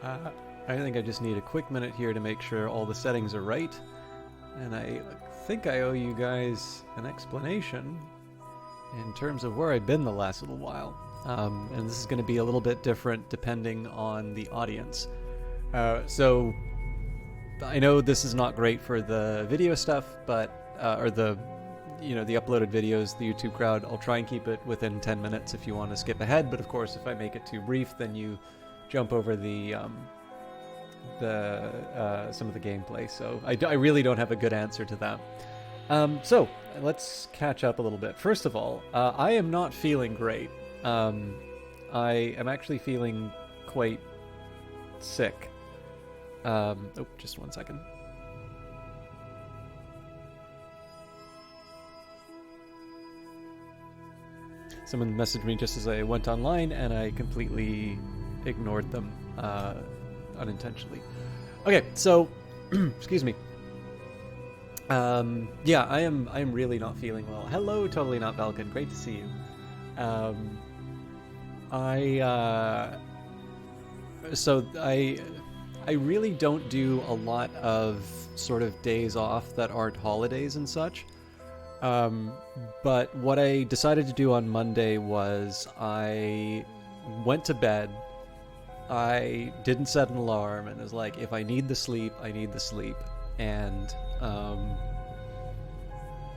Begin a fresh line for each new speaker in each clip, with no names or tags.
I think I just need a quick minute here to make sure all the settings are right. And I think I owe you guys an explanation in terms of where I've been the last little while. And this is going to be a little bit different depending on the audience. So I know this is not great for the video stuff, but or the uploaded videos, the YouTube crowd. I'll try and keep it within 10 minutes if you want to skip ahead. But of course, if I make it too brief, then you jump over some of the gameplay. So I really don't have a good answer to that. So let's catch up a little bit. First of all, I am not feeling great. I am actually feeling quite sick. Just one second. Someone messaged me just as I went online, and I completely ignored them unintentionally. Okay, so excuse me. Yeah, I am really not feeling well. Hello, Totally Not Valken. Great to see you. I really don't do a lot of sort of days off that aren't holidays and such. But what I decided to do on Monday was I went to bed. I didn't set an alarm, and it was like, if I need the sleep, I need the sleep. And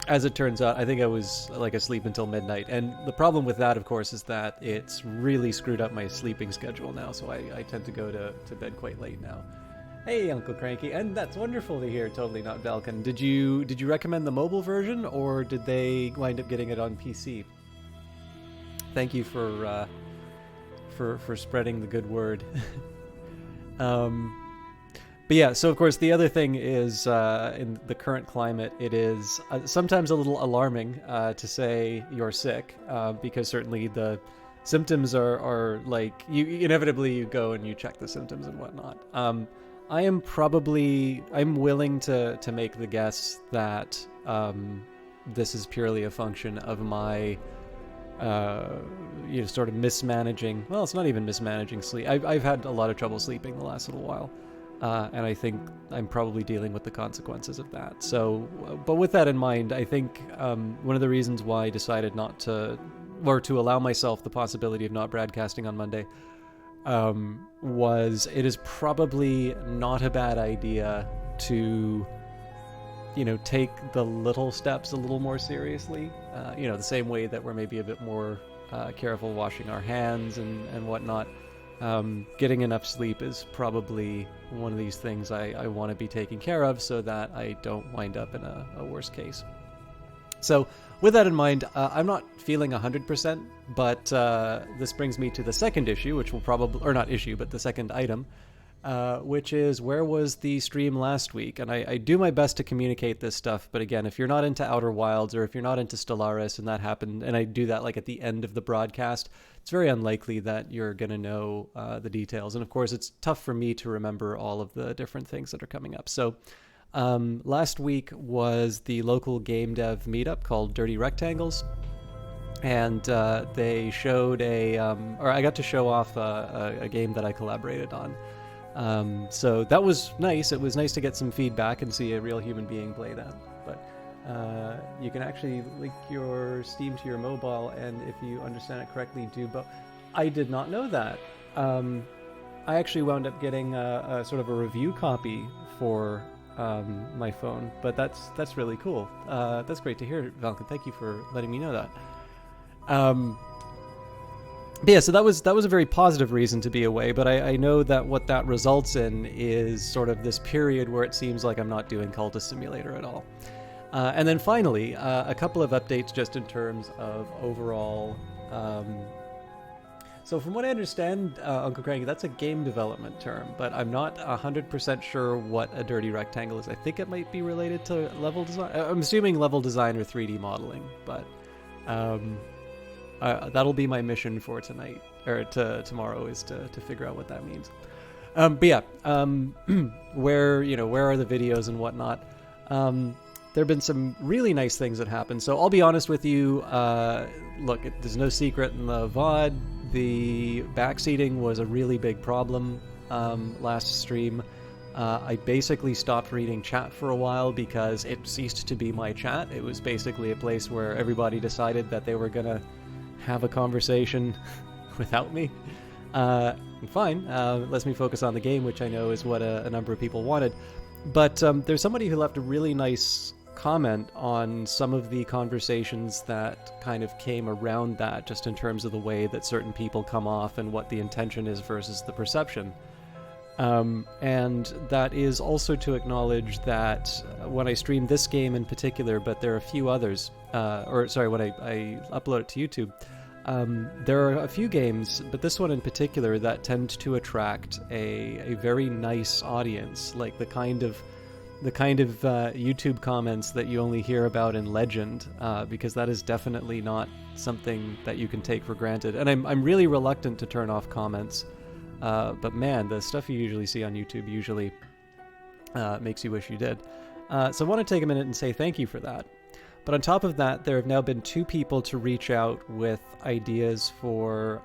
as it turns out, I think I was like asleep until midnight. And the problem with that, of course, is that it's really screwed up my sleeping schedule now. So I tend to go to bed quite late now. Hey, Uncle Cranky, and that's wonderful to hear. Totally Not Valken. Did you recommend the mobile version, or did they wind up getting it on PC? Thank you for spreading the good word. But yeah, so of course the other thing is in the current climate, it is sometimes a little alarming to say you're sick, because certainly the symptoms are like you inevitably you go and you check the symptoms and whatnot. I'm willing to make the guess that this is purely a function of my sort of mismanaging. Well, it's not even mismanaging sleep. I've had a lot of trouble sleeping the last little while, and I think I'm probably dealing with the consequences of that. So, but with that in mind, I think one of the reasons why I decided not to, or to allow myself the possibility of not broadcasting on Monday, was it is probably not a bad idea to take the little steps a little more seriously. The same way that we're maybe a bit more careful washing our hands and whatnot. Getting enough sleep is probably one of these things I want to be taking care of so that I don't wind up in a worse case. So with that in mind, I'm not feeling 100%, but this brings me to the second issue, which will probably, or not issue, but the second item, which is where was the stream last week? And I do my best to communicate this stuff, but again, if you're not into Outer Wilds or if you're not into Stellaris and that happened, and I do that like at the end of the broadcast, it's very unlikely that you're going to know the details. And of course, it's tough for me to remember all of the different things that are coming up. So last week was the local game dev meetup called Dirty Rectangles. And they showed or I got to show off a game that I collaborated on. So that was nice. It was nice to get some feedback and see a real human being play that. But you can actually link your Steam to your mobile, and if you understand it correctly, do both. I did not know that. I actually wound up getting a sort of a review copy for my phone, but that's really cool. That's great to hear, Valken. Thank you for letting me know that. But yeah, so that was a very positive reason to be away, but I know that what that results in is sort of this period where it seems like I'm not doing Cultist Simulator at all. And then finally, a couple of updates just in terms of overall. So from what I understand, Uncle Cranky, that's a game development term, but I'm not 100% sure what a dirty rectangle is. I think it might be related to level design. I'm assuming level design or 3D modeling, but that'll be my mission for tonight, or tomorrow, is to figure out what that means. But yeah, where are the videos and whatnot? There have been some really nice things that happened. So I'll be honest with you. Look, there's no secret in the VOD. The backseating was a really big problem. last stream. I basically stopped reading chat for a while because it ceased to be my chat. It was basically a place where everybody decided that they were going to have a conversation without me. Fine, lets me focus on the game, which I know is what a number of people wanted. But there's somebody who left a really nice comment on some of the conversations that kind of came around that, just in terms of the way that certain people come off and what the intention is versus the perception. And that is also to acknowledge that when I stream this game in particular, but there are a few others, when I upload it to YouTube, there are a few games, but this one in particular, that tend to attract a very nice audience, like the kind of YouTube comments that you only hear about in Legend, because that is definitely not something that you can take for granted. And I'm really reluctant to turn off comments. But man, the stuff you usually see on YouTube usually makes you wish you did. So I want to take a minute and say thank you for that. But on top of that, there have now been 2 people to reach out with ideas for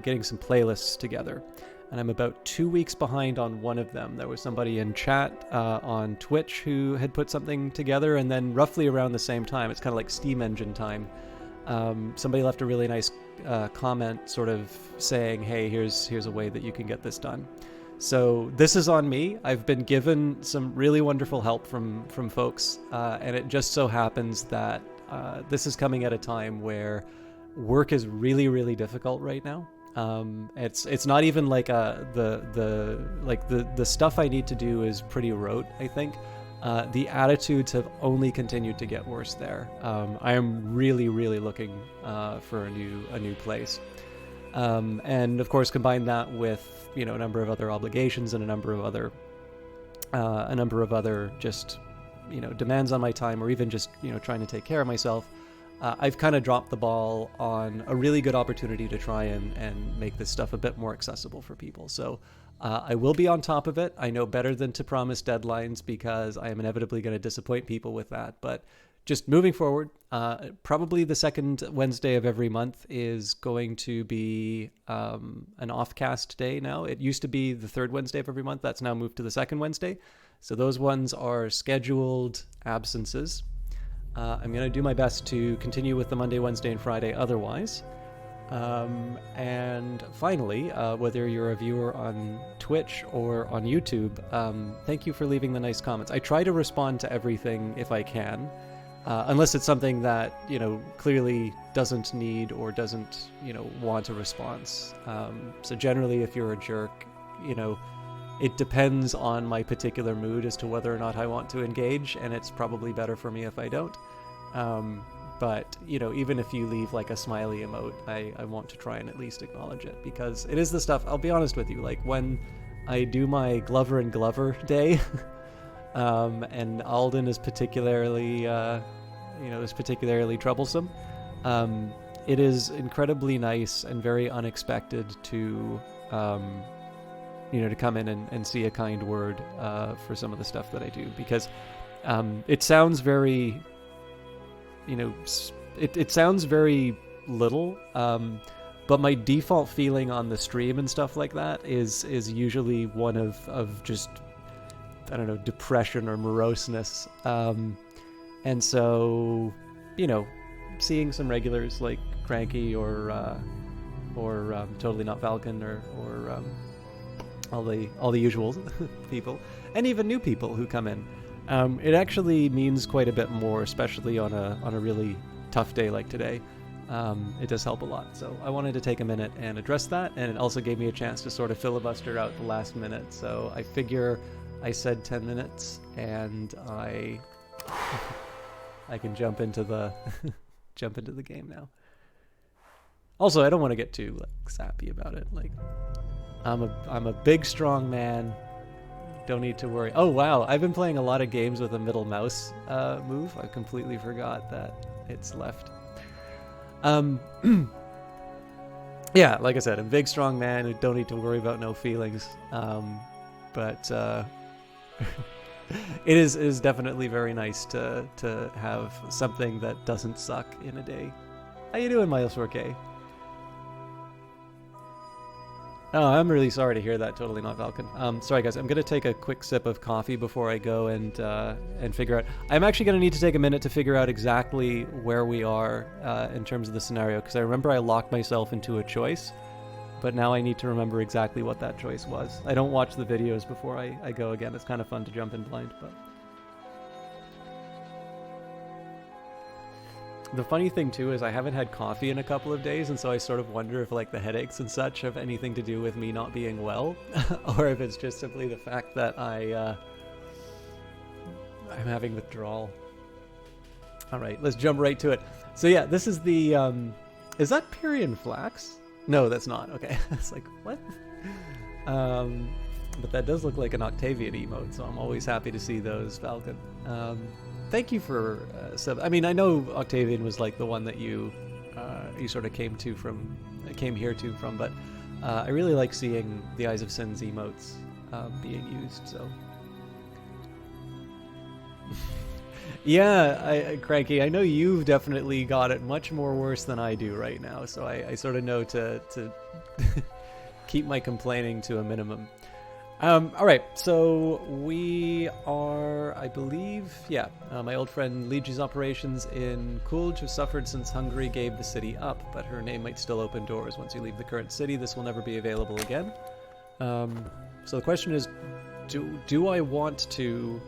getting some playlists together. And I'm about 2 weeks behind on one of them. There was somebody in chat on Twitch who had put something together, and then roughly around the same time, it's kind of like Steam Engine time, somebody left a really nice comment sort of saying, hey, here's a way that you can get this done. So this is on me. I've been given some really wonderful help from folks, and it just so happens that this is coming at a time where work is really, really difficult right now. It's not even like the stuff I need to do is pretty rote, I think. The attitudes have only continued to get worse there. I am really, really looking for a new place, and of course, combine that with a number of other obligations and a number of other just demands on my time, or even just trying to take care of myself. I've kind of dropped the ball on a really good opportunity to try and make this stuff a bit more accessible for people. So I will be on top of it. I know better than to promise deadlines because I am inevitably going to disappoint people with that. But just moving forward, probably the second Wednesday of every month is going to be an off-cast day now. It used to be the third Wednesday of every month. That's now moved to the second Wednesday. So those ones are scheduled absences. I'm going to do my best to continue with the Monday, Wednesday, and Friday otherwise. And finally, whether you're a viewer on Twitch or on YouTube, thank you for leaving the nice comments. I try to respond to everything if I can, unless it's something that, clearly doesn't need or doesn't, want a response. So generally, if you're a jerk, it depends on my particular mood as to whether or not I want to engage, and it's probably better for me if I don't. But, even if you leave like a smiley emote, I want to try and at least acknowledge it, because it is the stuff, I'll be honest with you, like when I do my Glover and Glover day, and Alden is particularly, troublesome, it is incredibly nice and very unexpected to come in and see a kind word for some of the stuff that I do, because it sounds very, it sounds very little, but my default feeling on the stream and stuff like that is usually one of just, I don't know, depression or moroseness, and so, seeing some regulars like Cranky or Totally Not Falcon or all the usual people, and even new people who come in, it actually means quite a bit more, especially on a really tough day like today. It does help a lot. So I wanted to take a minute and address that, and it also gave me a chance to sort of filibuster out the last minute. So I figure I said 10 minutes, and I can jump into the game now. Also, I don't want to get too sappy about it. Like, I'm a big, strong man. Don't need to worry. Oh, wow. I've been playing a lot of games with a middle mouse move. I completely forgot that it's left. Yeah, like I said, I'm a big, strong man who don't need to worry about no feelings. But it is definitely very nice to have something that doesn't suck in a day. How you doing, Miles 4K? Oh, I'm really sorry to hear that. Totally not Falcon. Sorry guys, I'm gonna take a quick sip of coffee before I go and figure out. I'm actually gonna need to take a minute to figure out exactly where we are in terms of the scenario, because I remember I locked myself into a choice, but now I need to remember exactly what that choice was. I don't watch the videos before I go again. It's kind of fun to jump in blind, but. The funny thing too is I haven't had coffee in a couple of days, and so I sort of wonder if like the headaches and such have anything to do with me not being well, or if it's just simply the fact that I'm having withdrawal. All right, let's jump right to it. So yeah, this is the is that Pyrian flax? No, that's not. Okay, it's like what? But that does look like an Octavian emote, so I'm always happy to see those, Falcon. Thank you for sub. I mean, I know Octavian was like the one that you sort of came here to from, but I really like seeing the Eyes of Sin's emotes being used. So yeah, Cranky, I know you've definitely got it much more worse than I do right now, so I sort of know to keep my complaining to a minimum. All right, so we are, I believe, yeah, my old friend Liege's operations in Kulj, who suffered since Hungary gave the city up, but her name might still open doors. Once you leave the current city, this will never be available again. So the question is, do I want to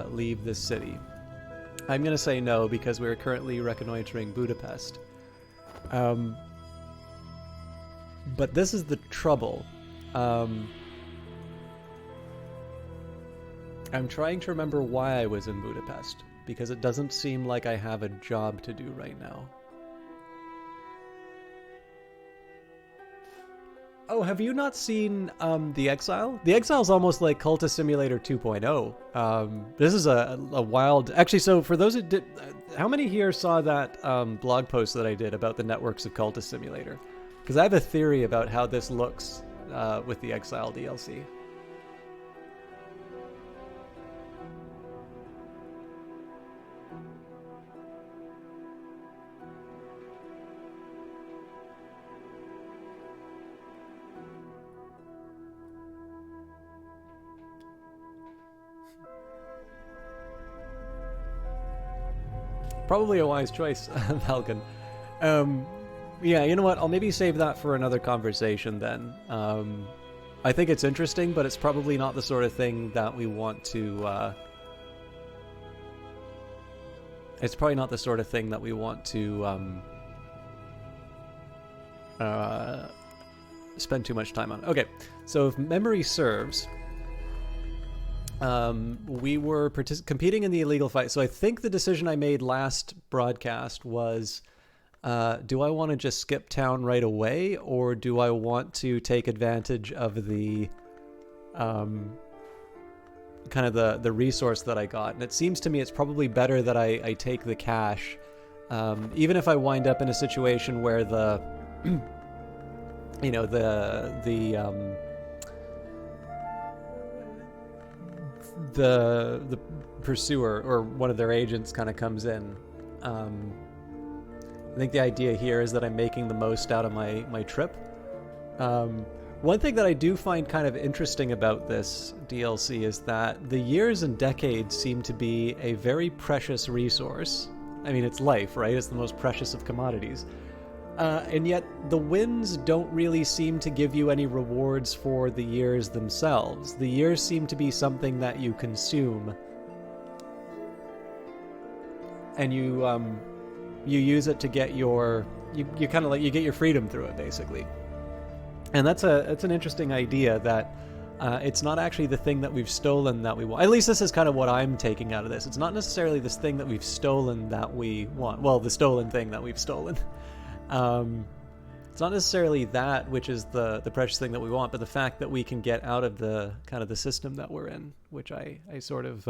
leave this city? I'm going to say no, because we're currently reconnoitering Budapest. But this is the trouble. I'm trying to remember why I was in Budapest, because it doesn't seem like I have a job to do right now. Oh, have you not seen The Exile? The Exile is almost like Cultist Simulator 2.0. This is a wild... Actually, so for those who did... how many here saw that blog post that I did about the networks of Cultist Simulator? Because I have a theory about how this looks with the Exile DLC. Probably a wise choice, Falcon. Yeah, you know what? I'll maybe save that for another conversation then. I think it's interesting, but it's probably not the sort of thing that we want to... it's probably not the sort of thing that we want to spend too much time on. Okay, so if memory serves... we were competing in the illegal fight. So I think the decision I made last broadcast was, do I want to just skip town right away, or do I want to take advantage of the, kind of the resource that I got? And it seems to me it's probably better that I take the cash, even if I wind up in a situation where the, you know, the pursuer or one of their agents kind of comes in. I think the idea here is that I'm making the most out of my trip. One thing that I do find kind of interesting about this DLC is that the years and decades seem to be a very precious resource. I mean, it's life, right? It's the most precious of commodities. And yet the wins don't really seem to give you any rewards for the years themselves. The years seem to be something that you consume, and you use it to get your you kind of like you get your freedom through it, basically. And that's an interesting idea that it's not actually the thing that we've stolen that we want. At least this is kind of what I'm taking out of this. It's not necessarily this thing that we've stolen that we want. Well, the stolen thing that we've stolen. It's not necessarily that which is the precious thing that we want, but the fact that we can get out of the kind of the system that we're in, which I sort of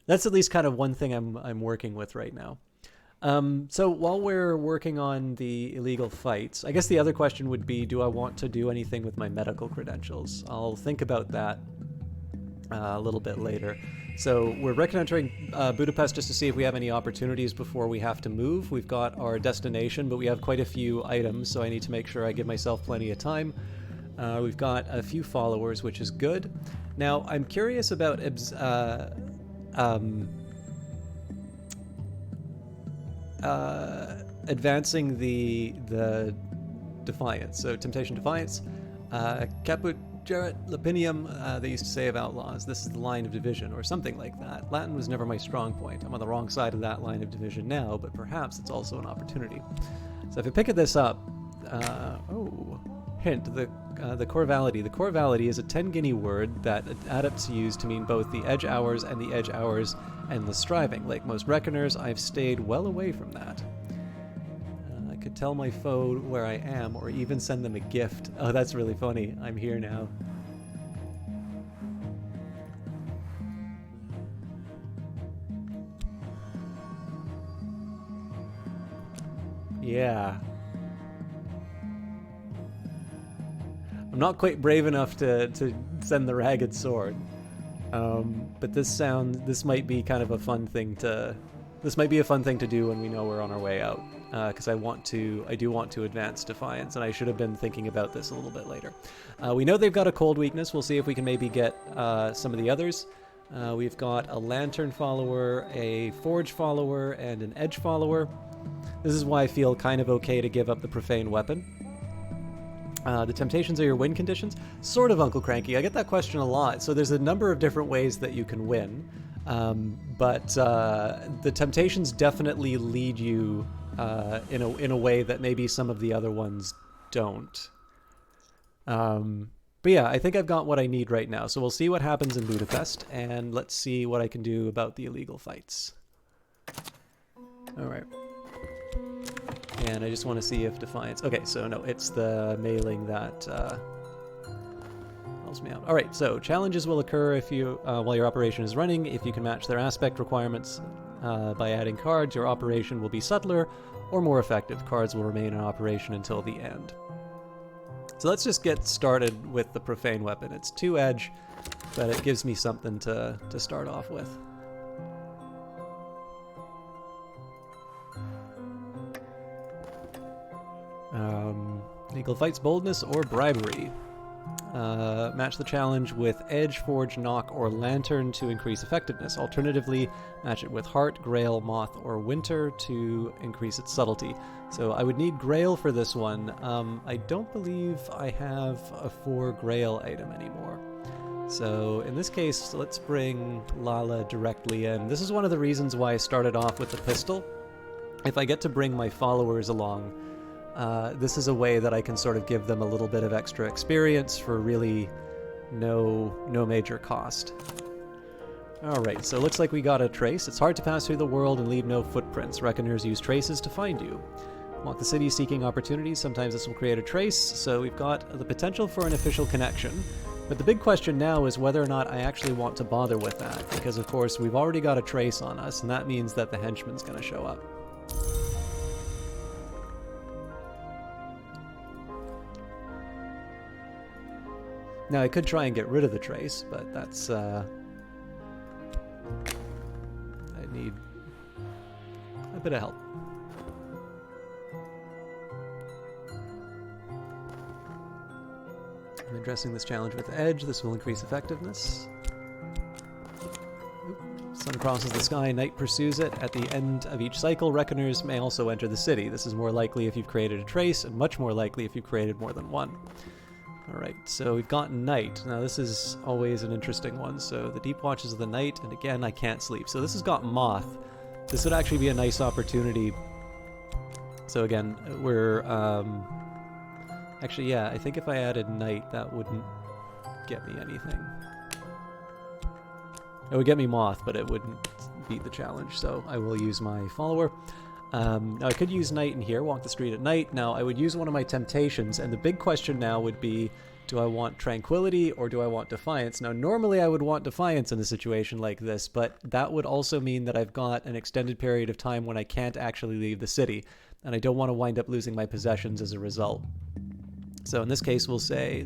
that's at least kind of one thing I'm working with right now. So while we're working on the illegal fights, I guess the other question would be, do I want to do anything with my medical credentials? I'll think about that a little bit later. So we're reconnoitering Budapest just to see if we have any opportunities before we have to move. We've got our destination, but we have quite a few items, so I need to make sure I give myself plenty of time. We've got a few followers, which is good. Now, I'm curious about advancing the Defiance. So Temptation Defiance, Caput Jarrett Lapinium, they used to say of outlaws, this is the line of division, or something like that. Latin was never my strong point. I'm on the wrong side of that line of division now, but perhaps it's also an opportunity. So if I pick this up, hint, the Corvality. The Corvality is a 10 guinea word that adepts use to mean both the edge hours and the edge hours endless striving. Like most reckoners, I've stayed well away from that. I could tell my foe where I am, or even send them a gift. Oh, that's really funny. I'm here now. Yeah. I'm not quite brave enough to send the ragged sword. But this might be kind of a fun thing to... This might be a fun thing to do when we know we're on our way out. Because I do want to advance Defiance, and I should have been thinking about this a little bit later. We know they've got a cold weakness. We'll see if we can maybe get some of the others. We've got a Lantern follower, a Forge follower, and an Edge follower. This is why I feel kind of okay to give up the Profane weapon. The temptations are your win conditions? Sort of, Uncle Cranky. I get that question a lot. So there's a number of different ways that you can win. But the temptations definitely lead you in a way that maybe some of the other ones don't. But yeah, I think I've got what I need right now. So we'll see what happens in Budapest, and let's see what I can do about the illegal fights. All right. And I just want to see if Defiance... Okay, so no, it's the mailing that helps me out. All right, so challenges will occur if you while your operation is running. If you can match their aspect requirements by adding cards, your operation will be subtler or more effective. Cards will remain in operation until the end. So let's just get started with the Profane weapon. It's 2 edge, but it gives me something to start off with. Legal fights, boldness, or bribery. Match the challenge with Edge, Forge, Knock, or Lantern to increase effectiveness. Alternatively, match it with Heart, Grail, Moth, or Winter to increase its subtlety. So I would need Grail for this one. I don't believe I have a 4 Grail item anymore. So in this case, let's bring Lala directly in. This is one of the reasons why I started off with the pistol. If I get to bring my followers along, this is a way that I can sort of give them a little bit of extra experience for really no major cost. Alright, so it looks like we got a trace. It's hard to pass through the world and leave no footprints. Reckoners use traces to find you. Walk the city seeking opportunities. Sometimes this will create a trace, so we've got the potential for an official connection. But the big question now is whether or not I actually want to bother with that, because of course we've already got a trace on us, and that means that the henchman's going to show up. Now, I could try and get rid of the trace, but that's, I need a bit of help. I'm addressing this challenge with Edge. This will increase effectiveness. Sun crosses the sky, night pursues it. At the end of each cycle, reckoners may also enter the city. This is more likely if you've created a trace, and much more likely if you've created more than one. Alright, so we've got night. Now this is always an interesting one. So the deep watches of the night, and again, I can't sleep. So this has got moth. This would actually be a nice opportunity. So again, we're, actually, yeah, I think if I added night, that wouldn't get me anything. It would get me moth, but it wouldn't beat the challenge, so I will use my follower. Now I could use night in here, walk the street at night. Now I would use one of my temptations, and the big question now would be, do I want tranquility or do I want defiance? Now normally I would want defiance in a situation like this, but that would also mean that I've got an extended period of time when I can't actually leave the city, and I don't want to wind up losing my possessions as a result. So in this case we'll say,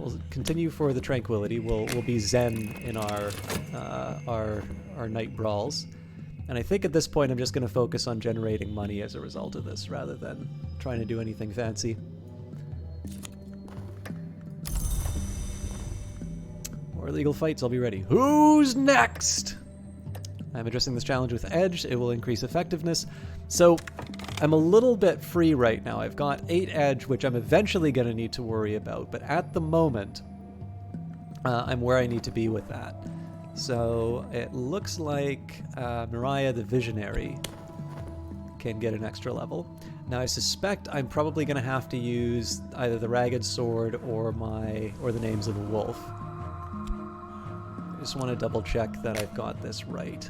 we'll continue for the tranquility. We'll be zen in our night brawls. And I think at this point I'm just going to focus on generating money as a result of this, rather than trying to do anything fancy. More legal fights, I'll be ready. Who's next? I'm addressing this challenge with Edge. It will increase effectiveness. So I'm a little bit free right now. I've got 8 Edge, which I'm eventually going to need to worry about. But at the moment, I'm where I need to be with that. So it looks like Mariah the Visionary can get an extra level. Now I suspect I'm probably going to have to use either the Ragged Sword or the Names of a Wolf. I just want to double check that I've got this right.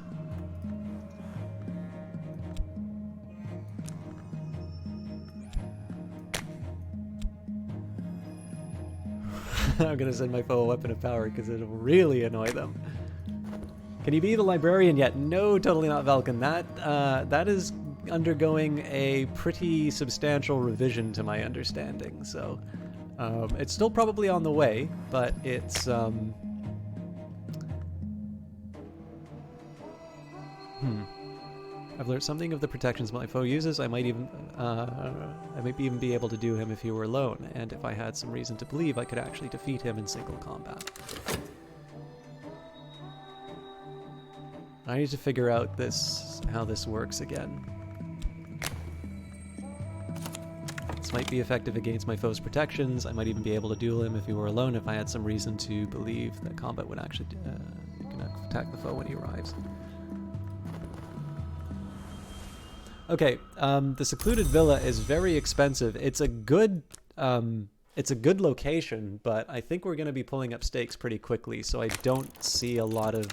I'm going to send my foe a weapon of power because it'll really annoy them. Can you be the librarian yet? No, totally not, Valken. That is undergoing a pretty substantial revision to my understanding. So it's still probably on the way, but it's I've learned something of the protections my foe uses. I might even be able to do him if he were alone, and if I had some reason to believe I could actually defeat him in single combat. I need to figure out how this works again. This might be effective against my foe's protections. I might even be able to duel him if he were alone if I had some reason to believe that combat would actually you can attack the foe when he arrives. Okay, the secluded villa is very expensive. It's a good location, but I think we're going to be pulling up stakes pretty quickly, so I don't see a lot of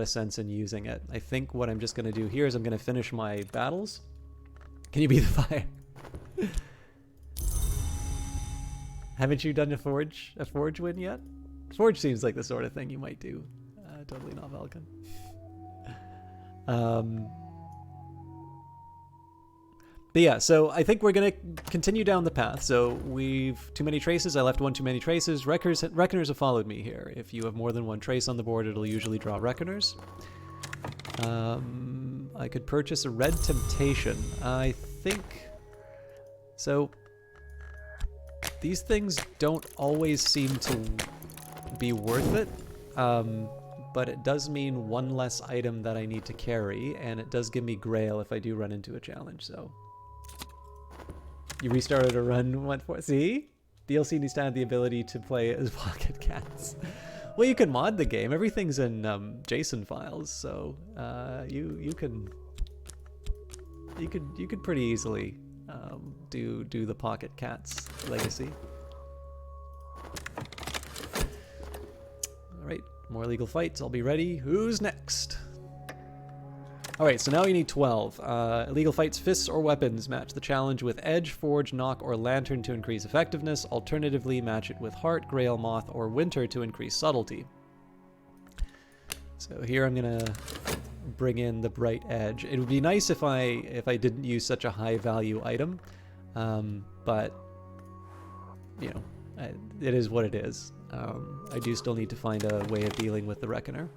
sense in using it. I think what I'm just going to do here is I'm going to finish my battles. Can you be the fire? Haven't you done a forge win yet? Forge seems like the sort of thing you might do. Totally not Vulcan. But yeah, so I think we're going to continue down the path. So we've too many traces. I left one too many traces. Reckoners have followed me here. If you have more than one trace on the board, it'll usually draw Reckoners. I could purchase a Red Temptation. I think... So these things don't always seem to be worth it. But it does mean one less item that I need to carry, and it does give me Grail if I do run into a challenge, so... You restarted a run, went for it. See? DLC needs to have the ability to play as pocket cats. Well, you can mod the game. Everything's in JSON files, so you could pretty easily do the pocket cats legacy. All right, more legal fights. I'll be ready. Who's next? Alright, so now you need 12. Illegal fights, fists, or weapons. Match the challenge with Edge, Forge, Knock, or Lantern to increase effectiveness. Alternatively, match it with Heart, Grail, Moth, or Winter to increase subtlety. So here I'm going to bring in the Bright Edge. It would be nice if I didn't use such a high value item, but, you know, it is what it is. I do still need to find a way of dealing with the Reckoner.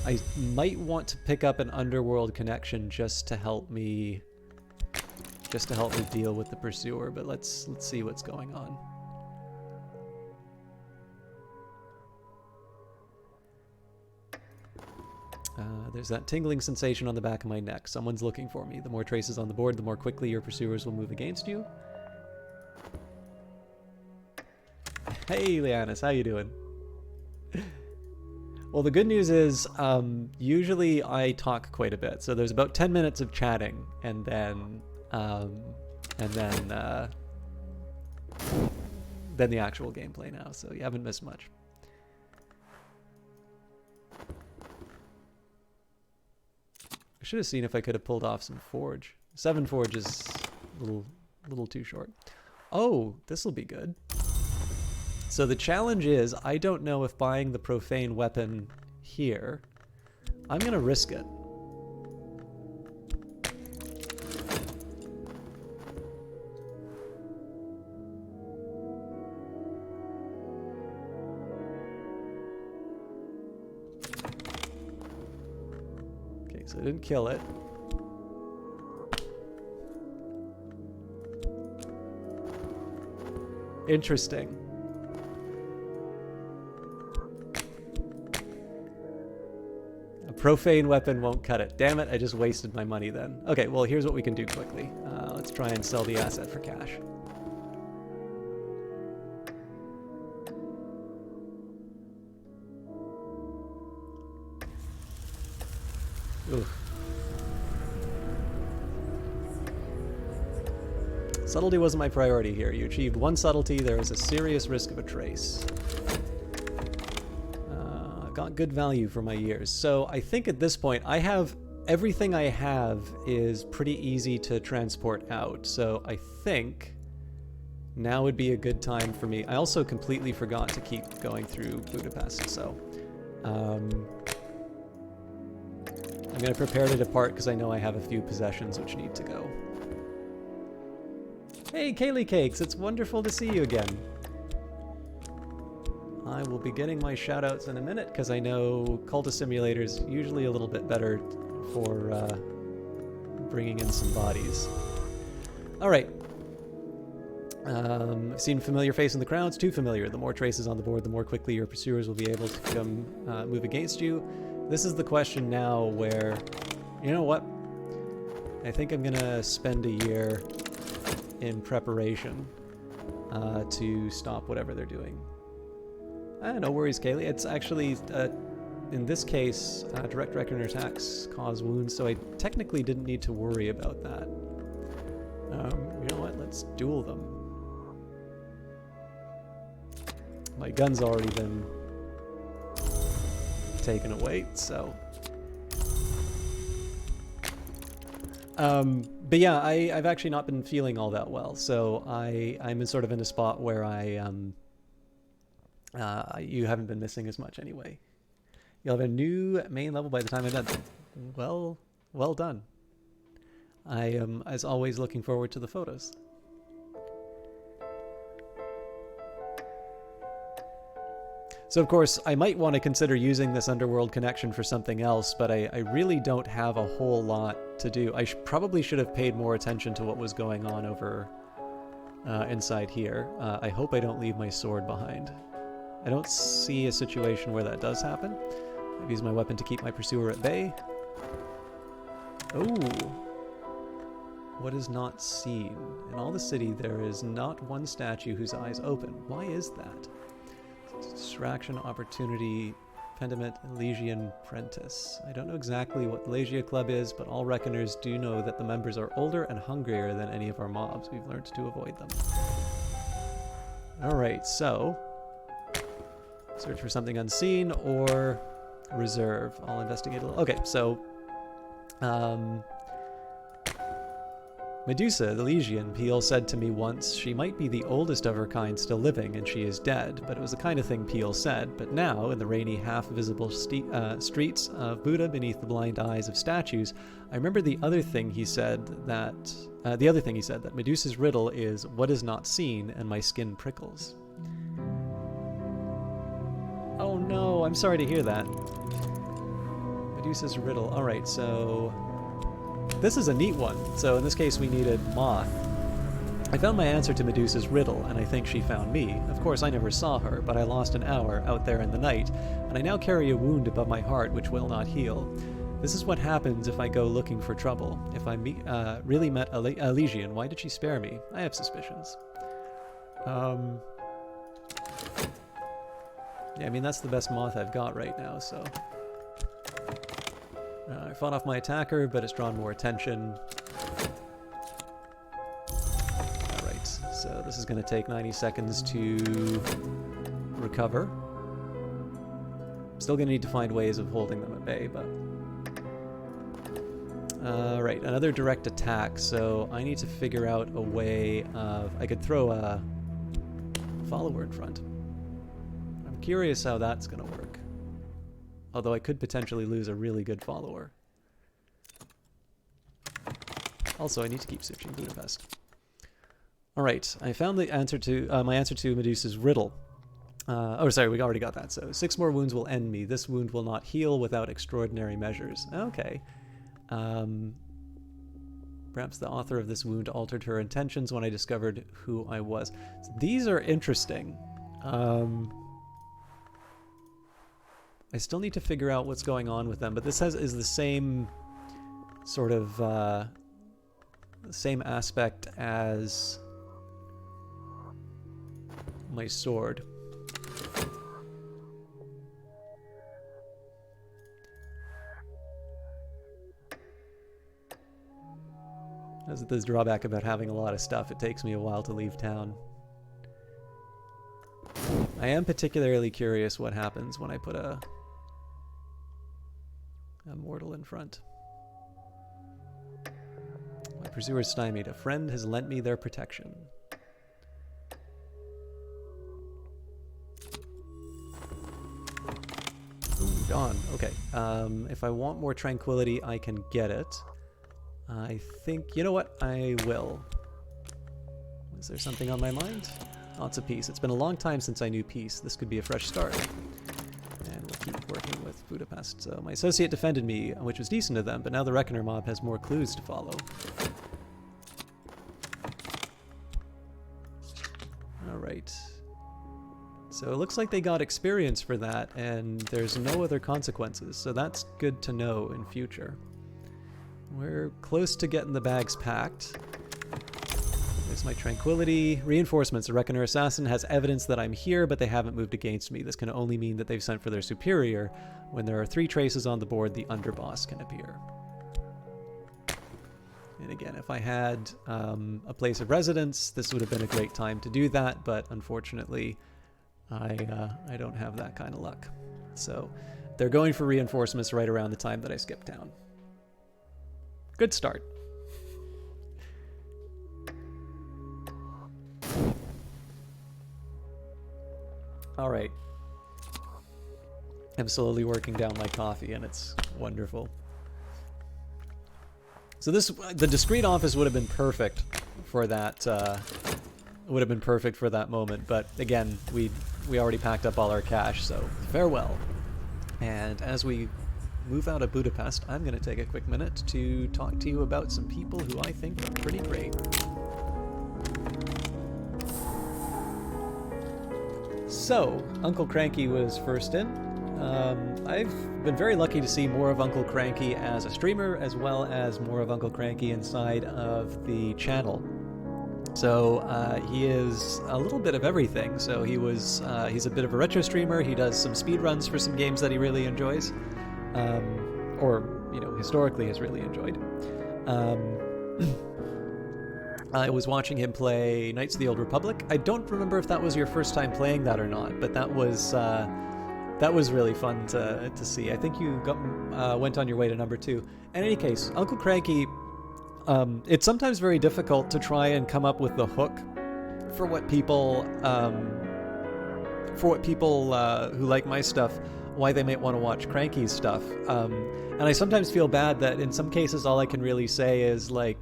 I might want to pick up an Underworld connection just to help me deal with the Pursuer, but let's see what's going on. There's that tingling sensation on the back of my neck. Someone's looking for me. The more traces on the board, the more quickly your pursuers will move against you. Hey, Leannis, how you doing? Well, the good news is, usually I talk quite a bit. So there's about 10 minutes of chatting, and then the actual gameplay now. So you haven't missed much. I should have seen if I could have pulled off some Forge. 7 Forge is a little too short. Oh, this will be good. So the challenge is, I don't know if buying the profane weapon here, I'm going to risk it. So I didn't kill it. Interesting. A profane weapon won't cut it. Damn it, I just wasted my money then. Okay, well, here's what we can do quickly. Let's try and sell the asset for cash. Oof. Subtlety wasn't my priority here. You achieved 1 subtlety. There is a serious risk of a trace. Got good value for my years. So I think at this point, I have... everything I have is pretty easy to transport out. So I think now would be a good time for me. I also completely forgot to keep going through Budapest. So I'm going to prepare to depart because I know I have a few possessions which need to go. Hey, Kaylee Cakes, it's wonderful to see you again. I will be getting my shoutouts in a minute because I know Cultist Simulator is usually a little bit better for bringing in some bodies. All right. I've seen a familiar face in the crowds, too familiar. The more traces on the board, the more quickly your pursuers will be able to come move against you. This is the question now where, you know what? I think I'm going to spend a year in preparation to stop whatever they're doing. No worries, Kaylee. It's actually, in this case, direct reckoner attacks cause wounds, so I technically didn't need to worry about that. You know what? Let's duel them. My gun's already been taken away, so... but yeah, I've actually not been feeling all that well, so I'm in sort of in a spot where you haven't been missing as much anyway. You'll have a new main level by the time I'm done. Well done. I am, as always, looking forward to the photos. So, of course, I might want to consider using this underworld connection for something else, but I really don't have a whole lot to do. I probably should have paid more attention to what was going on over inside here. I hope I don't leave my sword behind. I don't see a situation where that does happen. I've used my weapon to keep my pursuer at bay. Oh! What is not seen? In all the city, there is not one statue whose eyes open. Why is that? Distraction, opportunity, Pendiment, Elysian, Prentice. I don't know exactly what the Legia Club is, but all Reckoners do know that the members are older and hungrier than any of our mobs. We've learned to avoid them. Alright, so... search for something unseen or reserve. I'll investigate a little. Okay, so... Medusa, the Legion, Peel said to me once, she might be the oldest of her kind still living, and she is dead, but it was the kind of thing Peel said. But now, in the rainy, half-visible streets of Buda beneath the blind eyes of statues, I remember the other thing he said that Medusa's riddle is what is not seen, and my skin prickles. Oh no, I'm sorry to hear that. Medusa's riddle. Alright, so... this is a neat one. So in this case we needed Moth. I found my answer to Medusa's riddle, and I think she found me. Of course I never saw her, but I lost an hour out there in the night, and I now carry a wound above my heart which will not heal. This is what happens if I go looking for trouble. If I really met Elysian, why did she spare me? I have suspicions. Yeah, I mean, that's the best Moth I've got right now, so... I fought off my attacker, but it's drawn more attention. Alright, so this is going to take 90 seconds to recover. Still going to need to find ways of holding them at bay, but... Alright, another direct attack, so I need to figure out a way of... I could throw a follower in front. I'm curious how that's going to work. Although I could potentially lose a really good follower. Also, I need to keep searching Budapest. Alright, I found the answer to my answer to Medusa's riddle. Oh, sorry, we already got that. So, 6 more wounds will end me. This wound will not heal without extraordinary measures. Okay. Perhaps the author of this wound altered her intentions when I discovered who I was. So these are interesting. I still need to figure out what's going on with them, but this is the same sort of same aspect as my sword. As the drawback about having a lot of stuff, it takes me a while to leave town. I am particularly curious what happens when I put a mortal in front. My pursuer is stymied. A friend has lent me their protection. Ooh, dawn. Okay. If I want more tranquility, I can get it. I think, you know what? I will. Is there something on my mind? Oh, it's a peace. It's been a long time since I knew peace. This could be a fresh start. And we'll keep working with Budapest. So my associate defended me, which was decent of them, but now the Reckoner mob has more clues to follow. Alright. So it looks like they got experience for that, and there's no other consequences, so that's good to know in future. We're close to getting the bags packed. There's my tranquility. Reinforcements. The Reckoner Assassin has evidence that I'm here, but they haven't moved against me. This can only mean that they've sent for their superior. When there are 3 traces on the board, the underboss can appear. And again, if I had a place of residence, this would have been a great time to do that, but unfortunately, I don't have that kind of luck. So they're going for reinforcements right around the time that I skip town. Good start. All right. I'm slowly working down my coffee, and it's wonderful. So the discreet office would have been perfect for that. Would have been perfect for that moment, but again, we already packed up all our cash, so farewell. And as we move out of Budapest, I'm going to take a quick minute to talk to you about some people who I think are pretty great. So, Uncle Cranky was first in. I've been very lucky to see more of Uncle Cranky as a streamer, as well as more of Uncle Cranky inside of the channel. So he is a little bit of everything. So he's a bit of a retro streamer. He does some speedruns for some games that he really enjoys. Or, historically has really enjoyed. I was watching him play Knights of the Old Republic. I don't remember if that was your first time playing that or not, but that was really fun to see. I think you went on your way to number 2. In any case, Uncle Cranky, it's sometimes very difficult to try and come up with the hook for what people who like my stuff, why they might want to watch Cranky's stuff. And I sometimes feel bad that in some cases all I can really say is like,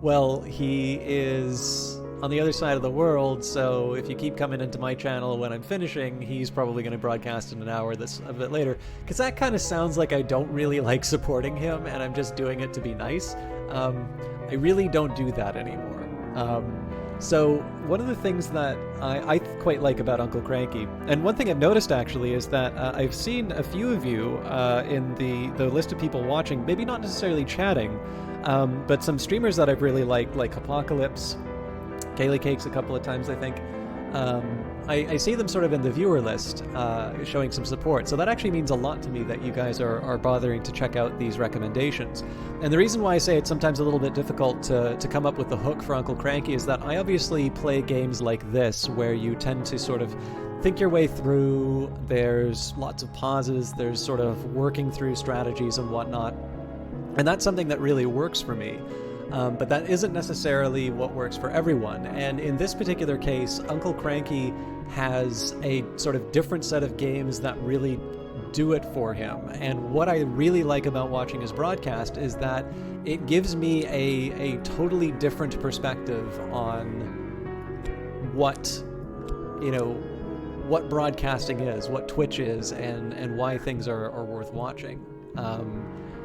well, he is on the other side of the world, so if you keep coming into my channel when I'm finishing, he's probably going to broadcast in an hour that's a bit later. Because that kind of sounds like I don't really like supporting him, and I'm just doing it to be nice. I really don't do that anymore. So one of the things that I quite like about Uncle Cranky, and one thing I've noticed actually is that I've seen a few of you in the list of people watching, maybe not necessarily chatting, but some streamers that I've really liked, like Apocalypse, Kaylee Cakes a couple of times, I think. I see them sort of in the viewer list, showing some support. So that actually means a lot to me that you guys are bothering to check out these recommendations. And the reason why I say it's sometimes a little bit difficult to come up with the hook for Uncle Cranky is that I obviously play games like this, where you tend to sort of think your way through, there's lots of pauses, there's sort of working through strategies and whatnot. And that's something that really works for me. But that isn't necessarily what works for everyone. And in this particular case, Uncle Cranky has a sort of different set of games that really do it for him. And what I really like about watching his broadcast is that it gives me a totally different perspective on what broadcasting is, what Twitch is, and why things are worth watching.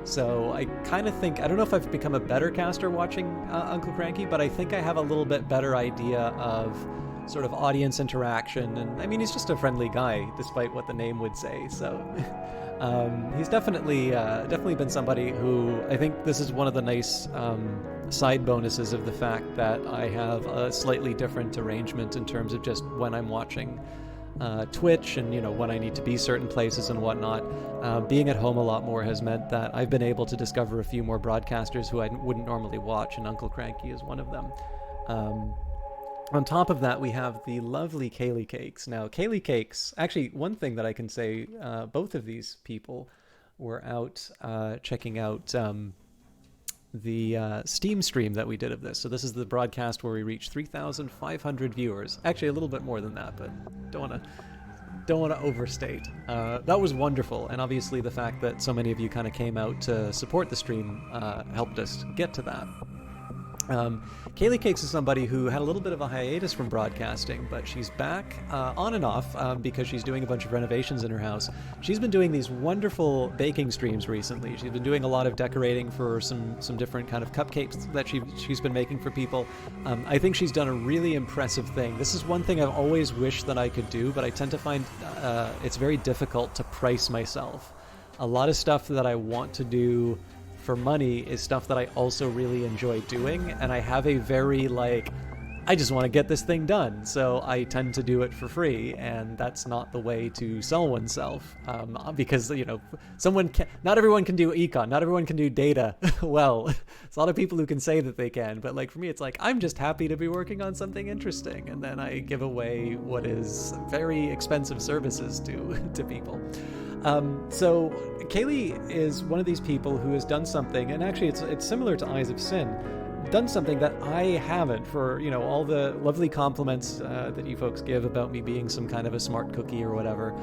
So I kind of think, I don't know if I've become a better caster watching Uncle Cranky, but I think I have a little bit better idea of sort of audience interaction. And I mean, he's just a friendly guy, despite what the name would say. So he's definitely been somebody who, I think this is one of the nice side bonuses of the fact that I have a slightly different arrangement in terms of just when I'm watching Twitch and, you know, when I need to be certain places and whatnot. Being at home a lot more has meant that I've been able to discover a few more broadcasters who I wouldn't normally watch, and Uncle Cranky is one of them. On top of that, we have the lovely Kaylee Cakes. Now, Kaylee Cakes, actually, one thing that I can say, both of these people were out checking out the Steam stream that we did of this. So this is the broadcast where we reached 3,500 viewers. Actually, a little bit more than that, but don't want to overstate. That was wonderful, and obviously the fact that so many of you kind of came out to support the stream helped us get to that. Kaylee Cakes is somebody who had a little bit of a hiatus from broadcasting, but she's back on and off because she's doing a bunch of renovations in her house. She's been doing these wonderful baking streams recently. She's been doing a lot of decorating for some different kind of cupcakes that she's been making for people. I think she's done a really impressive thing. This is one thing I've always wished that I could do, but I tend to find it's very difficult to price myself. A lot of stuff that I want to do for money is stuff that I also really enjoy doing, and I have a very I just want to get this thing done, so I tend to do it for free, and that's not the way to sell oneself, because, you know, not everyone can do econ, not everyone can do data well. There's a lot of people who can say that they can, but for me, it's I'm just happy to be working on something interesting, and then I give away what is very expensive services to people. So Kaylee is one of these people who has done something, and actually it's similar to Eyes of Sin, done something that I haven't, for, you know, all the lovely compliments that you folks give about me being some kind of a smart cookie or whatever.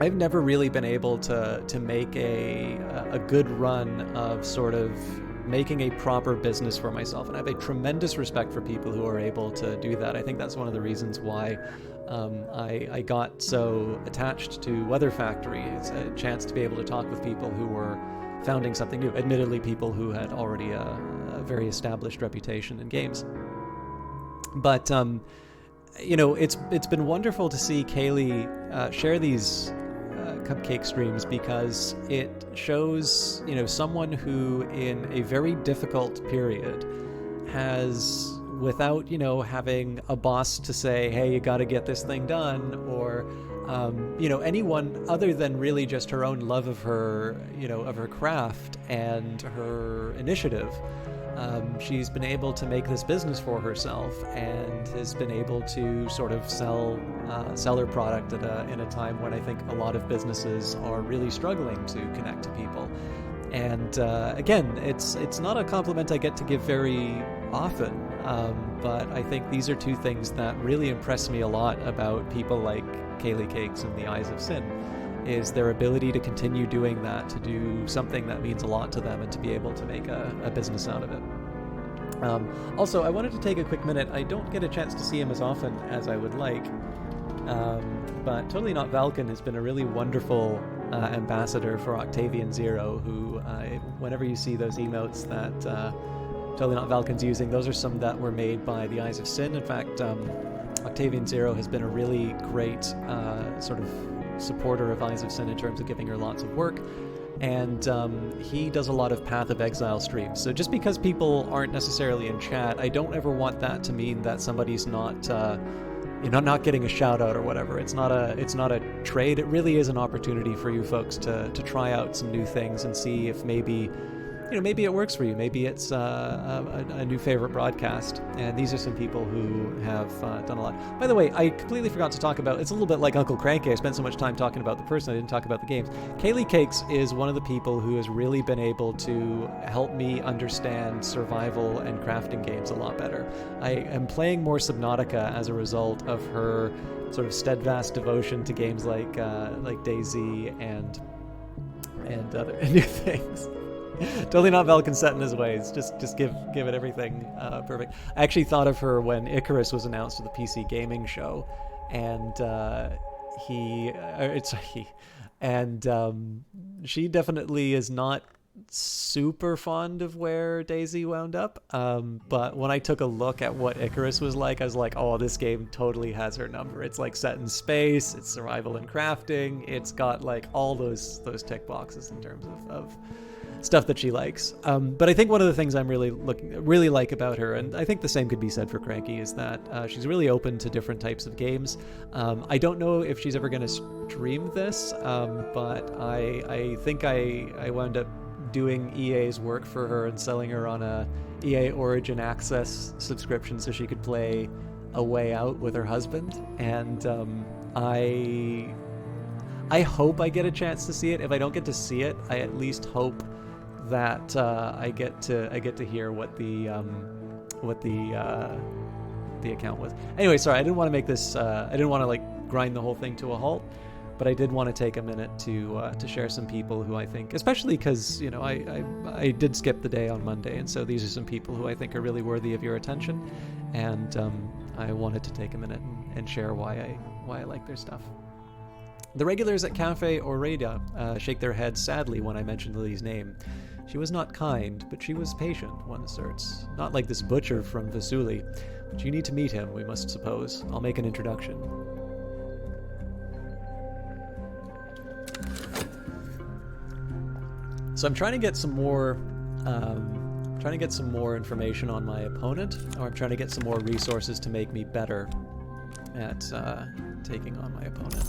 I've never really been able to make a good run of sort of making a proper business for myself, and I have a tremendous respect for people who are able to do that. I think that's one of the reasons why I got so attached to Weather Factory. It's a chance to be able to talk with people who were founding something new, admittedly people who had already a very established reputation in games. But you know, it's been wonderful to see Kaylee share these cupcake streams, because it shows, you know, someone who in a very difficult period has, without, you know, having a boss to say, hey, you got to get this thing done, or you know, anyone other than really just her own love of her, you know, of her craft and her initiative. She's been able to make this business for herself, and has been able to sort of sell her product in a time when I think a lot of businesses are really struggling to connect to people. And again, it's not a compliment I get to give very often, but I think these are two things that really impress me a lot about people like Kaylee Cakes and the Eyes of Sin, is their ability to continue doing that, to do something that means a lot to them, and to be able to make a business out of it. Also, I wanted to take a quick minute. I don't get a chance to see him as often as I would like, but Totally Not Valken has been a really wonderful ambassador for Octavian Zero, who, whenever you see those emotes that Totally Not Valken's using, those are some that were made by the Eyes of Sin. In fact, Octavian Zero has been a really great sort of supporter of Eyes of Sin in terms of giving her lots of work, and he does a lot of Path of Exile streams. So just because people aren't necessarily in chat, I don't ever want that to mean that somebody's not not getting a shout out or whatever. It's not a trade. It really is an opportunity for you folks to try out some new things and see if maybe it works for you. Maybe it's a new favorite broadcast. And these are some people who have done a lot. By the way, I completely forgot to talk about, it's a little bit like Uncle Cranky. I spent so much time talking about the person, I didn't talk about the games. Kaylee Cakes is one of the people who has really been able to help me understand survival and crafting games a lot better. I am playing more Subnautica as a result of her sort of steadfast devotion to games like DayZ and other new things. Totally Not Valken set in his ways. Just give it everything perfect. I actually thought of her when Icarus was announced to the PC gaming show, and And she definitely is not super fond of where Daisy wound up. But when I took a look at what Icarus was like, I was like, oh, this game totally has her number. It's like set in space, it's survival and crafting, it's got like all those tick boxes in terms of stuff that she likes. But I think one of the things I'm really like about her, and I think the same could be said for Cranky, is that she's really open to different types of games. I don't know if she's ever going to stream this, but I think I wound up doing EA's work for her and selling her on a EA Origin Access subscription so she could play A Way Out with her husband. And I hope I get a chance to see it. If I don't get to see it, I at least hope that I get to hear what the account was. Anyway, sorry, I didn't want to make this. I didn't want to like grind the whole thing to a halt, but I did want to take a minute to share some people who I think, especially because I did skip the day on Monday, and so these are some people who I think are really worthy of your attention, and I wanted to take a minute and share why I like their stuff. The regulars at Cafe Oreda shake their heads sadly when I mention Lily's name. She was not kind, but she was patient, one asserts. Not like this butcher from Vasuli, but you need to meet him, we must suppose. I'll make an introduction. So I'm trying to get some more information on my opponent, or I'm trying to get some more resources to make me better at taking on my opponent.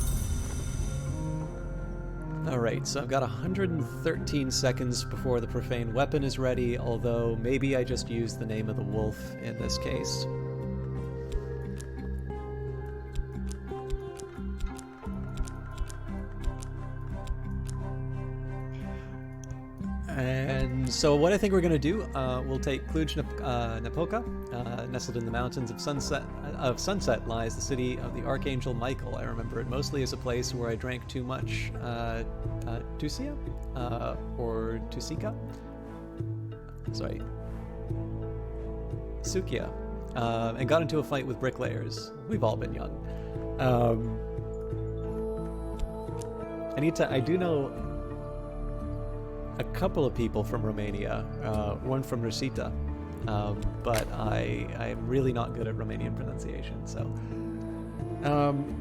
Alright, so I've got 113 seconds before the profane weapon is ready, although maybe I just use the name of the wolf in this case. And so what I think we're going to do, we'll take Cluj-Napoca. Nestled in the mountains of Sunset lies the city of the Archangel Michael. I remember it mostly as a place where I drank too much Tusia? Or Tusika? Sorry. Sukia. And got into a fight with bricklayers. We've all been young. I do know a couple of people from Romania, one from Rosita, but I'm really not good at Romanian pronunciation, so.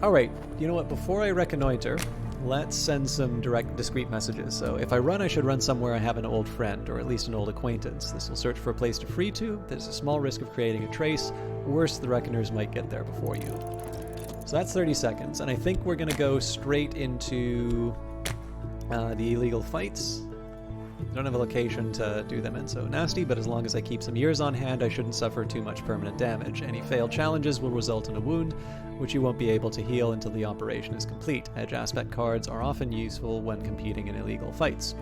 Alright, you know what, before I reconnoiter, let's send some discreet messages. So if I run, I should run somewhere I have an old friend, or at least an old acquaintance. This will search for a place to flee to. There's a small risk of creating a trace. Worse, the reckoners might get there before you. So that's 30 seconds, and I think we're going to go straight into the illegal fights. I don't have a location to do them in, so nasty, but as long as I keep some years on hand, I shouldn't suffer too much permanent damage. Any failed challenges will result in a wound, which you won't be able to heal until the operation is complete. Edge aspect cards are often useful when competing in illegal fights.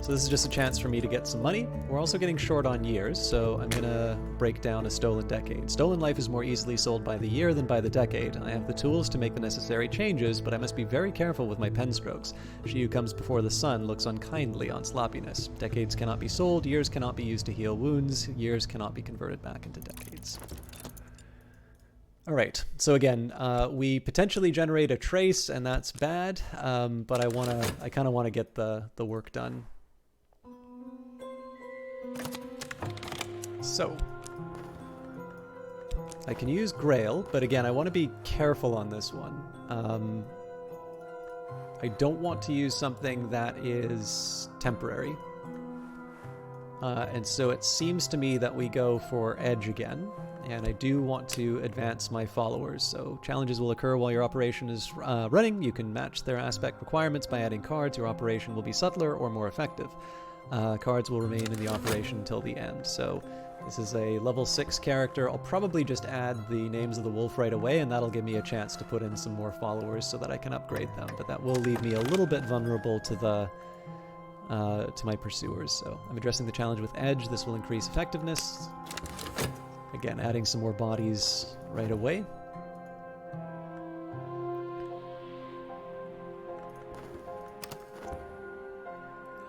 So this is just a chance for me to get some money. We're also getting short on years, so I'm gonna break down a stolen decade. Stolen life is more easily sold by the year than by the decade. I have the tools to make the necessary changes, but I must be very careful with my pen strokes. She who comes before the sun looks unkindly on sloppiness. Decades cannot be sold, years cannot be used to heal wounds, years cannot be converted back into decades. Alright, so again, we potentially generate a trace, and that's bad, but I kind of want to get the work done. So, I can use Grail, but again, I want to be careful on this one. I don't want to use something that is temporary. And so it seems to me that we go for Edge again, and I do want to advance my followers. So challenges will occur while your operation is running. You can match their aspect requirements by adding cards. Your operation will be subtler or more effective. Cards will remain in the operation until the end. So this is a level 6 character. I'll probably just add the names of the wolf right away, and that'll give me a chance to put in some more followers so that I can upgrade them. But that will leave me a little bit vulnerable to the to my pursuers. So I'm addressing the challenge with Edge. This will increase effectiveness. Again, adding some more bodies right away.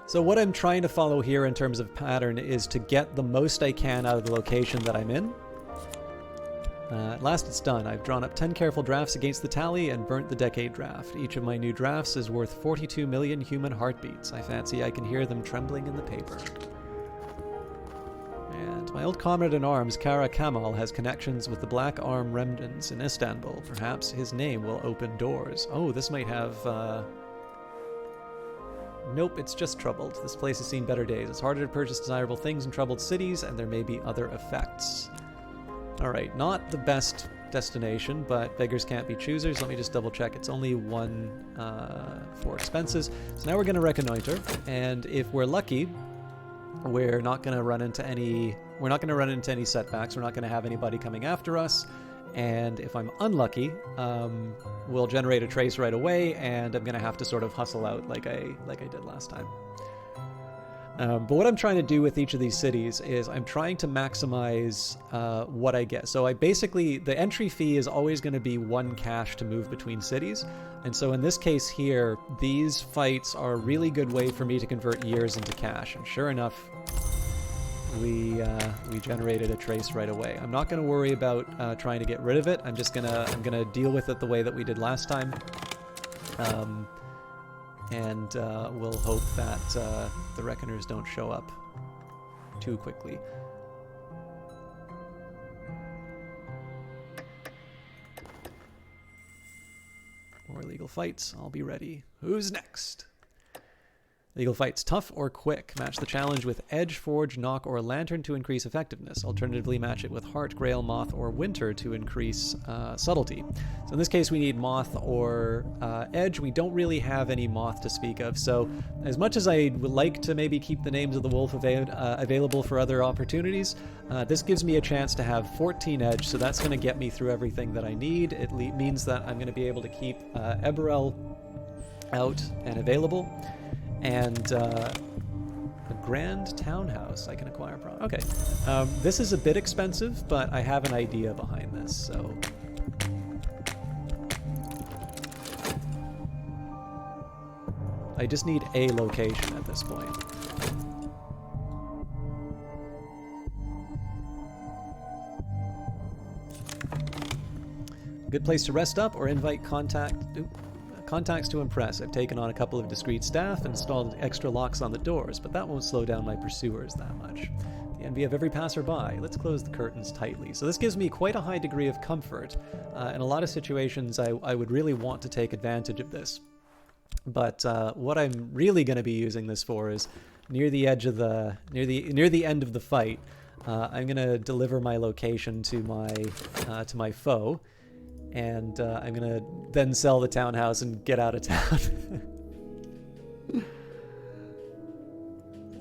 So what I'm trying to follow here in terms of pattern is to get the most I can out of the location that I'm in. At last it's done. I've drawn up 10 careful drafts against the tally and burnt the decade draft. Each of my new drafts is worth 42 million human heartbeats. I fancy I can hear them trembling in the paper. And my old comrade in arms, Kara Kamal, has connections with the Black Arm remnants in Istanbul. Perhaps his name will open doors. Oh, this might have... Nope, it's just troubled. This place has seen better days. It's harder to purchase desirable things in troubled cities, and there may be other effects. Alright, not the best destination, but beggars can't be choosers. Let me just double check. It's only one for expenses. So now we're going to reconnoiter, and if we're lucky, we're not going to run into any setbacks. We're not going to have anybody coming after us. And if I'm unlucky, we'll generate a trace right away, and I'm going to have to sort of hustle out like I did last time. But what I'm trying to do with each of these cities is I'm trying to maximize what I get. So the entry fee is always going to be 1 cash to move between cities. And so in this case here, these fights are a really good way for me to convert years into cash. And sure enough, we generated a trace right away. I'm not going to worry about trying to get rid of it. I'm gonna deal with it the way that we did last time. And we'll hope that the Reckoners don't show up too quickly. More legal fights. I'll be ready. Who's next? Legal fights, tough or quick. Match the challenge with Edge, Forge, Knock, or Lantern to increase effectiveness. Alternatively, match it with Heart, Grail, Moth, or Winter to increase subtlety. So in this case, we need Moth or Edge. We don't really have any Moth to speak of. So as much as I would like to maybe keep the names of the wolf available for other opportunities, this gives me a chance to have 14 Edge. So that's going to get me through everything that I need. It means that I'm going to be able to keep Eberel out and available. And a grand townhouse I can acquire. Okay, this is a bit expensive, but I have an idea behind this, so... I just need a location at this point. Good place to rest up or invite contacts to impress. I've taken on a couple of discreet staff and installed extra locks on the doors, but that won't slow down my pursuers that much. The envy of every passerby. Let's close the curtains tightly. So this gives me quite a high degree of comfort. In a lot of situations, I would really want to take advantage of this. But what I'm really going to be using this for is near the edge of the near the end of the fight. I'm going to deliver my location to my foe. And I'm going to then sell the townhouse and get out of town.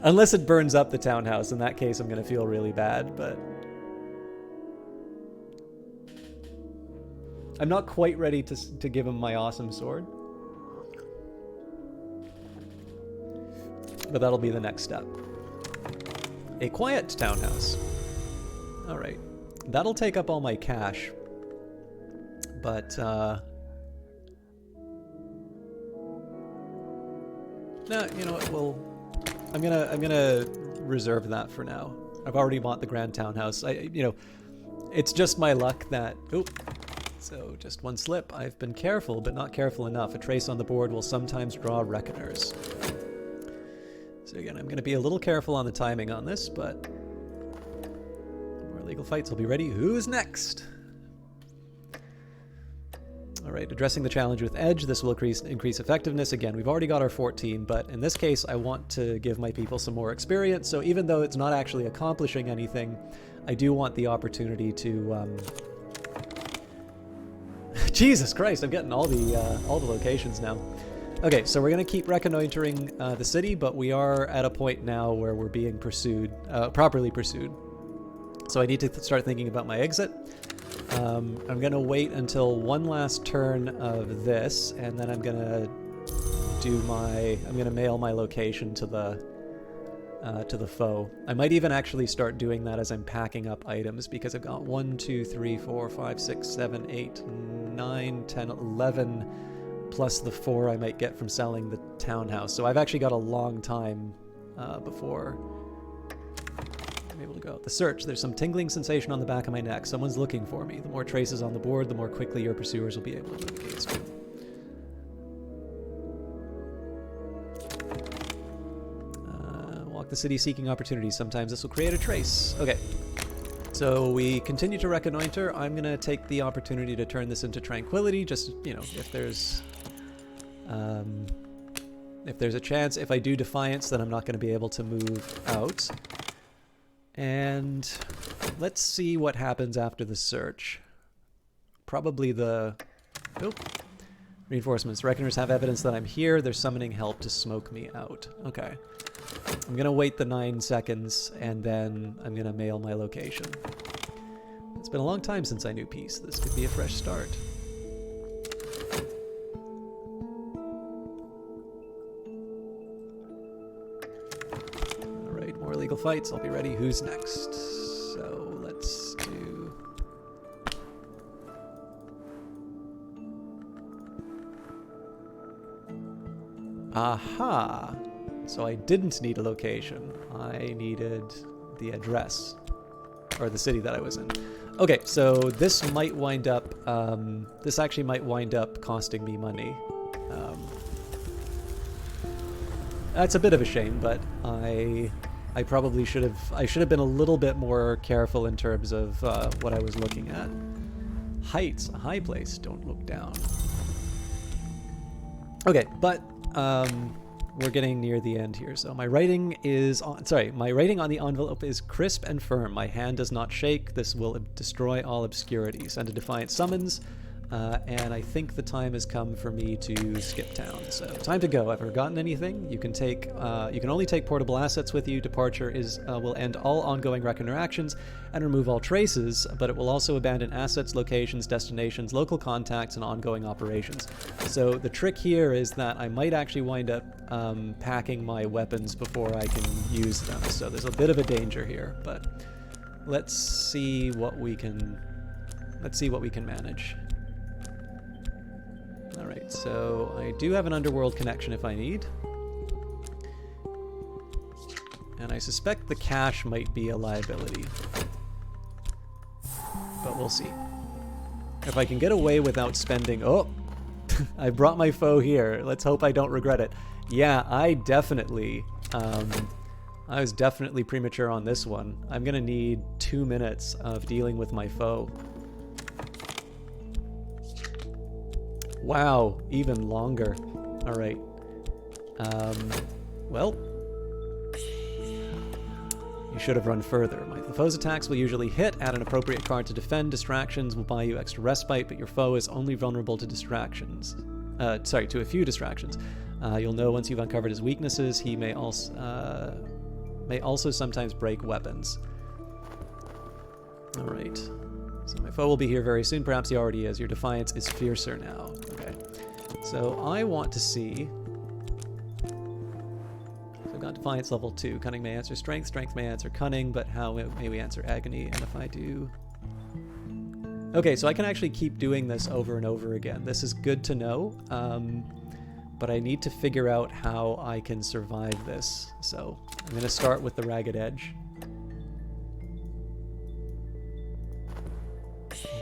Unless it burns up the townhouse. In that case, I'm going to feel really bad, but... I'm not quite ready to give him my awesome sword. But that'll be the next step. A quiet townhouse. Alright. That'll take up all my cash. But, no, you know what, I'm gonna reserve that for now. I've already bought the grand townhouse. It's just my luck that, so just one slip. I've been careful, but not careful enough. A trace on the board will sometimes draw reckoners. So again, I'm gonna be a little careful on the timing on this, but more legal fights will be ready. Who's next? Alright, addressing the challenge with Edge. This will increase effectiveness. Again, we've already got our 14, but in this case, I want to give my people some more experience. So even though it's not actually accomplishing anything, I do want the opportunity to... Jesus Christ, I'm getting all the locations now. Okay, so we're going to keep reconnoitering the city, but we are at a point now where we're being pursued, properly pursued. So I need to start thinking about my exit. I'm going to wait until one last turn of this, and then I'm going to mail my location to the foe. I might even actually start doing that as I'm packing up items, because I've got 1, 2, 3, 4, 5, 6, 7, 8, 9, 10, 11, plus the 4 I might get from selling the townhouse. So I've actually got a long time before I'm able to go. The search. There's some tingling sensation on the back of my neck. Someone's looking for me. The more traces on the board, the more quickly your pursuers will be able to move against you. Walk the city seeking opportunities. Sometimes this will create a trace. Okay. So we continue to reconnoiter. I'm going to take the opportunity to turn this into tranquility. Just, you know, if there's a chance. If I do defiance, then I'm not going to be able to move out. And let's see what happens after the search. Probably the... Nope. Reinforcements. Reckoners have evidence that I'm here. They're summoning help to smoke me out. Okay. I'm going to wait the 9 seconds, and then I'm going to mail my location. It's been a long time since I knew peace. This could be a fresh start. Alright, more legal fights. I'll be ready. Who's next? So let's do... Aha! So I didn't need a location. I needed the address. Or the city that I was in. Okay, so this might wind up... this actually might wind up costing me money. That's a bit of a shame, but I probably should have... I should have been a little bit more careful in terms of what I was looking at. Heights. A high place. Don't look down. Okay, but... we're getting near the end here. So my writing is on, my writing on the envelope is crisp and firm. My hand does not shake. This will destroy all obscurity. Send a defiant summons, and I think the time has come for me to skip town. So time to go. I've forgotten anything. You can take, you can only take portable assets with you. Departure is will end all ongoing reckoner actions and remove all traces, but it will also abandon assets, locations, destinations, local contacts, and ongoing operations. So the trick here is that I might actually wind up packing my weapons before I can use them. So there's a bit of a danger here, but let's see what we can manage. All right, so I do have an underworld connection if I need. And I suspect the cash might be a liability. But we'll see. If I can get away without spending... Oh! I brought my foe here. Let's hope I don't regret it. Yeah, I definitely... I was definitely premature on this one. I'm gonna need 2 minutes of dealing with my foe. Wow, even longer. Alright. Well... You should have run further. The foe's attacks will usually hit. Add an appropriate card to defend. Distractions will buy you extra respite, but your foe is only vulnerable to distractions. To a few distractions. You'll know once you've uncovered his weaknesses. He may also sometimes break weapons. Alright. So my foe will be here very soon. Perhaps he already is. Your defiance is fiercer now. Okay. So I want to see... I've got defiance level 2. Cunning may answer strength. Strength may answer cunning, but how may we answer agony? And if I do... Okay, so I can actually keep doing this over and over again. This is good to know, but I need to figure out how I can survive this. So I'm going to start with the Ragged Edge.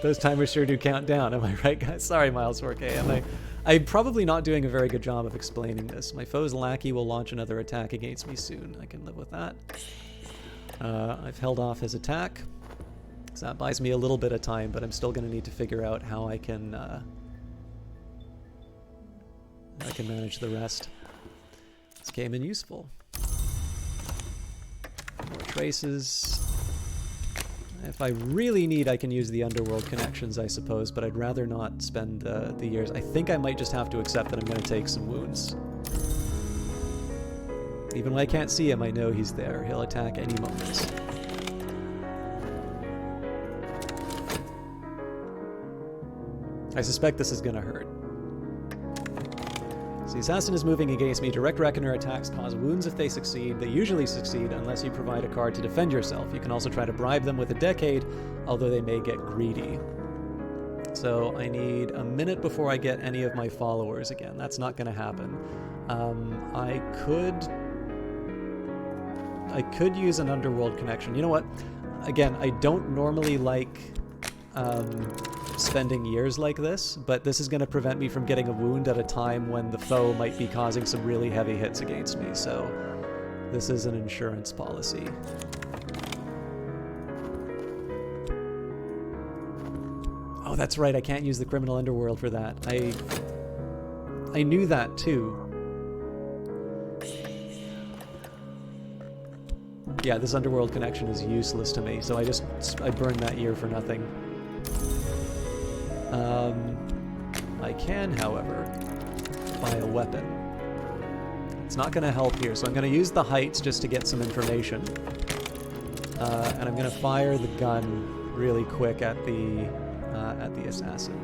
Those timers sure do count down, am I right, guys? Sorry, Miles 4K. I'm probably not doing a very good job of explaining this. My foe's lackey will launch another attack against me soon. I can live with that. I've held off his attack, so that buys me a little bit of time, but I'm still going to need to figure out how I can manage the rest. This came in useful. More traces. If I really need, I can use the underworld connections, I suppose, but I'd rather not spend the years. I think I might just have to accept that I'm going to take some wounds. Even when I can't see him, I know he's there. He'll attack any moment. I suspect this is going to hurt. So the assassin is moving against me. Direct Reckoner attacks cause wounds if they succeed. They usually succeed unless you provide a card to defend yourself. You can also try to bribe them with a decade, although they may get greedy. So I need a minute before I get any of my followers again. That's not going to happen. I could use an underworld connection. You know what? Again, I don't normally like spending years like this, but this is going to prevent me from getting a wound at a time when the foe might be causing some really heavy hits against me, so this is an insurance policy. Oh, that's right, I can't use the criminal underworld for that. I knew that too. Yeah, this underworld connection is useless to me, so I burned that year for nothing. I can, however, buy a weapon. It's not going to help here, so I'm going to use the heights just to get some information. And I'm going to fire the gun really quick at the assassin.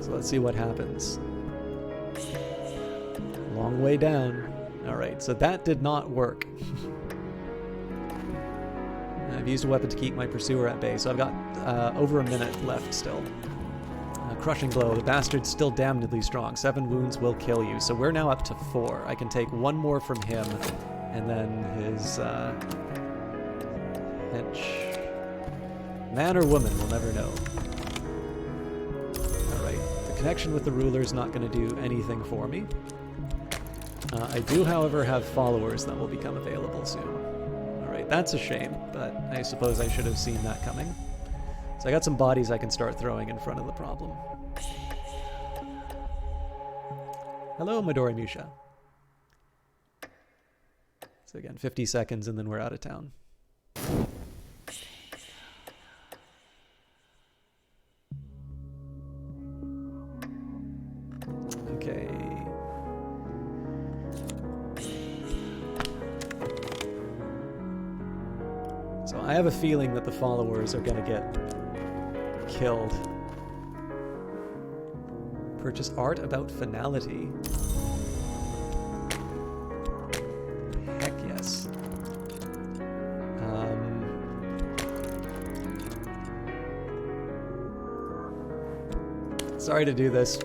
So let's see what happens. Long way down. Alright, so that did not work. I've used a weapon to keep my pursuer at bay, so I've got over a minute left still. Crushing blow. The bastard's still damnedly strong. 7 wounds will kill you. So we're now up to 4. I can take 1 more from him, and then his hench. Man or woman, we'll never know. Alright, the connection with the ruler is not going to do anything for me. I do, however, have followers that will become available soon. Alright, that's a shame, but I suppose I should have seen that coming. So I got some bodies I can start throwing in front of the problem. Hello, Midori Musha. So again, 50 seconds and then we're out of town. Okay. So I have a feeling that the followers are going to get killed. Purchase art about finality. Heck yes. Sorry to do this.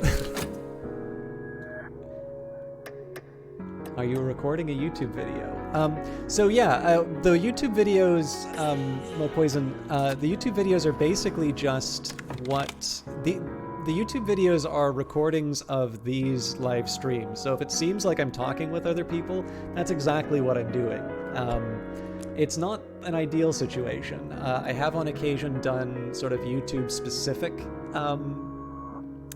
Are you recording a YouTube video? So yeah, the YouTube videos, well, Poison, the YouTube videos are basically just what... The YouTube videos are recordings of these live streams. So if it seems like I'm talking with other people, that's exactly what I'm doing. It's not an ideal situation. I have on occasion done sort of YouTube-specific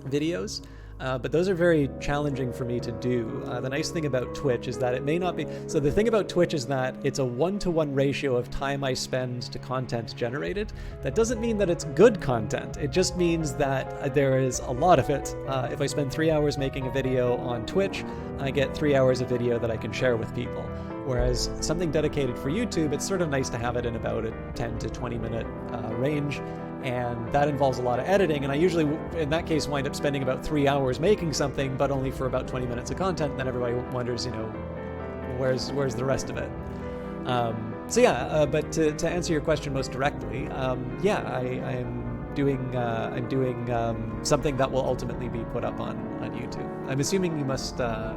videos, but those are very challenging for me to do. The nice thing about Twitch is that it may not be... So the thing about Twitch is that it's a 1-to-1 ratio of time I spend to content generated. That doesn't mean that it's good content. It just means that there is a lot of it. If I spend 3 hours making a video on Twitch, I get 3 hours of video that I can share with people. Whereas something dedicated for YouTube, it's sort of nice to have it in about a 10 to 20 minute range. And that involves a lot of editing, and I usually, in that case, wind up spending about 3 hours making something, but only for about 20 minutes of content, and then everybody wonders, you know, where's the rest of it? So yeah, but to answer your question most directly, yeah, I'm doing something that will ultimately be put up on YouTube. I'm assuming you must have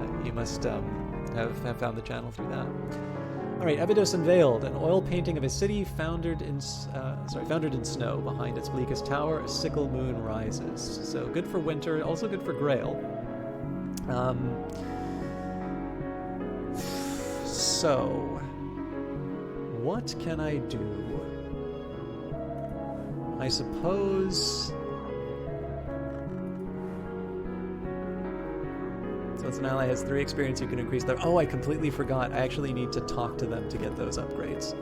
found the channel through that. All right, Abydos unveiled, an oil painting of a city foundered in snow. Behind its bleakest tower, a sickle moon rises. So good for winter, also good for Grail. So, what can I do? I suppose... So it's an ally has 3 experience, you can increase their... Oh, I completely forgot. I actually need to talk to them to get those upgrades.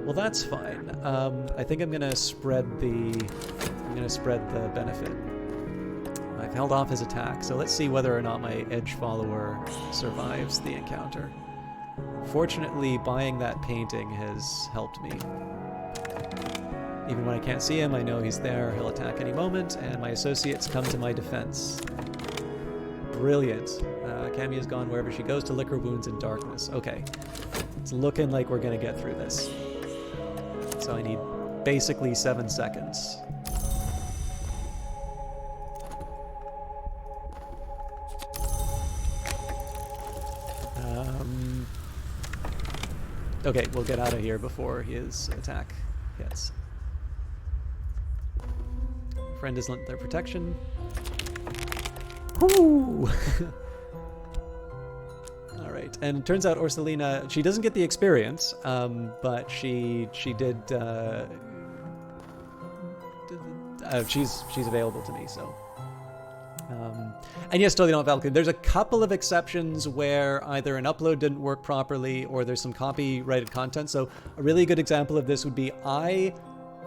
Well, that's fine. I think I'm gonna spread the benefit. I've held off his attack, so let's see whether or not my edge follower survives the encounter. Fortunately, buying that painting has helped me. Even when I can't see him, I know he's there. He'll attack any moment, and my associates come to my defense. Brilliant. Camia's gone wherever she goes to lick her wounds in darkness. Okay. It's looking like we're going to get through this. So I need basically 7 seconds. Okay, we'll get out of here before his attack hits. Friend has lent their protection. Whoo! Alright, and it turns out Ursulina, she doesn't get the experience, but she did, she's available to me, so. And yes, totally not Valkyrie. There's a couple of exceptions where either an upload didn't work properly or there's some copyrighted content. So a really good example of this would be I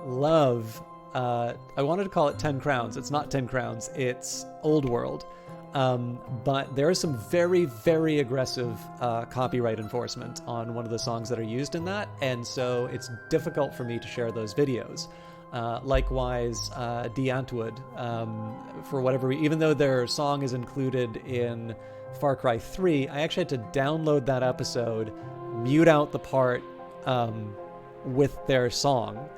love, I wanted to call it 10 Crowns. It's not 10 Crowns. It's Old World. But there is some very, very aggressive copyright enforcement on one of the songs that are used in that. And so it's difficult for me to share those videos. Likewise, D'Antwood, for whatever reason, even though their song is included in Far Cry 3, I actually had to download that episode, mute out the part with their song,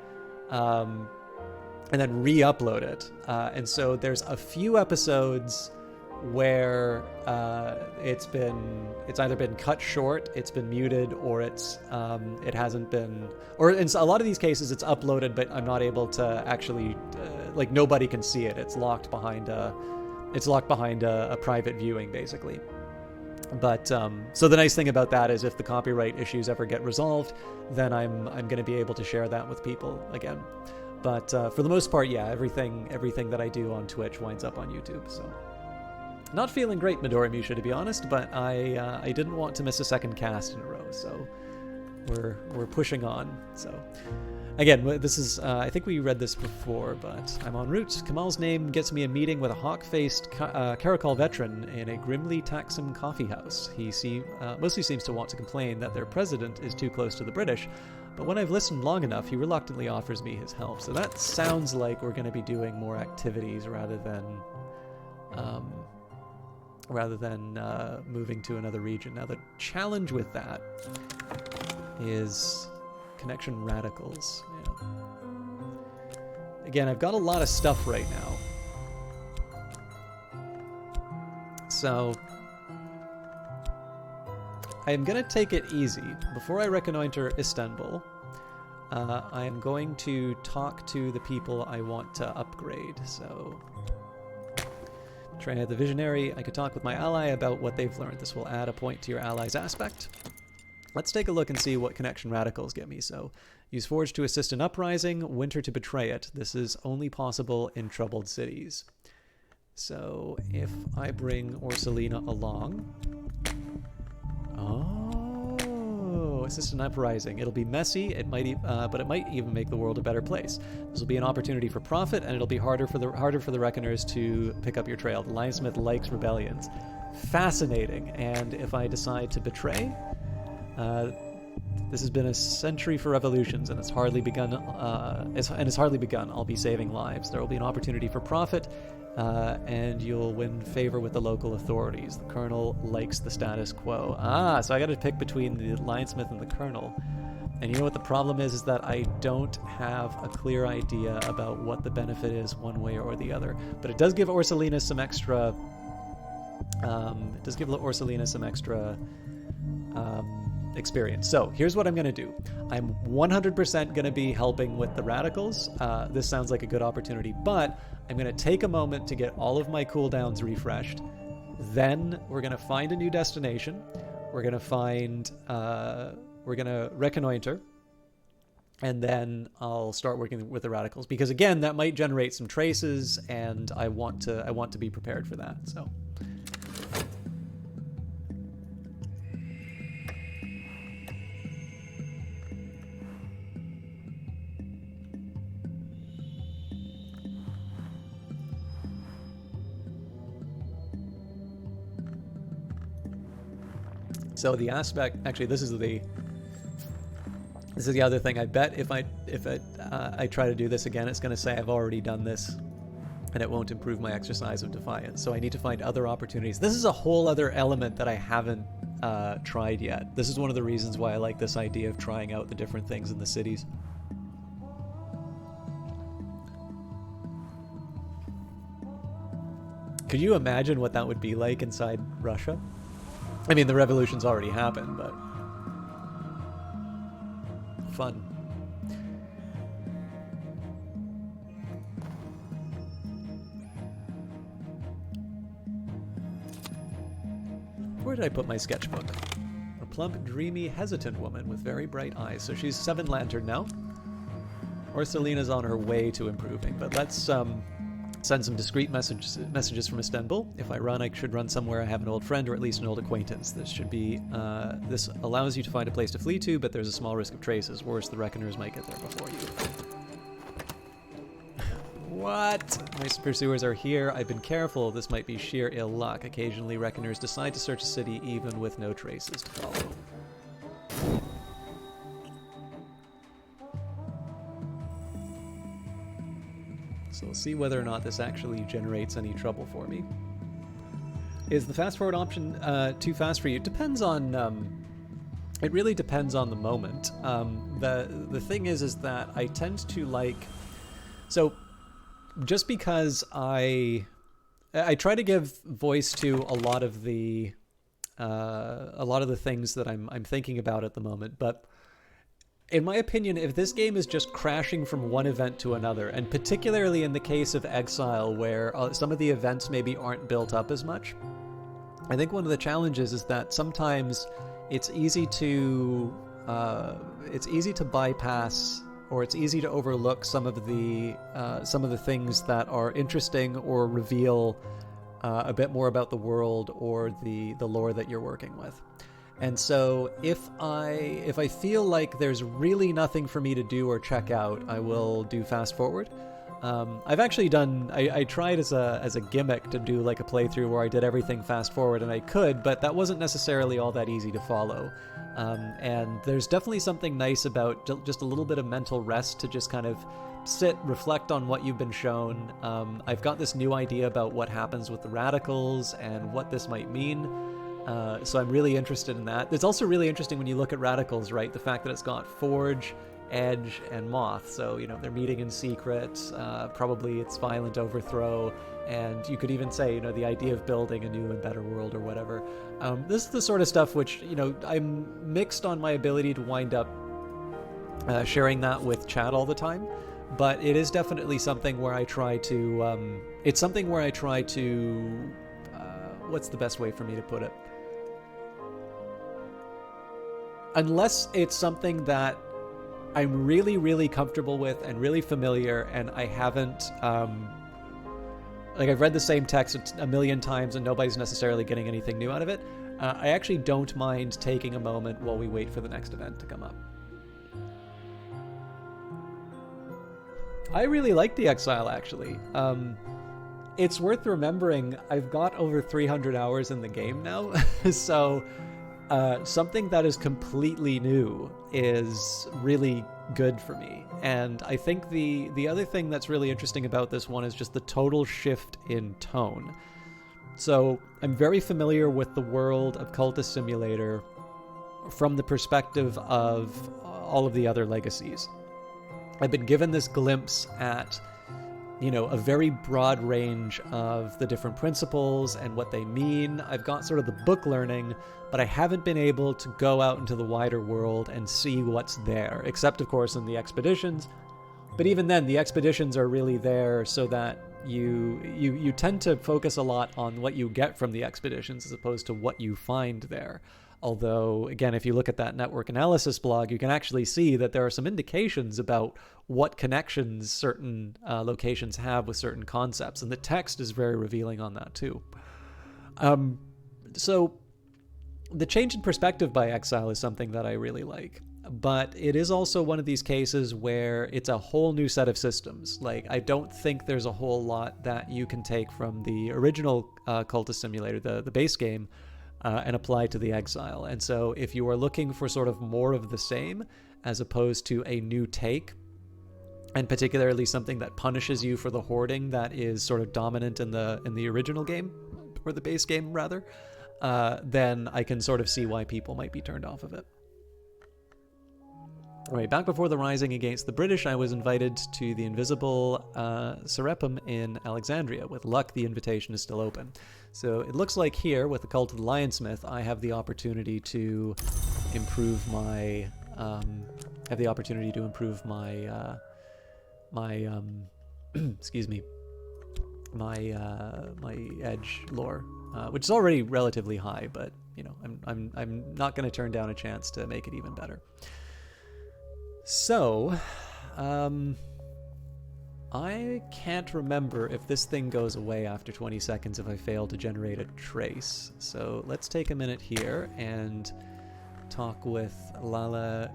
and then re-upload it. And so there's a few episodes where it's either been cut short, it's been muted, or it hasn't been, or in a lot of these cases it's uploaded but I'm not able to actually like nobody can see it. It's locked behind a private viewing basically. But so the nice thing about that is if the copyright issues ever get resolved, then I'm going to be able to share that with people again. But for the most part, yeah, everything that I do on Twitch winds up on YouTube. So. Not feeling great, Midori Musha, to be honest, but I didn't want to miss a second cast in a row, so we're pushing on. So again, this is I think we read this before, but I'm en route. Kamal's name gets me a meeting with a hawk-faced Caracol veteran in a grimly taxing coffee house. He mostly seems to want to complain that their president is too close to the British, but when I've listened long enough, he reluctantly offers me his help. So that sounds like we're going to be doing more activities rather than moving to another region. Now, the challenge with that is connection radicals. Yeah. Again, I've got a lot of stuff right now. So, I'm going to take it easy. Before I reconnoiter Istanbul, I am going to talk to the people I want to upgrade. So... Train the Visionary. I could talk with my ally about what they've learned. This will add a point to your ally's aspect. Let's take a look and see what connection radicals get me. So, use Forge to assist an uprising, Winter to betray it. This is only possible in troubled cities. So, if I bring Ursulina along... Oh, assist an uprising. It'll be messy, but it might even make the world a better place. This will be an opportunity for profit, and it'll be harder for the Reckoners to pick up your trail. The Lionsmith likes rebellions. Fascinating. And if I decide to betray, this has been a century for revolutions, and it's hardly begun. It's hardly begun. I'll be saving lives. There will be an opportunity for profit, and you'll win favor with the local authorities. The Colonel likes the status quo. So I got to pick between the Lionsmith and the Colonel. And you know what the problem is that I don't have a clear idea about what the benefit is one way or the other. But it does give Ursulina some extra... experience. So here's what I'm going to do. I'm 100% going to be helping with the radicals. This sounds like a good opportunity, but I'm going to take a moment to get all of my cooldowns refreshed. Then we're going to find a new destination. We're going to reconnoiter, and then I'll start working with the radicals, because again, that might generate some traces, and I want to be prepared for that. So. So the aspect, actually, this is the other thing. I bet if I try to do this again, it's going to say I've already done this, and it won't improve my exercise of defiance. So I need to find other opportunities. This is a whole other element that I haven't tried yet. This is one of the reasons why I like this idea of trying out the different things in the cities. Could you imagine what that would be like inside Russia? I mean, the revolution's already happened, but... fun. Where did I put my sketchbook? A plump, dreamy, hesitant woman with very bright eyes. So she's 7 lantern now. Or Selena's on her way to improving. But let's send some discreet messages from Istanbul. If I run, I should run somewhere I have an old friend or at least an old acquaintance. This should be, this allows you to find a place to flee to, but there's a small risk of traces. Worse, the Reckoners might get there before you. What? My pursuers are here. I've been careful. This might be sheer ill luck. Occasionally, Reckoners decide to search a city even with no traces to follow. So we'll see whether or not this actually generates any trouble for me. Is the fast forward option too fast for you? It depends on. It really depends on the moment. The thing is that I tend to like. So, just because I try to give voice to a lot of the things that I'm thinking about at the moment, but. In my opinion, if this game is just crashing from one event to another, and particularly in the case of Exile, where some of the events maybe aren't built up as much, I think one of the challenges is that sometimes it's easy to bypass, or it's easy to overlook some of the things that are interesting or reveal a bit more about the world or the lore that you're working with. And so if I feel like there's really nothing for me to do or check out, I will do fast forward. I've actually done, I tried as a gimmick to do like a playthrough where I did everything fast forward, and I could, but that wasn't necessarily all that easy to follow. And there's definitely something nice about just a little bit of mental rest to just kind of sit, reflect on what you've been shown. I've got this new idea about what happens with the radicals and what this might mean. So I'm really interested in that. It's also really interesting when you look at radicals, right? The fact that it's got Forge, Edge, and Moth. So, you know, they're meeting in secret. Probably it's violent overthrow. And you could even say, you know, the idea of building a new and better world or whatever. This is the sort of stuff which, you know, I'm mixed on my ability to wind up sharing that with chat all the time. But it is definitely something where I try to... it's something where I try to... what's the best way for me to put it? Unless it's something that I'm really, really comfortable with and really familiar, and I haven't, like I've read the same text a million times and nobody's necessarily getting anything new out of it, I actually don't mind taking a moment while we wait for the next event to come up. I really like the Exile, actually. It's worth remembering I've got over 300 hours in the game now, so something that is completely new is really good for me. And I think the other thing that's really interesting about this one is just the total shift in tone. So I'm very familiar with the world of Cultist Simulator from the perspective of all of the other legacies. I've been given this glimpse at, you know, a very broad range of the different principles and what they mean. I've got sort of the book learning, but I haven't been able to go out into the wider world and see what's there, except, of course, in the expeditions. But even then, the expeditions are really there so that you tend to focus a lot on what you get from the expeditions as opposed to what you find there. Although, again, if you look at that network analysis blog, you can actually see that there are some indications about what connections certain locations have with certain concepts, and the text is very revealing on that too. So the change in perspective by Exile is something that I really like, but it is also one of these cases where it's a whole new set of systems. Like, I don't think there's a whole lot that you can take from the original Cultist Simulator, the base game, and apply to the Exile. And so if you are looking for sort of more of the same as opposed to a new take, and particularly something that punishes you for the hoarding that is sort of dominant in the original game, or the base game rather, then I can sort of see why people might be turned off of it. Alright, back before the Rising against the British, I was invited to the Invisible Serapim in Alexandria. With luck, the invitation is still open. So it looks like here, with the Cult of the Lionsmith, I have the opportunity to improve my have the opportunity to improve my excuse me, my edge lore, which is already relatively high, but you know, I'm not going to turn down a chance to make it even better. So, I can't remember if this thing goes away after 20 seconds if I fail to generate a trace. So let's take a minute here and talk with Lala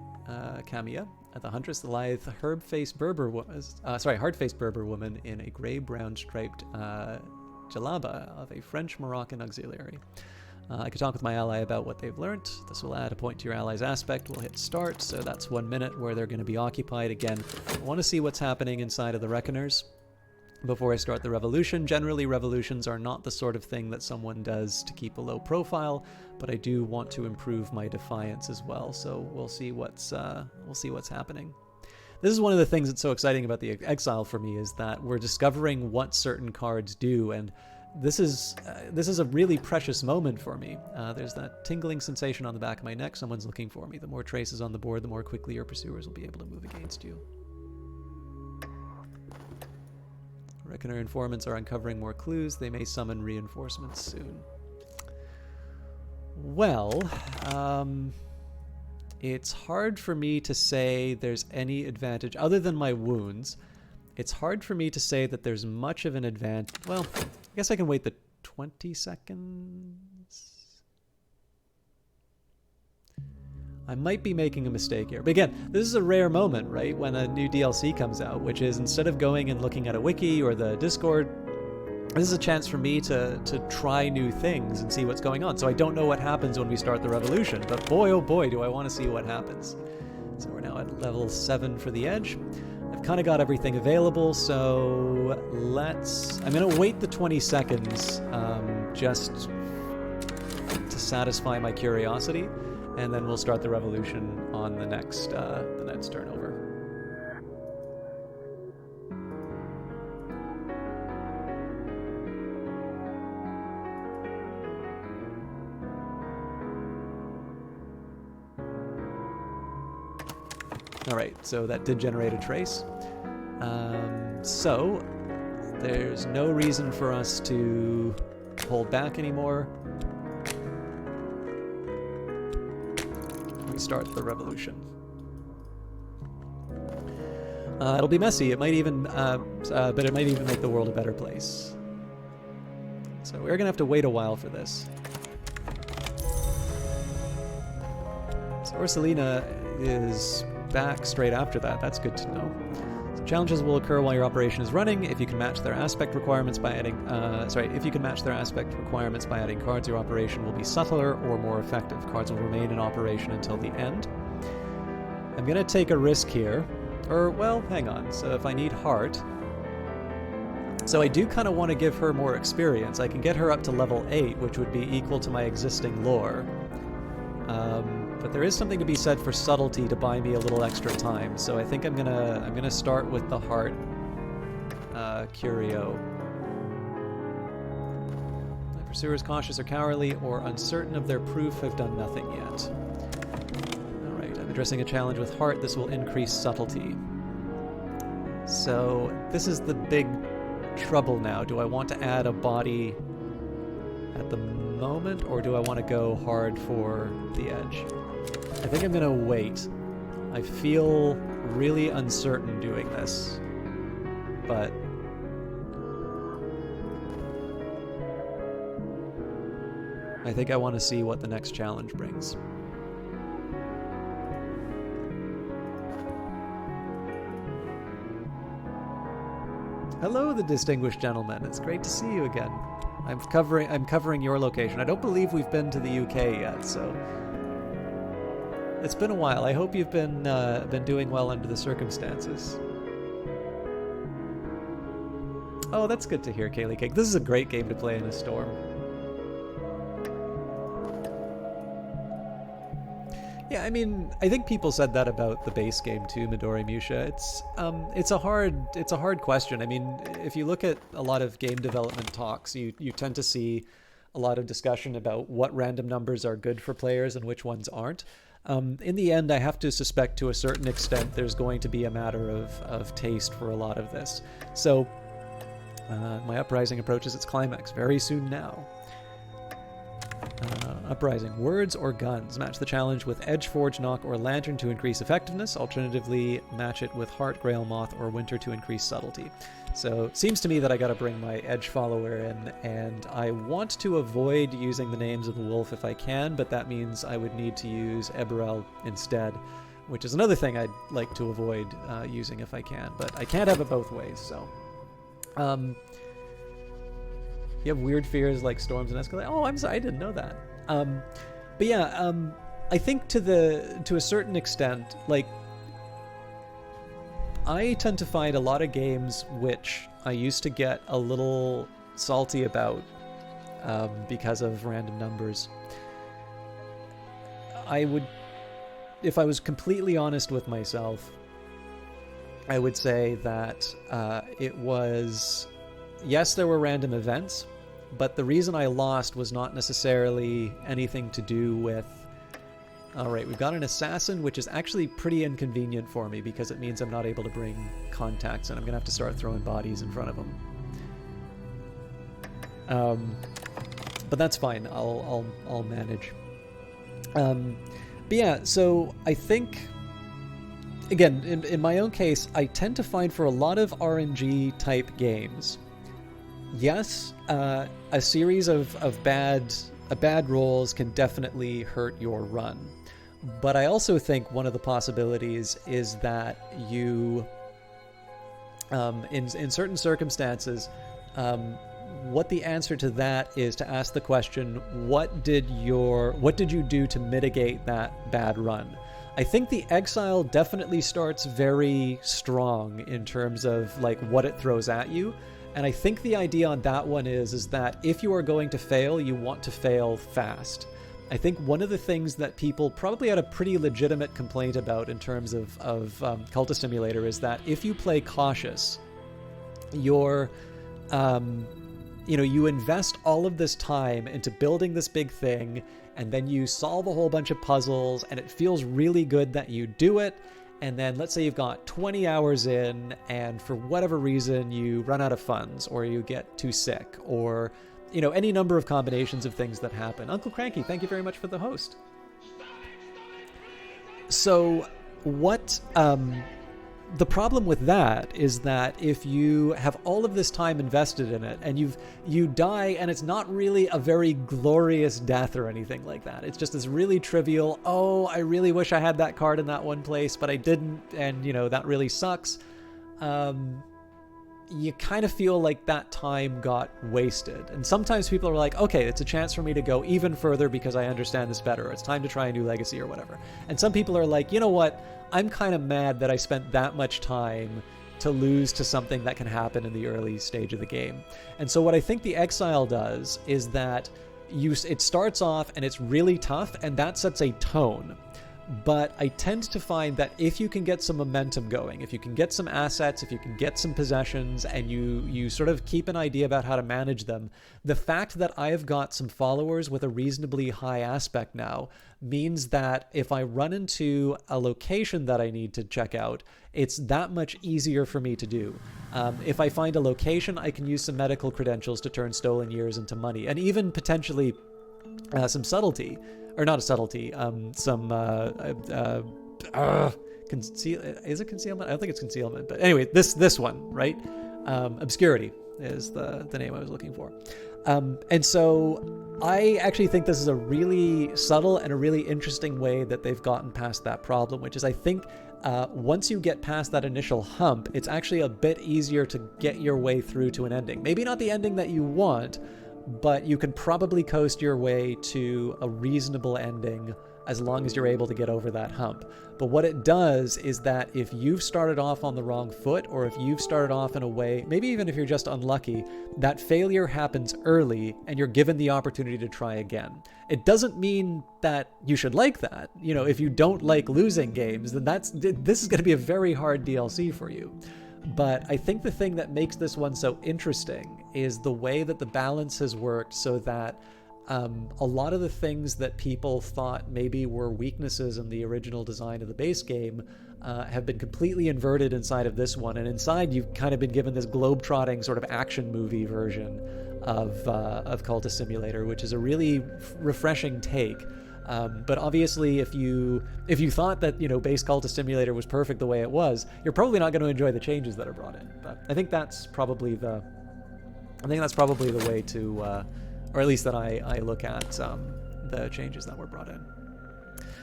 Camilla, the Huntress, the lithe, hard-faced Berber woman in a gray-brown striped jalaba of a French-Moroccan auxiliary. I could talk with my ally about what they've learned. This will add a point to your ally's aspect. We'll hit start, so that's 1 minute where they're going to be occupied. Again, I want to see what's happening inside of the Reckoners before I start the revolution. Generally, revolutions are not the sort of thing that someone does to keep a low profile, but I do want to improve my defiance as well. So we'll see what's happening. This is one of the things that's so exciting about the Exile for me, is that we're discovering what certain cards do, and this is a really precious moment for me. There's that tingling sensation on the back of my neck. Someone's looking for me. The more traces on the board, the more quickly your pursuers will be able to move against you. Reckoner informants are uncovering more clues. They may summon reinforcements soon. Well, it's hard for me to say there's any advantage other than my wounds. It's hard for me to say that there's much of an advantage. Well, I guess I can wait the 20 seconds. I might be making a mistake here. But again, this is a rare moment, right? When a new DLC comes out, which is instead of going and looking at a wiki or the Discord, this is a chance for me to try new things and see what's going on. So I don't know what happens when we start the revolution, but boy, oh boy, do I want to see what happens. So we're now at level 7 for the edge. I've kind of got everything available, so I'm going to wait the 20 seconds just to satisfy my curiosity, and then we'll start the revolution on the next turnover. Alright, so that did generate a trace. So, there's no reason for us to hold back anymore. We start the revolution. It'll be messy. It might even, but it might even make the world a better place. So we're gonna have to wait a while for this. So Ursulina is back straight after that. That's good to know. So challenges will occur while your operation is running. If you can match their aspect requirements by adding, if you can match their aspect requirements by adding cards, your operation will be subtler or more effective. Cards will remain in operation until the end. I'm gonna take a risk here, or well, hang on. So if I need heart, so I do kind of want to give her more experience. I can get her up to level 8, which would be equal to my existing lore. But there is something to be said for subtlety to buy me a little extra time. So I think I'm gonna start with the heart curio. My pursuers, cautious or cowardly or uncertain of their proof, have done nothing yet. Alright, I'm addressing a challenge with heart. This will increase subtlety. So this is the big trouble now. Do I want to add a body at the moment, or do I want to go hard for the edge? I think I'm going to wait. I feel really uncertain doing this, but I think I want to see what the next challenge brings. Hello, the distinguished gentleman. It's great to see you again. I'm covering your location. I don't believe we've been to the UK yet, so it's been a while. I hope you've been doing well under the circumstances. Oh, that's good to hear, Kaylee Cake. This is a great game to play in a storm. Yeah, I mean, I think people said that about the base game too, Midori Musha. It's a hard question. I mean, if you look at a lot of game development talks, you tend to see a lot of discussion about what random numbers are good for players and which ones aren't. In the end, I have to suspect to a certain extent there's going to be a matter of taste for a lot of this. So my Uprising approaches its climax very soon now. Uprising. Words or guns? Match the challenge with Edge, Forge, Knock, or Lantern to increase effectiveness. Alternatively, match it with Heart, Grail Moth, or Winter to increase subtlety. So it seems to me that I gotta bring my Edge follower in, and I want to avoid using the names of the wolf if I can, but that means I would need to use Eberel instead, which is another thing I'd like to avoid using if I can, but I can't have it both ways, so... You have weird fears like storms and escalate. Oh, I'm sorry, I didn't know that. But yeah, I think to a certain extent, like, I tend to find a lot of games which I used to get a little salty about because of random numbers. I would, if I was completely honest with myself, I would say that it was, yes, there were random events, but the reason I lost was not necessarily anything to do with... Alright, we've got an assassin, which is actually pretty inconvenient for me because it means I'm not able to bring contacts, and I'm going to have to start throwing bodies in front of them. But that's fine. I'll manage. But yeah, so I think... Again, in my own case, I tend to find for a lot of RNG-type games... Yes, a series of bad rolls can definitely hurt your run. But I also think one of the possibilities is that you, in certain circumstances, what the answer to that is to ask the question, what did you do to mitigate that bad run? I think the Exile definitely starts very strong in terms of like what it throws at you. And I think the idea on that one is that if you are going to fail, you want to fail fast. I think one of the things that people probably had a pretty legitimate complaint about in terms of Cultist Simulator is that if you play cautious, you're, you invest all of this time into building this big thing, and then you solve a whole bunch of puzzles, and it feels really good that you do it. And then let's say you've got 20 hours in, and for whatever reason you run out of funds, or you get too sick, or any number of combinations of things that happen. Uncle Cranky, thank you very much for the host. So what the problem with that is that if you have all of this time invested in it and you die and it's not really a very glorious death or anything like that, it's just this really trivial, oh, I really wish I had that card in that one place, but I didn't, and that really sucks. You kind of feel like that time got wasted. And sometimes people are like, okay, it's a chance for me to go even further because I understand this better. It's time to try a new legacy or whatever. And some people are like, you know what? I'm kind of mad that I spent that much time to lose to something that can happen in the early stage of the game. And so what I think the Exile does is that it starts off and it's really tough, and that sets a tone. But I tend to find that if you can get some momentum going, if you can get some assets, if you can get some possessions, and you sort of keep an idea about how to manage them, the fact that I have got some followers with a reasonably high aspect now means that if I run into a location that I need to check out, it's that much easier for me to do. If I find a location, I can use some medical credentials to turn stolen years into money, and even potentially some subtlety. Or not a subtlety, some, is it concealment? I don't think it's concealment, but anyway, this one, right? Obscurity is the name I was looking for. And so I actually think this is a really subtle and a really interesting way that they've gotten past that problem, which is I think once you get past that initial hump, it's actually a bit easier to get your way through to an ending. Maybe not the ending that you want, but you can probably coast your way to a reasonable ending as long as you're able to get over that hump. But what it does is that if you've started off on the wrong foot, or if you've started off in a way, maybe even if you're just unlucky, that failure happens early and you're given the opportunity to try again. It doesn't mean that you should like that. If you don't like losing games, then this is going to be a very hard DLC for you. But I think the thing that makes this one so interesting is the way that the balance has worked so that a lot of the things that people thought maybe were weaknesses in the original design of the base game have been completely inverted inside of this one. And inside, you've kind of been given this globe-trotting sort of action movie version of Cultist Simulator, which is a really refreshing take. But obviously, if you thought that base Cultist Simulator was perfect the way it was, you're probably not going to enjoy the changes that are brought in. But I think that's probably the way to, or at least that I look at the changes that were brought in.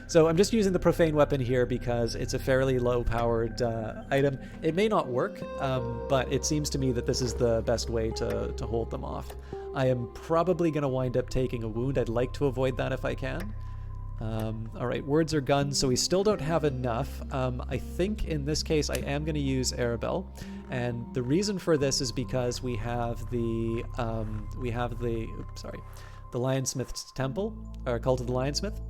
So I'm just using the Profane Weapon here because it's a fairly low-powered item. It may not work, but it seems to me that this is the best way to hold them off. I am probably going to wind up taking a wound. I'd like to avoid that if I can. All right, words are guns, so we still don't have enough. I think in this case I am going to use Arabelle, and the reason for this is because we have the Lionsmith's Temple, or Cult of the Lionsmith.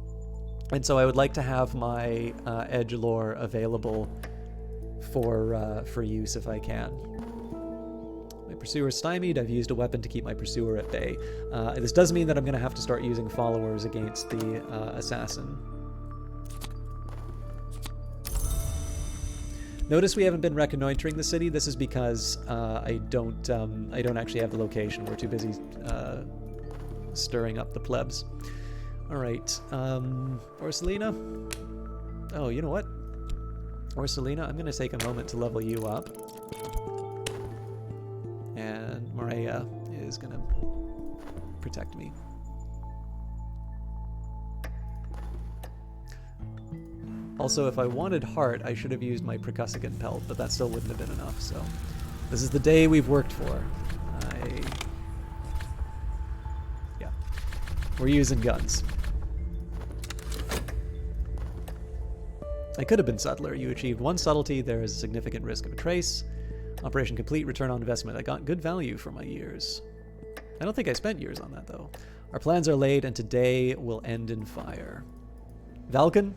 And so I would like to have my edgelord available for use if I can. My pursuer is stymied. I've used a weapon to keep my pursuer at bay. This does mean that I'm going to have to start using followers against the assassin. Notice we haven't been reconnoitering the city. This is because I don't actually have the location. We're too busy stirring up the plebs. All right, Orselina. Oh, you know what? Orselina, I'm going to take a moment to level you up. And Maria is going to protect me. Also, if I wanted heart, I should have used my percussigan pelt, but that still wouldn't have been enough, so... This is the day we've worked for. Yeah. We're using guns. I could have been subtler. You achieved 1 subtlety. There is a significant risk of a trace. Operation complete. Return on investment. I got good value for my years. I don't think I spent years on that, though. Our plans are laid, and today will end in fire. Valken,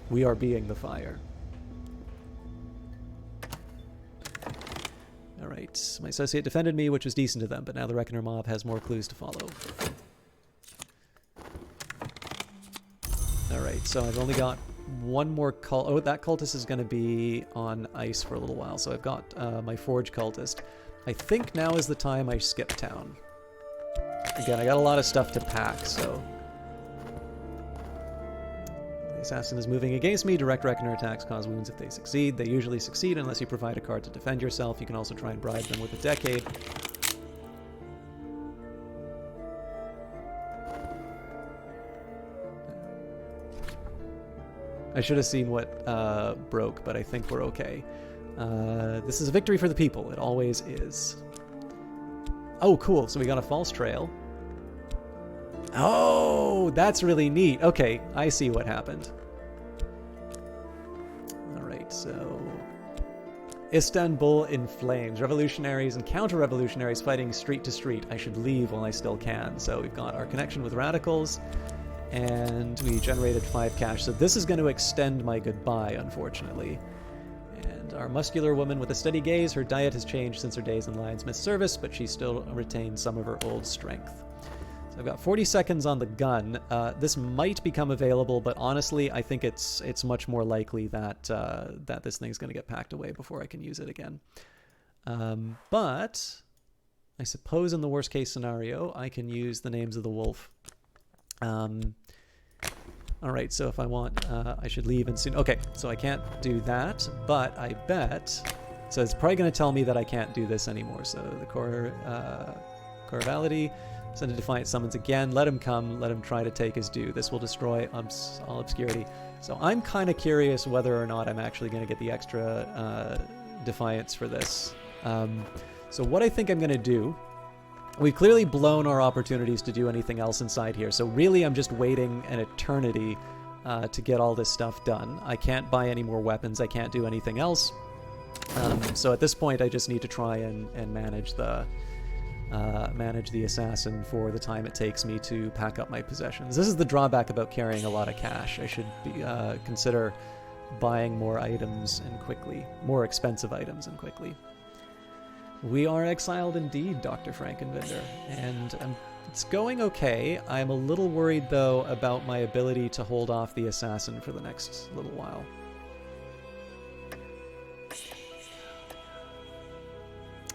we are being the fire. Alright. My associate defended me, which was decent to them, but now the Reckoner mob has more clues to follow. Alright, so I've only got one more cult. Oh, that cultist is going to be on ice for a little while, so I've got my Forge cultist. I think now is the time I skip town. Again, I got a lot of stuff to pack, so... The assassin is moving against me. Direct Reckoner attacks cause wounds if they succeed. They usually succeed unless you provide a card to defend yourself. You can also try and bribe them with a decade. I should have seen what broke, but I think we're okay. This is a victory for the people. It always is. Oh, cool. So we got a false trail. Oh, that's really neat. Okay, I see what happened. All right, so... Istanbul in flames. Revolutionaries and counter-revolutionaries fighting street to street. I should leave while I still can. So we've got our connection with radicals. And we generated 5 cash, so this is going to extend my goodbye, unfortunately. And our muscular woman with a steady gaze, her diet has changed since her days in Lionsmith's service, but she still retains some of her old strength. So I've got 40 seconds on the gun. This might become available, but honestly, I think it's much more likely that that this thing's going to get packed away before I can use it again. But I suppose in the worst case scenario, I can use the names of the wolf. All right, so if I want, I should leave and soon. Okay, so I can't do that, but I bet. So it's probably going to tell me that I can't do this anymore. So the Corvality, send a defiant summons again. Let him come. Let him try to take his due. This will destroy all obscurity. So I'm kind of curious whether or not I'm actually going to get the extra defiance for this. So what I think I'm going to do. We've clearly blown our opportunities to do anything else inside here, so really I'm just waiting an eternity to get all this stuff done. I can't buy any more weapons, I can't do anything else. So at this point I just need to try and manage the assassin for the time it takes me to pack up my possessions. This is the drawback about carrying a lot of cash. I should consider buying more items and quickly, more expensive items and quickly. We are exiled indeed, Dr. Frankenbinder, and It's going okay. I'm a little worried, though, about my ability to hold off the assassin for the next little while.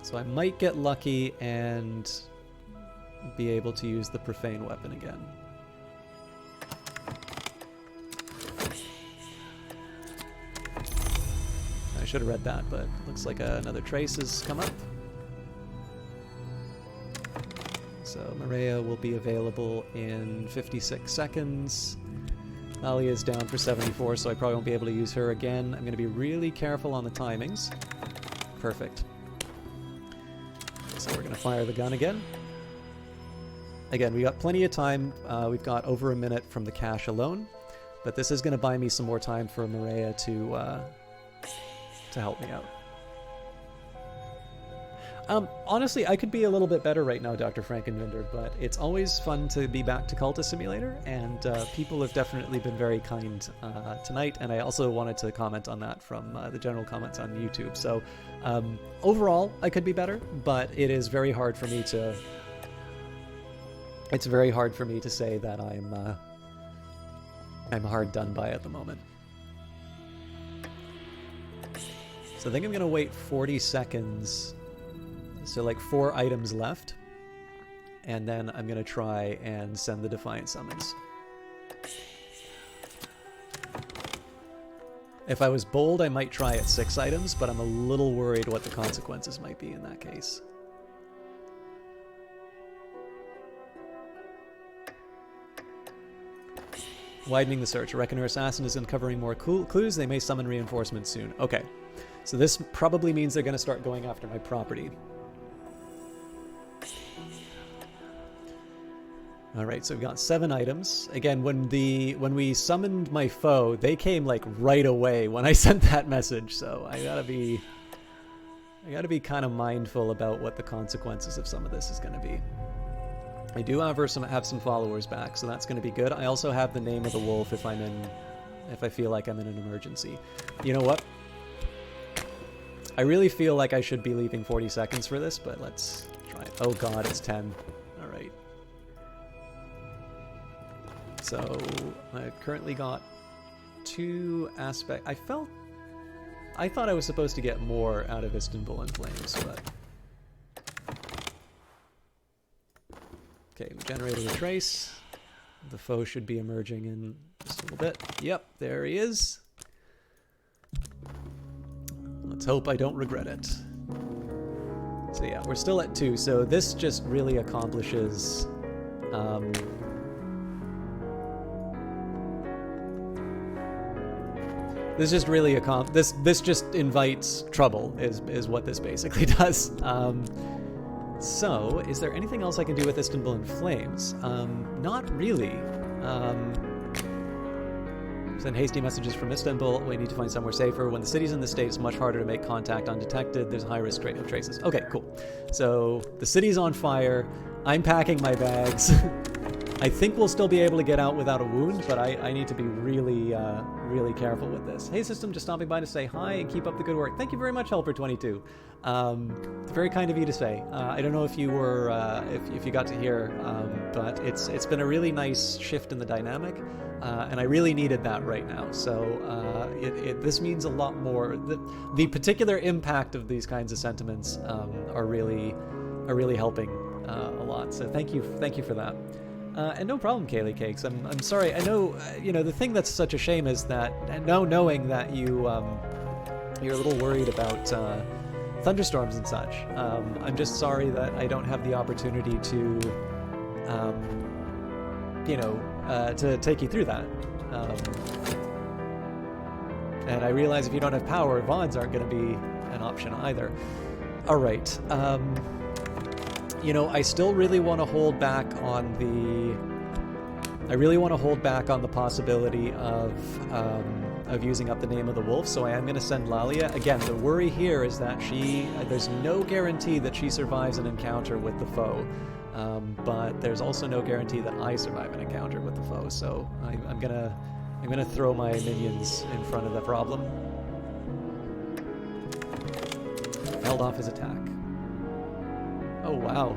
So I might get lucky and be able to use the profane weapon again. I should have read that, but looks like another trace has come up. So Maria will be available in 56 seconds. Alia is down for 74, so I probably won't be able to use her again. I'm going to be really careful on the timings. Perfect. So we're going to fire the gun again. Again, we got plenty of time. We've got over a minute from the cache alone, but this is going to buy me some more time for Maria to help me out. Honestly, I could be a little bit better right now, Dr. Frankenvinder, but it's always fun to be back to Cultist Simulator, and people have definitely been very kind tonight, and I also wanted to comment on that from the general comments on YouTube. So overall, I could be better, but it is very hard for me to... It's very hard for me to say that I'm hard done by at the moment. So I think I'm going to wait 40 seconds... So like 4 items left, and then I'm going to try and send the Defiant Summons. If I was bold, I might try at 6 items, but I'm a little worried what the consequences might be in that case. Widening the search. A Reckoner Assassin is uncovering more clues. They may summon reinforcements soon. Okay, so this probably means they're going to start going after my property. All right, so we've got 7 items. Again, when we summoned my foe, they came like right away when I sent that message. So I gotta be kind of mindful about what the consequences of some of this is going to be. I do have some followers back, so that's going to be good. I also have the name of the wolf if I feel like I'm in an emergency. You know what? I really feel like I should be leaving 40 seconds for this, but let's try it. Oh God, it's 10. All right. So I've currently got 2 aspects. I thought I was supposed to get more out of Istanbul in Flames, but... Okay, we generated a trace. The foe should be emerging in just a little bit. Yep, there he is. Let's hope I don't regret it. So yeah, we're still at 2, so this just really accomplishes... This just really this just invites trouble is what this basically does. So, is there anything else I can do with Istanbul in Flames? Not really. Send hasty messages from Istanbul. We need to find somewhere safer. When the city's in this state, it's much harder to make contact undetected. There's a high risk rate of traces. Okay, cool. So the city's on fire. I'm packing my bags. I think we'll still be able to get out without a wound, but I need to be really, really careful with this. Hey, system, just stopping by to say hi and keep up the good work. Thank you very much, Helper22. It's very kind of you to say. I don't know if you were, if you got to hear, but it's been a really nice shift in the dynamic, and I really needed that right now. So this means a lot more. The particular impact of these kinds of sentiments are really helping a lot. So thank you for that. And no problem, Kaylee Cakes. I'm sorry. I know, the thing that's such a shame is that knowing that you're a little worried about thunderstorms and such. I'm just sorry that I don't have the opportunity to, to take you through that. And I realize if you don't have power, VODs aren't going to be an option either. All right. I still really want to hold back on the possibility of using up the name of the wolf, so I am going to send Lalia. Again, the worry here is that there's no guarantee that she survives an encounter with the foe, but there's also no guarantee that I survive an encounter with the foe, so I'm gonna throw my minions in front of the problem. Held off his attack. Oh, wow.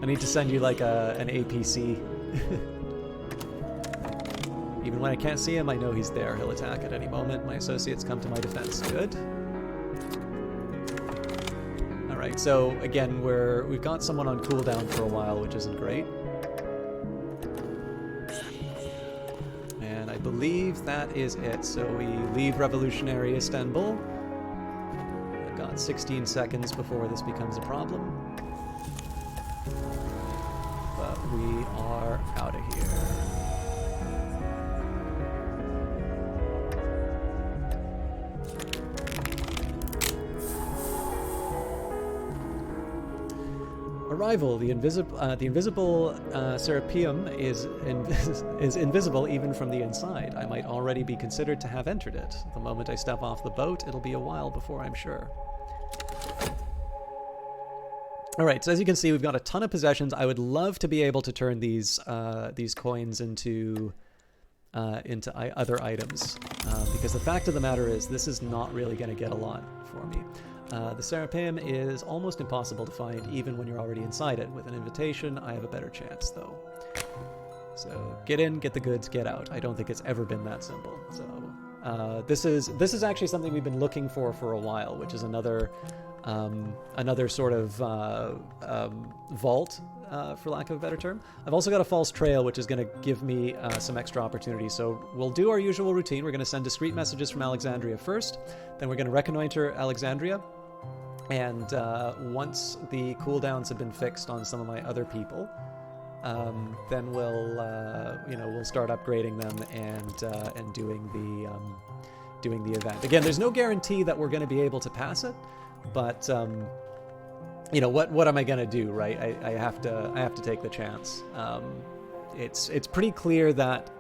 I need to send you like an APC. Even when I can't see him, I know he's there. He'll attack at any moment. My associates come to my defense. Good. All right, so again, we've got someone on cooldown for a while, which isn't great. And I believe that is it. So we leave Revolutionary Istanbul. I've got 16 seconds before this becomes a problem. But we are out of here. Arrival. The invisible Serapeum is invisible even from the inside. I might already be considered to have entered it. The moment I step off the boat, it'll be a while before I'm sure. All right, so as you can see, we've got a ton of possessions. I would love to be able to turn these coins into other items, because the fact of the matter is this is not really going to get a lot for me. The Serapeum is almost impossible to find even when you're already inside it. With an invitation, I have a better chance, though. So get in, get the goods, get out. I don't think it's ever been that simple. So this is actually something we've been looking for a while, which is another sort of vault, for lack of a better term. I've also got a false trail, which is going to give me some extra opportunities. So we'll do our usual routine. We're going to send discreet messages from Alexandria first. Then we're going to reconnoiter Alexandria. And once the cooldowns have been fixed on some of my other people, then we'll start upgrading them and doing the event. Again, there's no guarantee that we're going to be able to pass it, but what am I going to do, right? I have to take the chance. It's pretty clear that.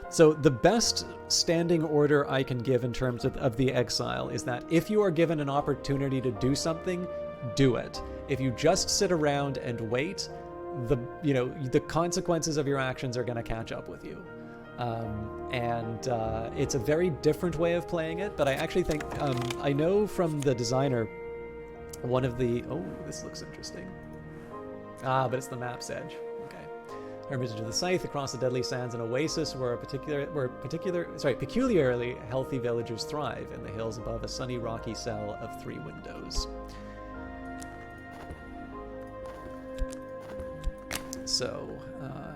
So the best standing order I can give in terms of the Exile is that if you are given an opportunity to do something, do it. If you just sit around and wait, the consequences of your actions are going to catch up with you. It's a very different way of playing it, but I actually think, I know from the designer, one of the, this looks interesting. But it's the map's edge. Hermitage of the Scythe, across the deadly sands, an oasis where peculiarly healthy villagers thrive in the hills above a sunny rocky cell of 3 windows. So,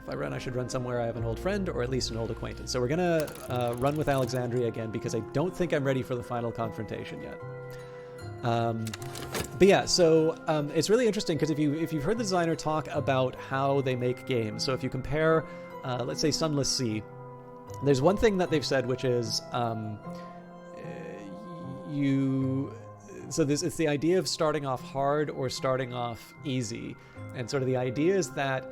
if I run, I should run somewhere I have an old friend or at least an old acquaintance. So we're gonna run with Alexandria again because I don't think I'm ready for the final confrontation yet. But yeah, so it's really interesting because if you've heard the designer talk about how they make games, so if you compare, let's say Sunless Sea, there's one thing that they've said, which is it's the idea of starting off hard or starting off easy, and sort of the idea is that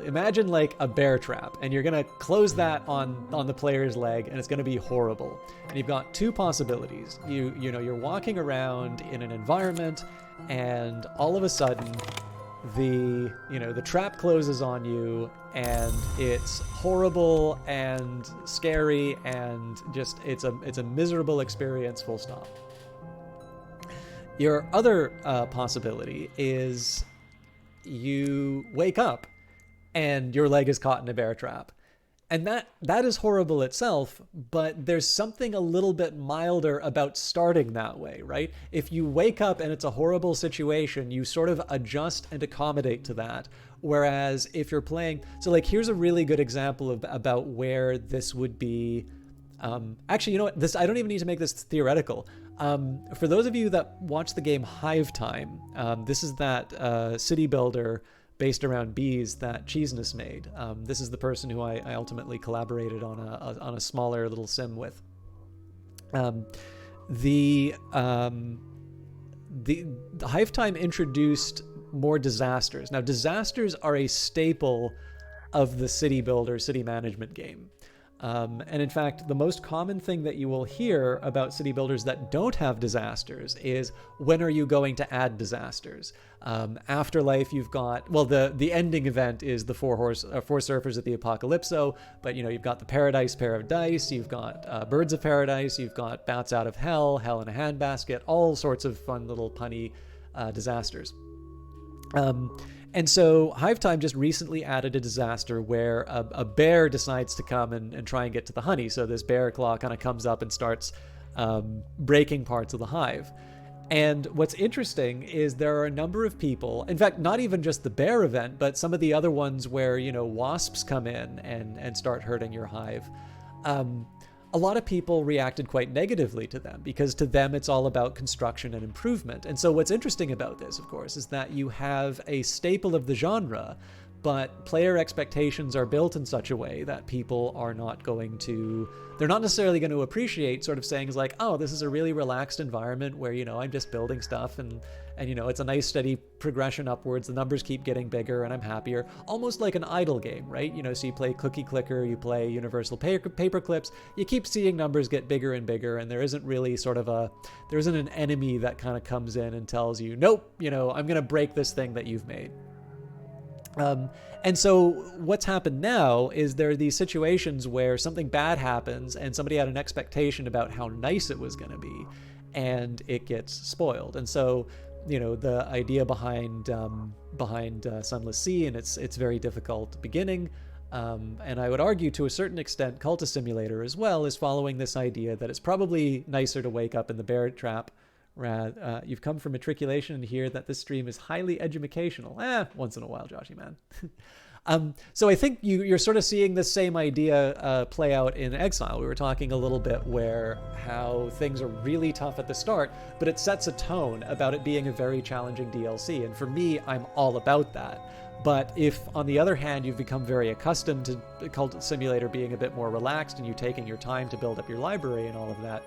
imagine like a bear trap, and you're gonna close that on the player's leg, and it's gonna be horrible. And you've got 2 possibilities. You're walking around in an environment, and all of a sudden, the trap closes on you, and it's horrible and scary, and just it's a miserable experience. Full stop. Your other possibility is you wake up and your leg is caught in a bear trap. And that is horrible itself, but there's something a little bit milder about starting that way, right? If you wake up and it's a horrible situation, you sort of adjust and accommodate to that. Whereas if you're playing, so like here's a really good example about where this would be. Actually, you know what? I don't even need to make this theoretical. For those of you that watch the game Hive Time, this is that city builder based around bees that Cheeseness made. This is the person who I ultimately collaborated on a smaller little sim with. The Hive Time introduced more disasters. Now, disasters are a staple of the city builder, city management game. And in fact, the most common thing that you will hear about city builders that don't have disasters is, when are you going to add disasters? Afterlife, you've got, well, the ending event is the four surfers at the Apocalypso, but you've got the Paradise pair of dice, you've got Birds of Paradise, you've got Bats Out of Hell, Hell in a Handbasket, all sorts of fun little punny disasters. And so Hive Time just recently added a disaster where a bear decides to come and try and get to the honey. So this bear claw kind of comes up and starts breaking parts of the hive. And what's interesting is there are a number of people, in fact, not even just the bear event, but some of the other ones where, you know, wasps come in and start hurting your hive. A lot of people reacted quite negatively to them because to them it's all about construction and improvement. And so what's interesting about this, of course, is that you have a staple of the genre, but player expectations are built in such a way that people are not going to, they're not necessarily going to appreciate sort of saying like, oh, this is a really relaxed environment where, you know, I'm just building stuff and you know, it's a nice steady progression upwards. The numbers keep getting bigger and I'm happier. Almost like an idle game, right? You know, so you play Cookie Clicker, you play Universal Paper Clips, you keep seeing numbers get bigger and bigger, and there isn't really sort of there isn't an enemy that kind of comes in and tells you, nope, you know, I'm going to break this thing that you've made. And so what's happened now is there are these situations where something bad happens and somebody had an expectation about how nice it was going to be, and it gets spoiled. And so, you know, the idea behind Sunless Sea and its very difficult beginning, and I would argue to a certain extent Cultist Simulator as well, is following this idea that it's probably nicer to wake up in the bear trap. You've come from matriculation and hear that this stream is highly educational. Once in a while, Joshy, man. So I think you're sort of seeing the same idea play out in Exile. We were talking a little bit where how things are really tough at the start, but it sets a tone about it being a very challenging DLC. And for me, I'm all about that. But if, on the other hand, you've become very accustomed to Cultist Simulator being a bit more relaxed and you taking your time to build up your library and all of that,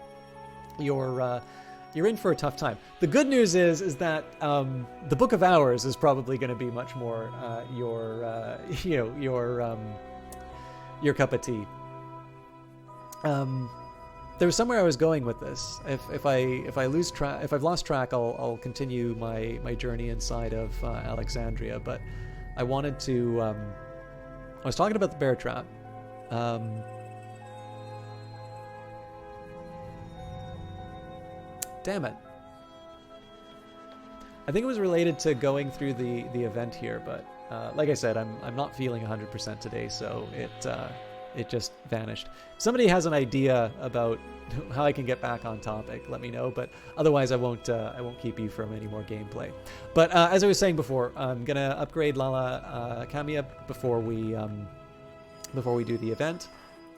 you're in for a tough time. The good news is that the Book of Hours is probably going to be much more your cup of tea. There was somewhere I was going with this. If I've lost track, I'll continue my journey inside of Alexandria. But I wanted to. I was talking about the bear trap. Damn it. I think it was related to going through the event here, but like I said, I'm not feeling 100% today, so it just vanished. If somebody has an idea about how I can get back on topic, let me know, but otherwise I won't keep you from any more gameplay. But as I was saying before, I'm gonna upgrade Lala Kamiya before we do the event.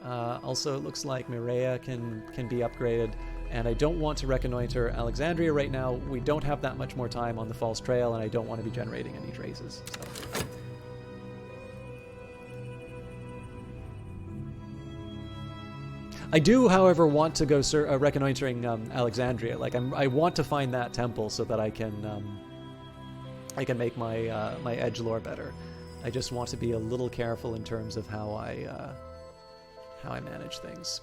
Also, it looks like Mireia can be upgraded. And I don't want to reconnoiter Alexandria right now. We don't have that much more time on the False Trail, and I don't want to be generating any traces. So. I do, however, want to go reconnoitering Alexandria. Like I want to find that temple so that I can make my my edgelore better. I just want to be a little careful in terms of how I manage things.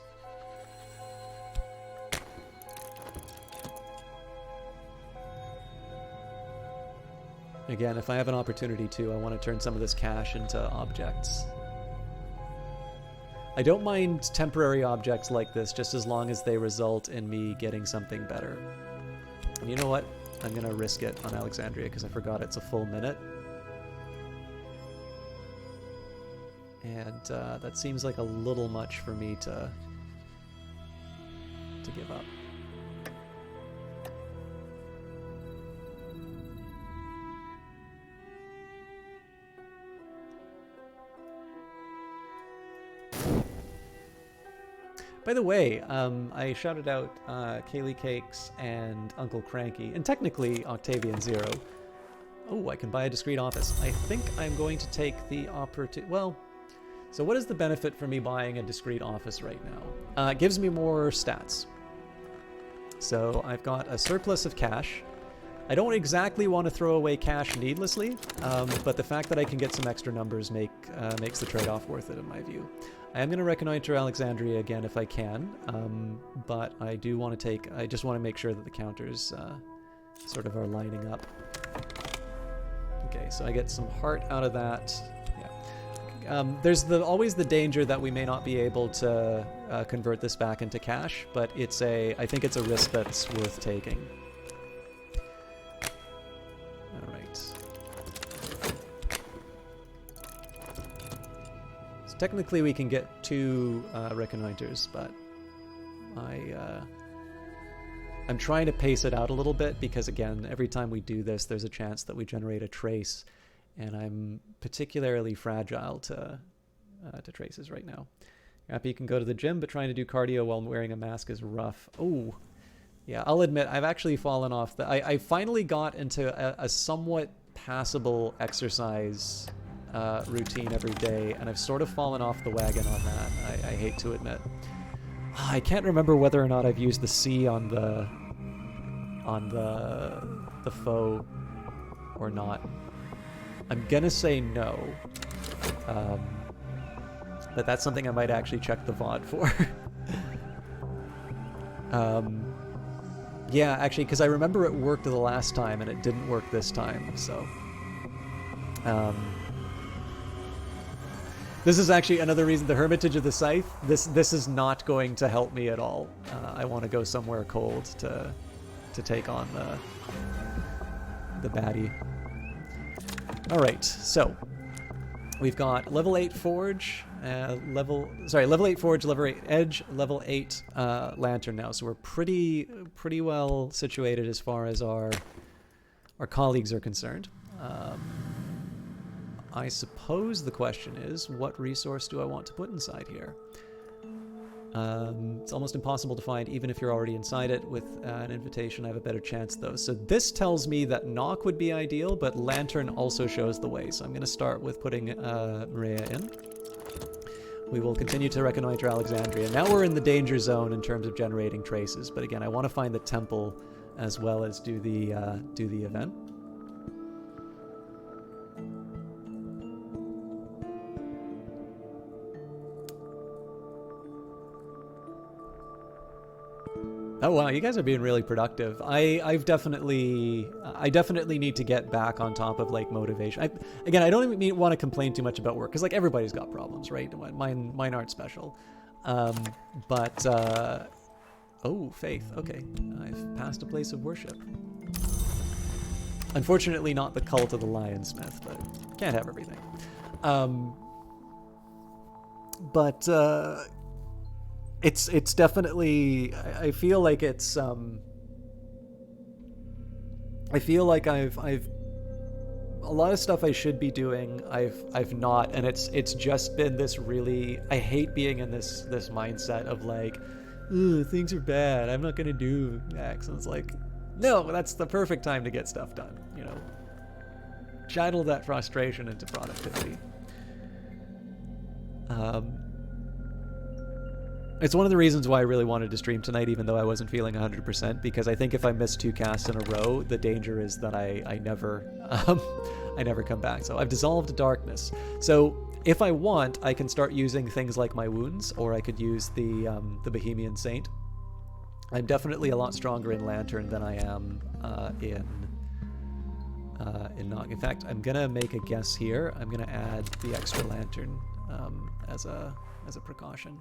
Again, if I have an opportunity to, I want to turn some of this cash into objects. I don't mind temporary objects like this, just as long as they result in me getting something better. And you know what? I'm going to risk it on Alexandria because I forgot it's a full minute. And that seems like a little much for me to give up. By the way, I shouted out Kaylee Cakes and Uncle Cranky, and technically Octavian Zero. Oh, I can buy a discrete office. I think I'm going to take the opportunity. Well, so what is the benefit for me buying a discrete office right now? It gives me more stats. So I've got a surplus of cash. I don't exactly want to throw away cash needlessly, but the fact that I can get some extra numbers makes the trade-off worth it in my view. I am going to reconnoiter Alexandria again if I can, but I do want to I just want to make sure that the counters sort of are lining up. Okay, so I get some heart out of that. Yeah. There's always the danger that we may not be able to convert this back into cash, but I think it's a risk that's worth taking. All right. So technically we can get 2 reconnoiters, but I'm trying to pace it out a little bit because, again, every time we do this, there's a chance that we generate a trace, and I'm particularly fragile to traces right now. Happy you can go to the gym, but trying to do cardio while wearing a mask is rough. Oh, yeah, I'll admit, I've actually fallen off. I finally got into a somewhat passable exercise routine every day, and I've sort of fallen off the wagon on that, I hate to admit. I can't remember whether or not I've used the C on the foe or not. I'm gonna say no. But that's something I might actually check the VOD for. Yeah, actually, because I remember it worked the last time and it didn't work this time, so... This is actually another reason, the Hermitage of the Scythe, this is not going to help me at all. I want to go somewhere cold to take on the baddie. Alright, so we've got level 8 Forge, level 8 Forge, level 8 Edge, level 8 Lantern now. So we're pretty well situated as far as our colleagues are concerned. I suppose the question is, what resource do I want to put inside here? It's almost impossible to find, even if you're already inside it. With an invitation, I have a better chance, though. So this tells me that Knock would be ideal, but Lantern also shows the way. So I'm going to start with putting Maria in. We will continue to reconnoiter Alexandria. Now we're in the danger zone in terms of generating traces, but again, I want to find the temple as well as do the event. Oh wow, you guys are being really productive. I definitely need to get back on top of like motivation. Again, I don't even want to complain too much about work because like everybody's got problems, right? Mine aren't special. Oh, faith. Okay, I've passed a place of worship. Unfortunately, not the cult of the Lionsmith, but can't have everything. It's definitely, I feel like it's I feel like I've a lot of stuff I should be doing I've not, and it's just been this really, I hate being in this mindset of like, ugh, things are bad, I'm not gonna do X. And it's like, no, that's the perfect time to get stuff done, you know. Channel that frustration into productivity. It's one of the reasons why I really wanted to stream tonight, even though I wasn't feeling 100%, because I think if I miss 2 casts in a row, the danger is that I never come back. So I've dissolved darkness. So if I want, I can start using things like my wounds, or I could use the Bohemian Saint. I'm definitely a lot stronger in Lantern than I am in Knock. In fact, I'm gonna make a guess here. I'm gonna add the extra Lantern as a precaution.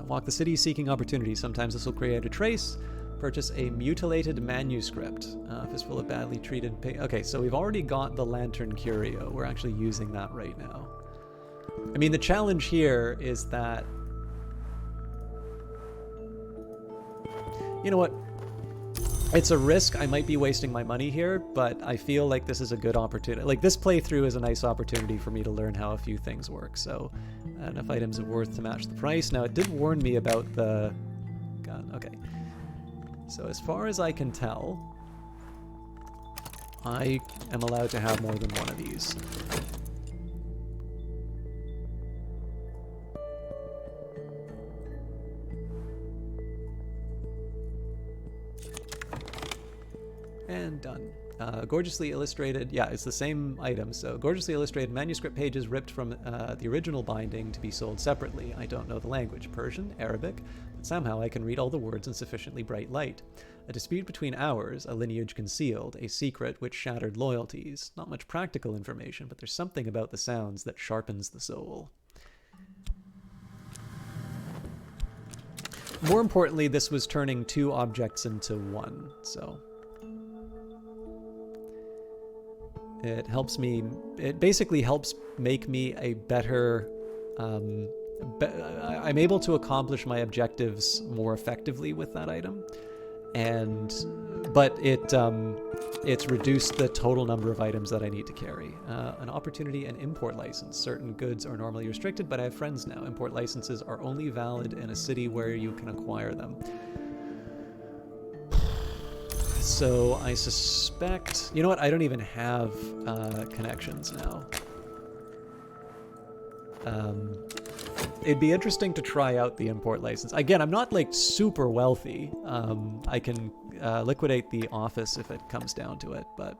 Walk the city seeking opportunity. Sometimes this will create a trace. Purchase a mutilated manuscript. Fistful of badly treated... Okay, so we've already got the Lantern Curio. We're actually using that right now. I mean, the challenge here is that... You know what? It's a risk. I might be wasting my money here, but I feel like this is a good opportunity. Like, this playthrough is a nice opportunity for me to learn how a few things work. So, enough items are worth to match the price. Now, it did warn me about the... gun. Okay. So as far as I can tell, I am allowed to have more than one of these. And done. Gorgeously illustrated, yeah, it's the same item. So gorgeously illustrated manuscript pages ripped from the original binding to be sold separately. I don't know the language, Persian, Arabic, but somehow I can read all the words in sufficiently bright light. A dispute between ours, a lineage concealed, a secret which shattered loyalties. Not much practical information, but there's something about the sounds that sharpens the soul. More importantly, this was turning 2 objects into 1, so it helps me, it basically helps make me a better, I'm able to accomplish my objectives more effectively with that item, but it's reduced the total number of items that I need to carry. An opportunity and import license. Certain goods are normally restricted, but I have friends now. Import licenses are only valid in a city where you can acquire them. So I suspect, you know what, I don't even have connections now. It'd be interesting to try out the import license. Again, I'm not like super wealthy. I can liquidate the office if it comes down to it, but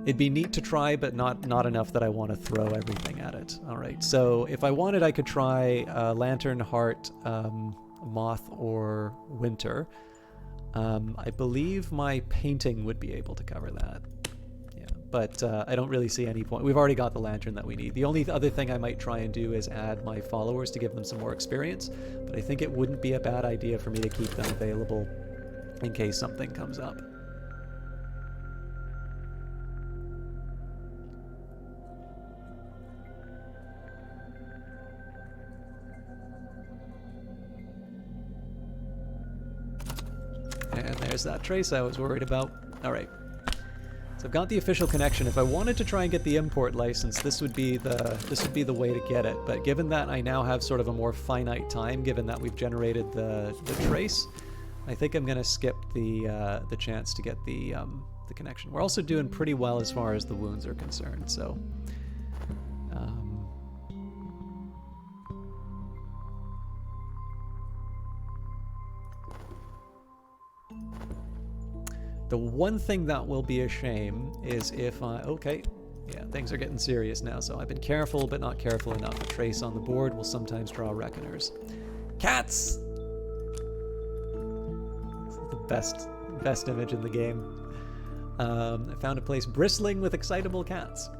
it'd be neat to try, but not enough that I want to throw everything at it. All right, so if I wanted, I could try Lantern, Heart, Moth, or Winter. I believe my painting would be able to cover that. Yeah, but I don't really see any point. We've already got the lantern that we need. The only other thing I might try and do is add my followers to give them some more experience, but I think it wouldn't be a bad idea for me to keep them available in case something comes up. And there's that trace I was worried about. All right. So I've got the official connection. If I wanted to try and get the import license, this would be the way to get it. But given that I now have sort of a more finite time, given that we've generated the trace, I think I'm going to skip the chance to get the connection. We're also doing pretty well as far as the wounds are concerned. So. The one thing that will be a shame is if okay, yeah, things are getting serious now, so I've been careful, but not careful enough. A trace on the board will sometimes draw reckoners. Cats! This is the best image in the game. I found a place bristling with excitable cats.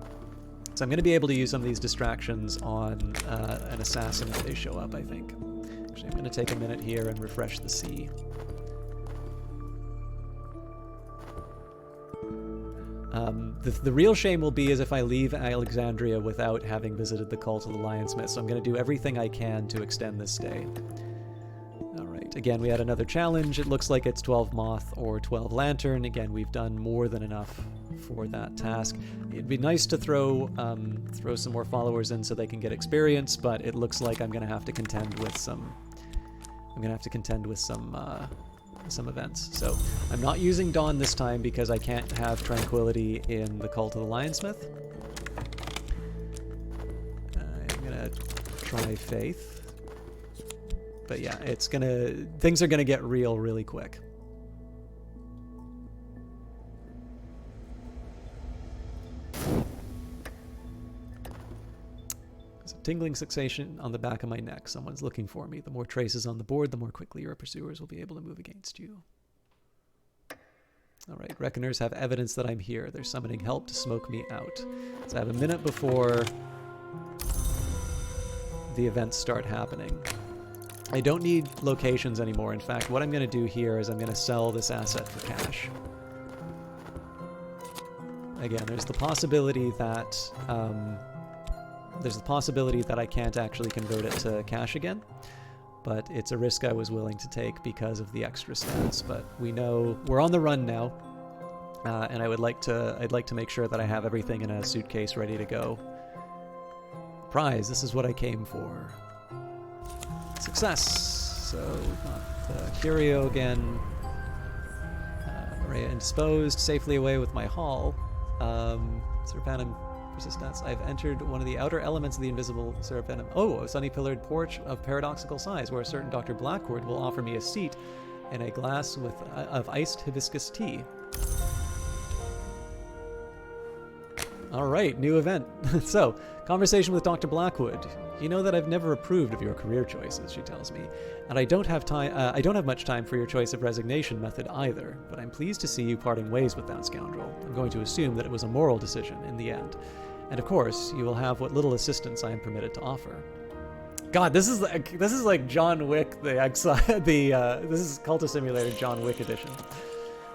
So I'm going to be able to use some of these distractions on an assassin if they show up, I think. Actually, I'm going to take a minute here and refresh the sea. The real shame will be is if I leave Alexandria without having visited the Cult of the Lionsmith, so I'm going to do everything I can to extend this stay. Alright, again, we had another challenge. It looks like it's 12 Moth or 12 Lantern. Again, we've done more than enough for that task. It'd be nice to throw some more followers in so they can get experience, but it looks like I'm going to have to contend with some... some events. So I'm not using Dawn this time because I can't have Tranquility in the Cult of the Lionsmith. I'm gonna try Faith. But yeah, things are gonna get real really quick. There's a tingling sensation on the back of my neck. Someone's looking for me. The more traces on the board, the more quickly your pursuers will be able to move against you. All right, Reckoners have evidence that I'm here. They're summoning help to smoke me out. So I have a minute before the events start happening. I don't need locations anymore. In fact, what I'm going to do here is I'm going to sell this asset for cash. Again, there's the possibility that I can't actually convert it to cash again, but it's a risk I was willing to take because of the extra stats. But we know we're on the run now, and I'd like to make sure that I have everything in a suitcase ready to go. Prize, this is what I came for. Success! So we've got the Curio again. Maria indisposed, safely away with my haul. Serpenum persistence. I've entered one of the outer elements of the invisible Serpenum. Oh, a sunny pillared porch of paradoxical size where a certain Dr. Blackwood will offer me a seat in a glass of iced hibiscus tea. All right, new event. So, conversation with Dr. Blackwood. You know that I've never approved of your career choices, she tells me, and I don't have time. I don't have much time for your choice of resignation method either. But I'm pleased to see you parting ways with that scoundrel. I'm going to assume that it was a moral decision in the end, and of course, you will have what little assistance I am permitted to offer. God, this is like John Wick, the Exile. This is Cultist Simulator John Wick edition.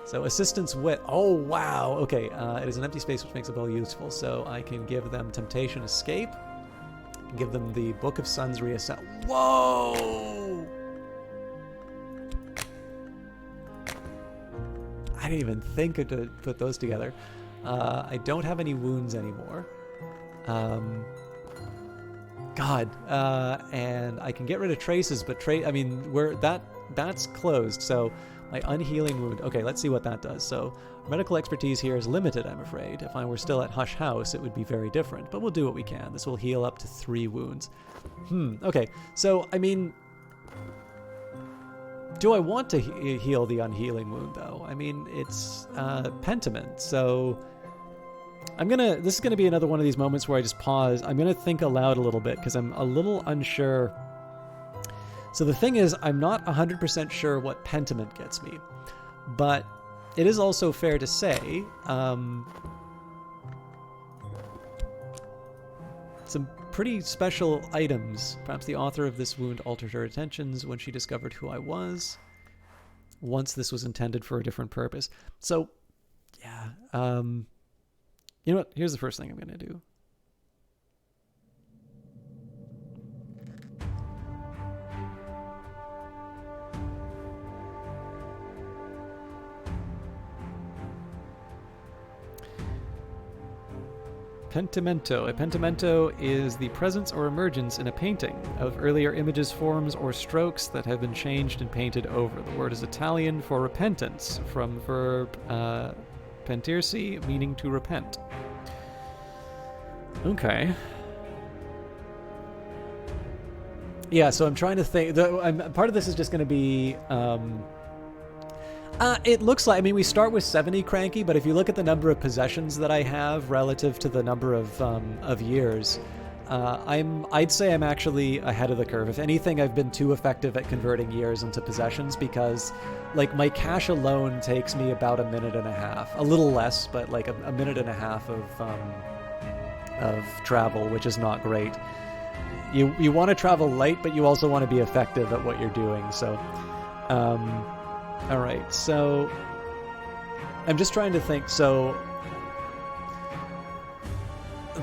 So assistance wit. Oh wow. Okay. It is an empty space which makes a bow useful. So I can give them temptation escape. Give them the Book of Suns reassemble. Whoa! I didn't even think to put those together. I don't have any wounds anymore. God. And I can get rid of traces, but I mean, that's closed. So. My unhealing wound. Okay, let's see what that does. So, medical expertise here is limited, I'm afraid. If I were still at Hush House, it would be very different. But we'll do what we can. This will heal up to 3 wounds. Okay. So, I mean... Do I want to heal the unhealing wound, though? I mean, it's Pentiment. So, this is gonna be another one of these moments where I just pause. I'm gonna think aloud a little bit, because I'm a little unsure... So the thing is, I'm not 100% sure what Pentiment gets me, but it is also fair to say some pretty special items. Perhaps the author of this wound altered her intentions when she discovered who I was. Once this was intended for a different purpose. So, yeah. You know what? Here's the first thing I'm going to do. Pentimento. A pentimento is the presence or emergence in a painting of earlier images, forms, or strokes that have been changed and painted over. The word is Italian for repentance, from verb pentirsi, meaning to repent. Okay. Yeah, so I'm trying to think. Part of this is just going to be... it looks like, I mean, we start with 70 cranky, but if you look at the number of possessions that I have relative to the number of years, I'd say I'm actually ahead of the curve. If anything, I've been too effective at converting years into possessions because, like, my cash alone takes me about 1.5 minutes, a little less, but like 1.5 minutes of travel, which is not great. You want to travel light, but you also want to be effective at what you're doing. So, all right, so I'm just trying to think. So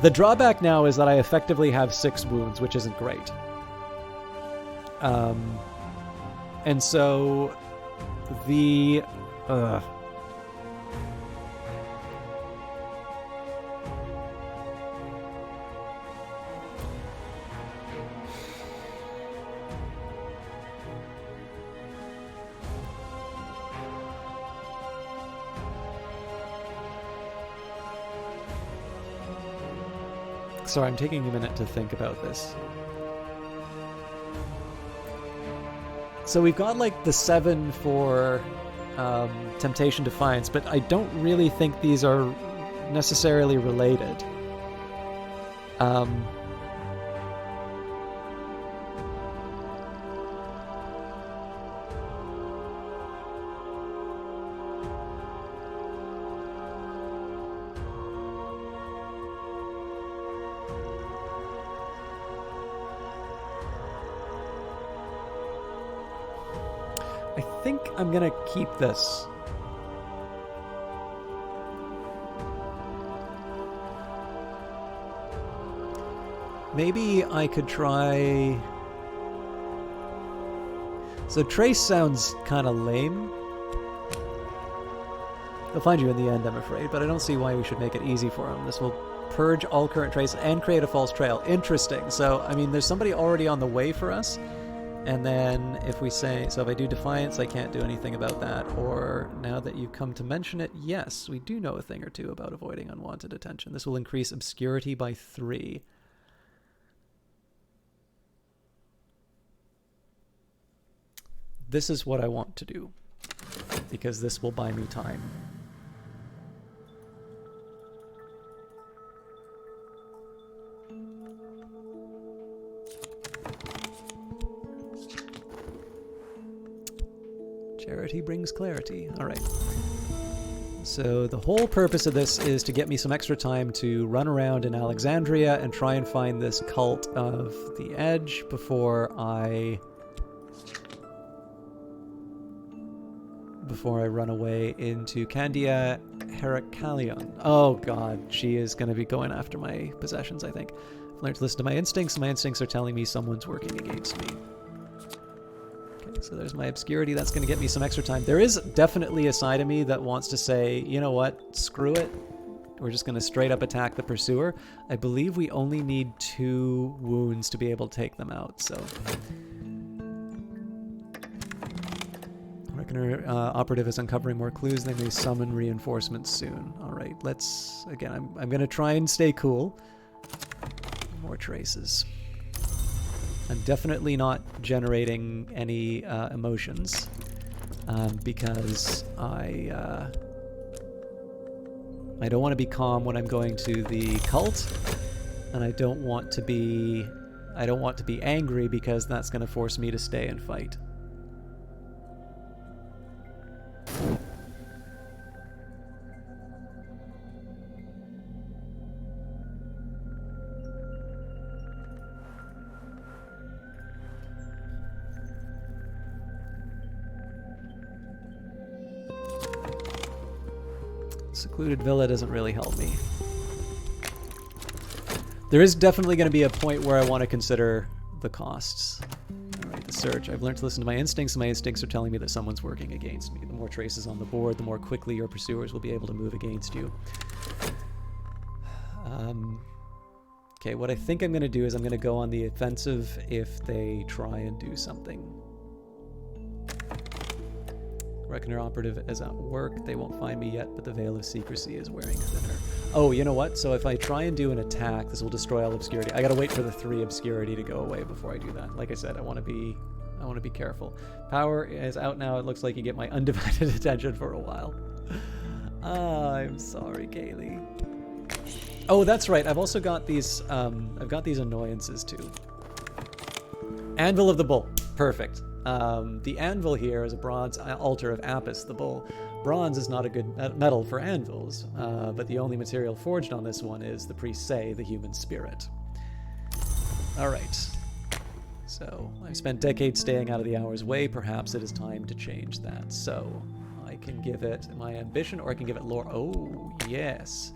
the drawback now is that I effectively have 6 wounds, which isn't great. And so the... Sorry, I'm taking a minute to think about this. So we've got like the 7 for Temptation Defiance, but I don't really think these are necessarily related. I think I'm gonna keep this. Maybe I could try... So Trace sounds kind of lame. They'll find you in the end, I'm afraid, but I don't see why we should make it easy for them. This will purge all current trace and create a false trail. Interesting. So, I mean, there's somebody already on the way for us. And then if we say, so if I do Defiance, I can't do anything about that. Or now that you've come to mention it, yes, we do know a thing or two about avoiding unwanted attention. This will increase obscurity by 3. this is what I want to do, because this will buy me time. Charity brings clarity. All right. So the whole purpose of this is to get me some extra time to run around in Alexandria and try and find this cult of the Edge before I run away into Candia Heracalion. Oh god, she is going to be going after my possessions, I think. I've learned to listen to my instincts. My instincts are telling me someone's working against me. So there's my obscurity. That's going to get me some extra time. There is definitely a side of me that wants to say, you know what, screw it. We're just going to straight up attack the pursuer. I believe we only need 2 wounds to be able to take them out, so... Reckoner operative is uncovering more clues. They may summon reinforcements soon. Alright, let's... Again, I'm going to try and stay cool. More traces. I'm definitely not generating any emotions because I don't want to be calm when I'm going to the cult, and I don't want to be angry because that's going to force me to stay and fight. Secluded villa doesn't really help me. There is definitely going to be a point where I want to consider the costs. Alright, the search. I've learned to listen to my instincts, and my instincts are telling me that someone's working against me. The more traces on the board, the more quickly your pursuers will be able to move against you. Okay, what I think I'm going to do is I'm going to go on the offensive if they try and do something. Reckoner operative is at work. They won't find me yet, but the veil of secrecy is wearing thinner. Oh, you know what? So if I try and do an attack, this will destroy all obscurity. I gotta wait for the 3 obscurity to go away before I do that. Like I said, I want to be careful. Power is out now. It looks like you get my undivided attention for a while. I'm sorry, Kaylee. Oh, that's right. I've also got these. I've got these annoyances too. Anvil of the Bull. Perfect. The anvil here is a bronze altar of Apis, the bull. Bronze is not a good metal for anvils, but the only material forged on this one is, the priests say, the human spirit. Alright. So, I've spent decades staying out of the hour's way. Perhaps it is time to change that. So, I can give it my ambition, or I can give it lore. Oh, yes.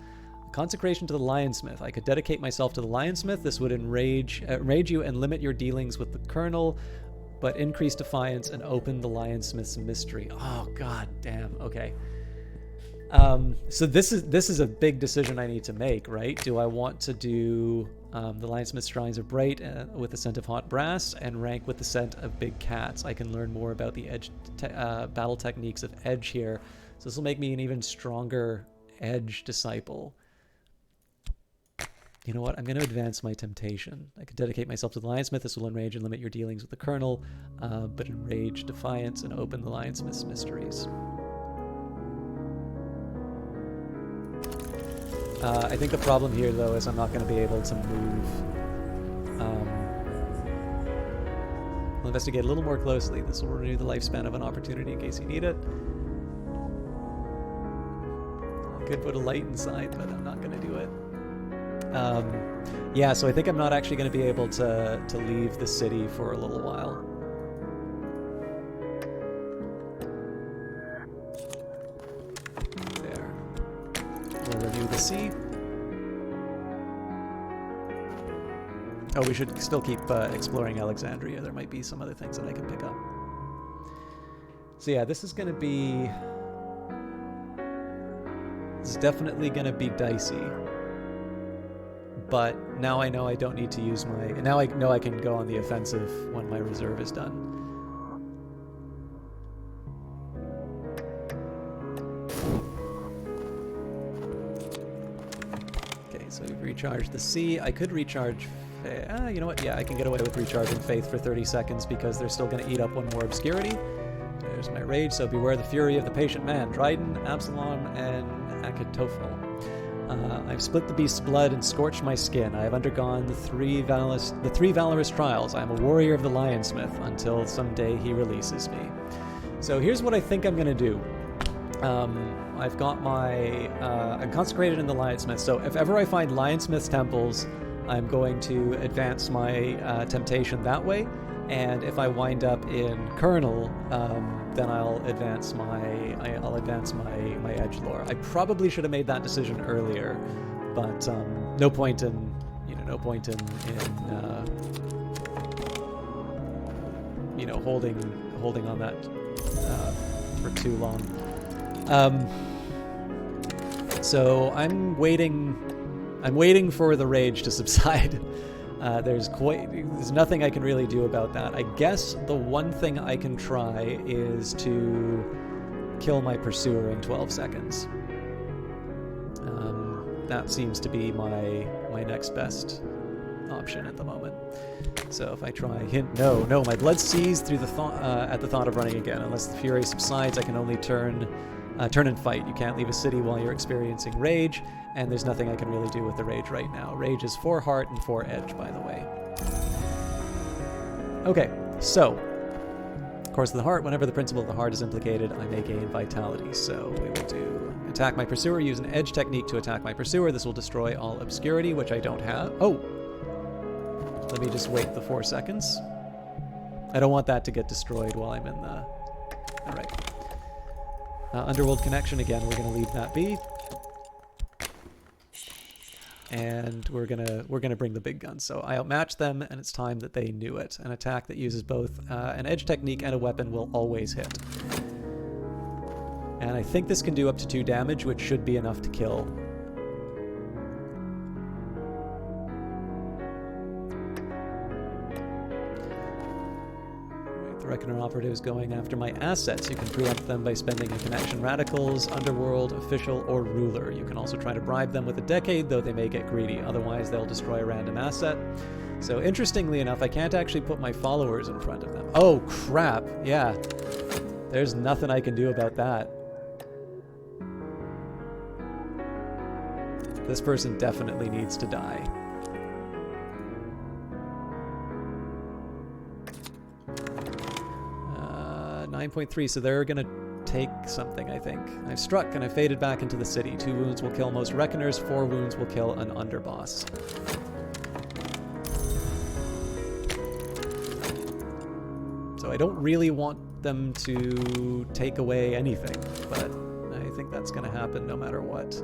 Consecration to the Lionsmith. I could dedicate myself to the Lionsmith. This would enrage you and limit your dealings with the Colonel, but increase defiance and open the Lionsmith's mystery. Oh, god damn. Okay. So this is a big decision I need to make, right? Do I want to do the Lionsmith's shrines of bright with the scent of hot brass and rank with the scent of big cats? I can learn more about the edge battle techniques of Edge here. So this will make me an even stronger Edge disciple. You know what? I'm going to advance my temptation. I could dedicate myself to the Lionsmith. This will enrage and limit your dealings with the Colonel, but enrage defiance and open the Lionsmith's mysteries. I think the problem here, though, is I'm not going to be able to move. I'll investigate a little more closely. This will renew the lifespan of an opportunity in case you need it. I could put a light inside, but I'm not going to do it. Yeah, so I think I'm not actually going to be able to leave the city for a little while. There. We'll review the sea. Oh, we should still keep exploring Alexandria. There might be some other things that I can pick up. So yeah, this is going to be... This is definitely going to be dicey. But now I know I don't need to use my... Now I know I can go on the offensive when my reserve is done. Okay, so we've recharged the sea. I could recharge... you know what? Yeah, I can get away with recharging Faith for 30 seconds because they're still going to eat up one more obscurity. There's my rage, so beware the fury of the patient man. Dryden, Absalom, and Achitophel. I've split the beast's blood and scorched my skin. I have undergone the three valorous trials. I am a warrior of the Lionsmith until someday he releases me. So here's what I think I'm going to do. I've got my... I'm consecrated in the Lionsmith, so if ever I find Lionsmith's temples, I'm going to advance my temptation that way. And if I wind up in Colonel, then I'll advance my edgelore. I probably should have made that decision earlier, but no point in holding on that for too long. So I'm waiting for the rage to subside. There's nothing I can really do about that. I guess the one thing I can try is to kill my pursuer in 12 seconds. That seems to be my next best option at the moment. So if I try hint, no, my blood seized through the at the thought of running again. Unless the fury subsides, I can only turn and fight. You can't leave a city while you're experiencing rage, and there's nothing I can really do with the rage right now. Rage is 4 heart and 4 edge, by the way. Okay, so, Course of the Heart. Whenever the principle of the heart is implicated, I may gain vitality. So we will do attack my pursuer. Use an edge technique to attack my pursuer. This will destroy all obscurity, which I don't have. Oh! Let me just wait the 4 seconds. I don't want that to get destroyed while I'm in the... Alright. Underworld Connection, again, we're going to leave that be. And we're gonna bring the big guns. So I outmatch them, and it's time that they knew it. An attack that uses both an edge technique and a weapon will always hit. And I think this can do up to 2 damage, which should be enough to kill. Reckoner Operative is going after my assets. You can preempt them by spending a connection radicals, underworld, official, or ruler. You can also try to bribe them with a decade, though they may get greedy. Otherwise, they'll destroy a random asset. So interestingly enough, I can't actually put my followers in front of them. Oh, crap. Yeah. There's nothing I can do about that. This person definitely needs to die. 9.3, so they're gonna take something, I think. I've struck and I've faded back into the city. 2 wounds will kill most reckoners, 4 wounds will kill an underboss. So I don't really want them to take away anything, but I think that's gonna happen no matter what.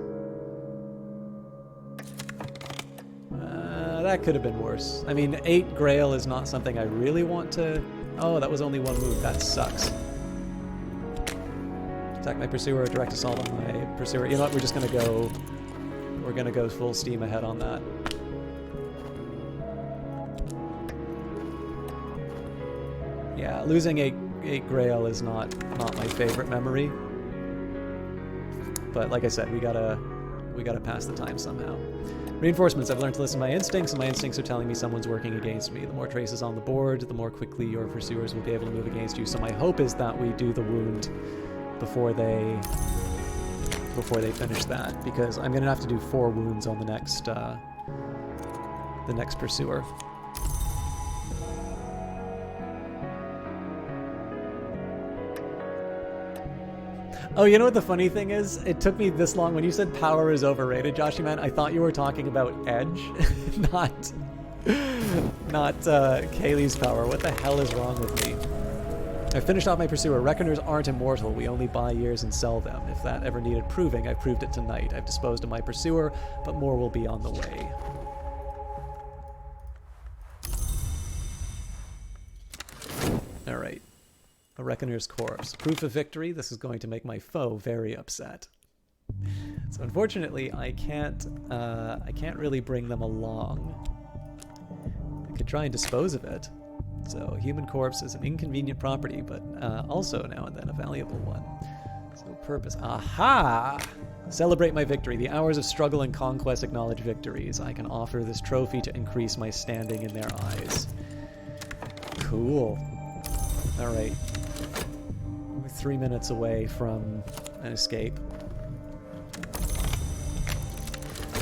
That could have been worse. I mean, 8 Grail is not something I really want to... Oh, that was only 1 wound. That sucks. Attack my pursuer, direct assault on my pursuer. You know what, we're just gonna go... We're gonna go full steam ahead on that. Yeah, losing 8 Grail is not my favorite memory. But like I said, we gotta pass the time somehow. Reinforcements. I've learned to listen to my instincts, and my instincts are telling me someone's working against me. The more traces on the board, the more quickly your pursuers will be able to move against you. So my hope is that we do the wound before they finish that, because I'm gonna have to do 4 wounds on the next pursuer. Oh, you know what the funny thing is? It took me this long. When you said power is overrated, Joshy Man, I thought you were talking about edge, not Kaylee's power. What the hell is wrong with me? I finished off my pursuer. Reckoners aren't immortal. We only buy years and sell them. If that ever needed proving, I've proved it tonight. I've disposed of my pursuer, but more will be on the way. All right. A Reckoner's Corpse. Proof of victory. This is going to make my foe very upset. So unfortunately, I can't really bring them along. I could try and dispose of it. So human corpse is an inconvenient property, but also now and then a valuable one. So purpose. Aha! Celebrate my victory. The hours of struggle and conquest acknowledge victories. I can offer this trophy to increase my standing in their eyes. Cool. All right. 3 minutes away from an escape.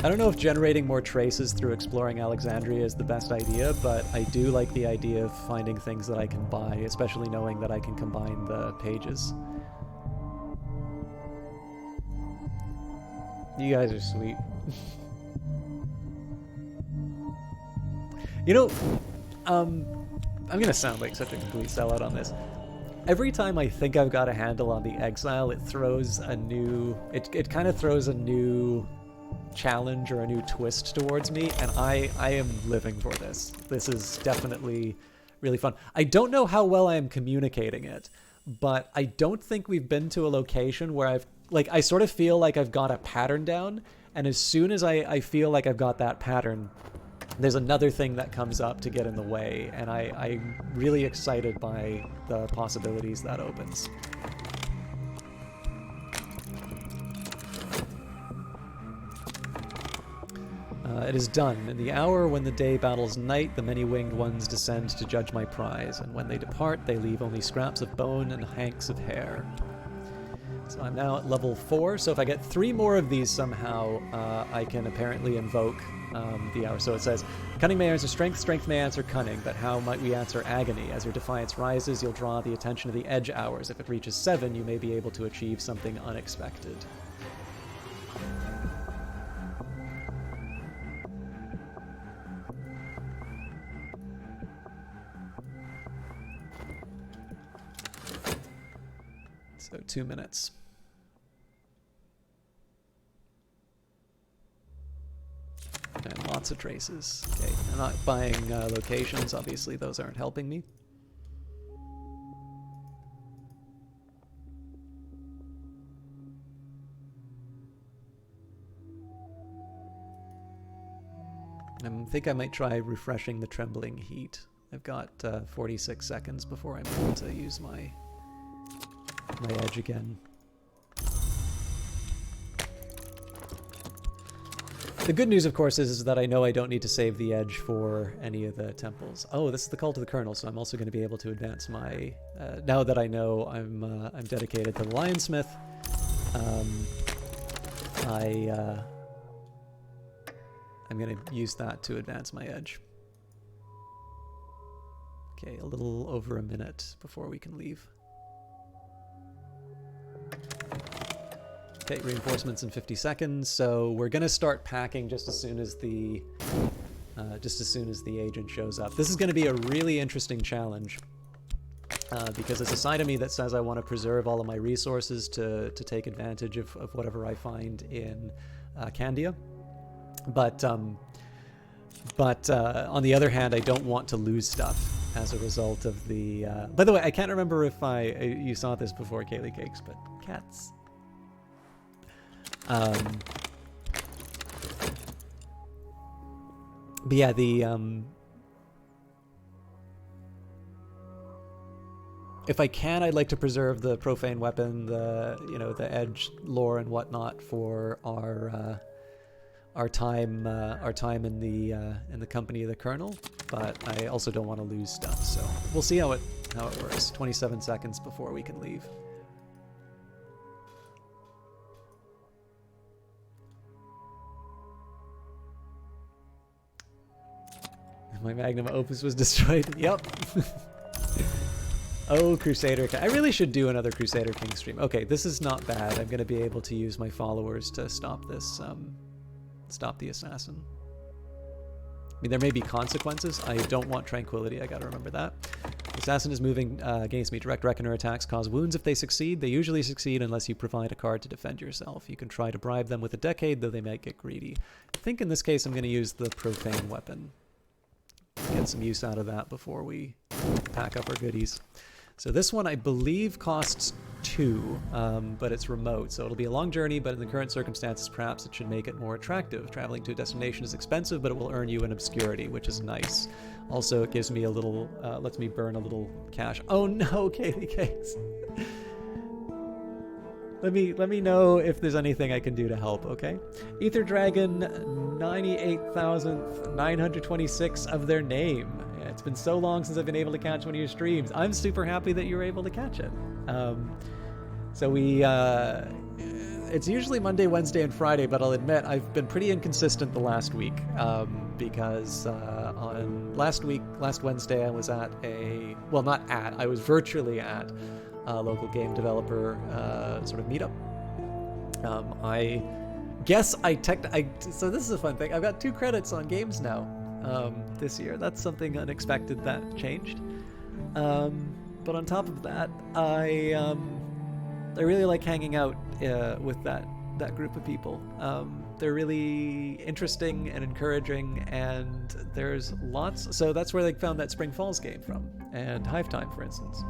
I don't know if generating more traces through exploring Alexandria is the best idea, but I do like the idea of finding things that I can buy, especially knowing that I can combine the pages. You guys are sweet. You know, I'm gonna sound like such a complete sellout on this. Every time I think I've got a handle on the Exile, it throws a new... It kind of throws a new challenge or a new twist towards me, and I am living for this. This is definitely really fun. I don't know how well I am communicating it, but I don't think we've been to a location where I've... Like, I sort of feel like I've got a pattern down, and as soon as I feel like I've got that pattern, there's another thing that comes up to get in the way, and I'm really excited by the possibilities that opens. It is done. In the hour when the day battles night, the many-winged ones descend to judge my prize, and when they depart, they leave only scraps of bone and hanks of hair. So I'm now at level 4, so if I get 3 more of these somehow, I can apparently invoke the hour. So it says, cunning may answer strength, strength may answer cunning, but how might we answer agony? As your defiance rises, you'll draw the attention of the edge hours. If it reaches 7, you may be able to achieve something unexpected. So 2 minutes. And lots of traces. Okay, I'm not buying locations. Obviously, those aren't helping me. I think I might try refreshing the Trembling Heat. I've got 46 seconds before I'm able to use my edge again. The good news, of course, is that I know I don't need to save the edge for any of the temples. Oh, this is the Cult of the Colonel, so I'm also going to be able to advance my... now that I know I'm dedicated to the Lionsmith, I'm going to use that to advance my edge. Okay, a little over a minute before we can leave. Okay, reinforcements in 50 seconds, so we're gonna start packing just as soon as the agent shows up. This is gonna be a really interesting challenge because it's a side of me that says I want to preserve all of my resources to take advantage of whatever I find in Candia, but on the other hand, I don't want to lose stuff as a result of the. By the way, I can't remember if you saw this before, Kaylee Cakes, but cats. But yeah, if I can, I'd like to preserve the profane weapon, the edge lore and whatnot for our time in the company of the Colonel. But I also don't want to lose stuff, so we'll see how it works. 27 seconds before we can leave. My magnum opus was destroyed. Yep. Oh, Crusader King. I really should do another Crusader King stream. Okay, this is not bad. I'm going to be able to use my followers to stop this, stop the assassin. I mean, there may be consequences. I don't want tranquility. I got to remember that. The assassin is moving against me. Direct Reckoner attacks cause wounds if they succeed. They usually succeed unless you provide a card to defend yourself. You can try to bribe them with a decade, though they might get greedy. I think in this case I'm going to use the profane weapon. Get some use out of that before we pack up our goodies. So this one I believe costs 2, but it's remote, so it'll be a long journey, but in the current circumstances perhaps it should make it more attractive. Traveling to a destination is expensive, but it will earn you an obscurity, which is nice. Also, it gives me a little, lets me burn a little cash. Oh no, Katie Cakes. Let me know if there's anything I can do to help, okay? Ether Dragon, 98,926 of their name. Yeah, it's been so long since I've been able to catch one of your streams. I'm super happy that you were able to catch it. So it's usually Monday, Wednesday, and Friday, but I'll admit I've been pretty inconsistent the last week because on last Wednesday, I was I was virtually at a local game developer sort of meetup. I guess so this is a fun thing. I've got 2 credits on games now this year. That's something unexpected that changed. But on top of that, I really like hanging out with that group of people. They're really interesting and encouraging, and there's lots. So that's where they found that Spring Falls game from, and Hive Time, for instance.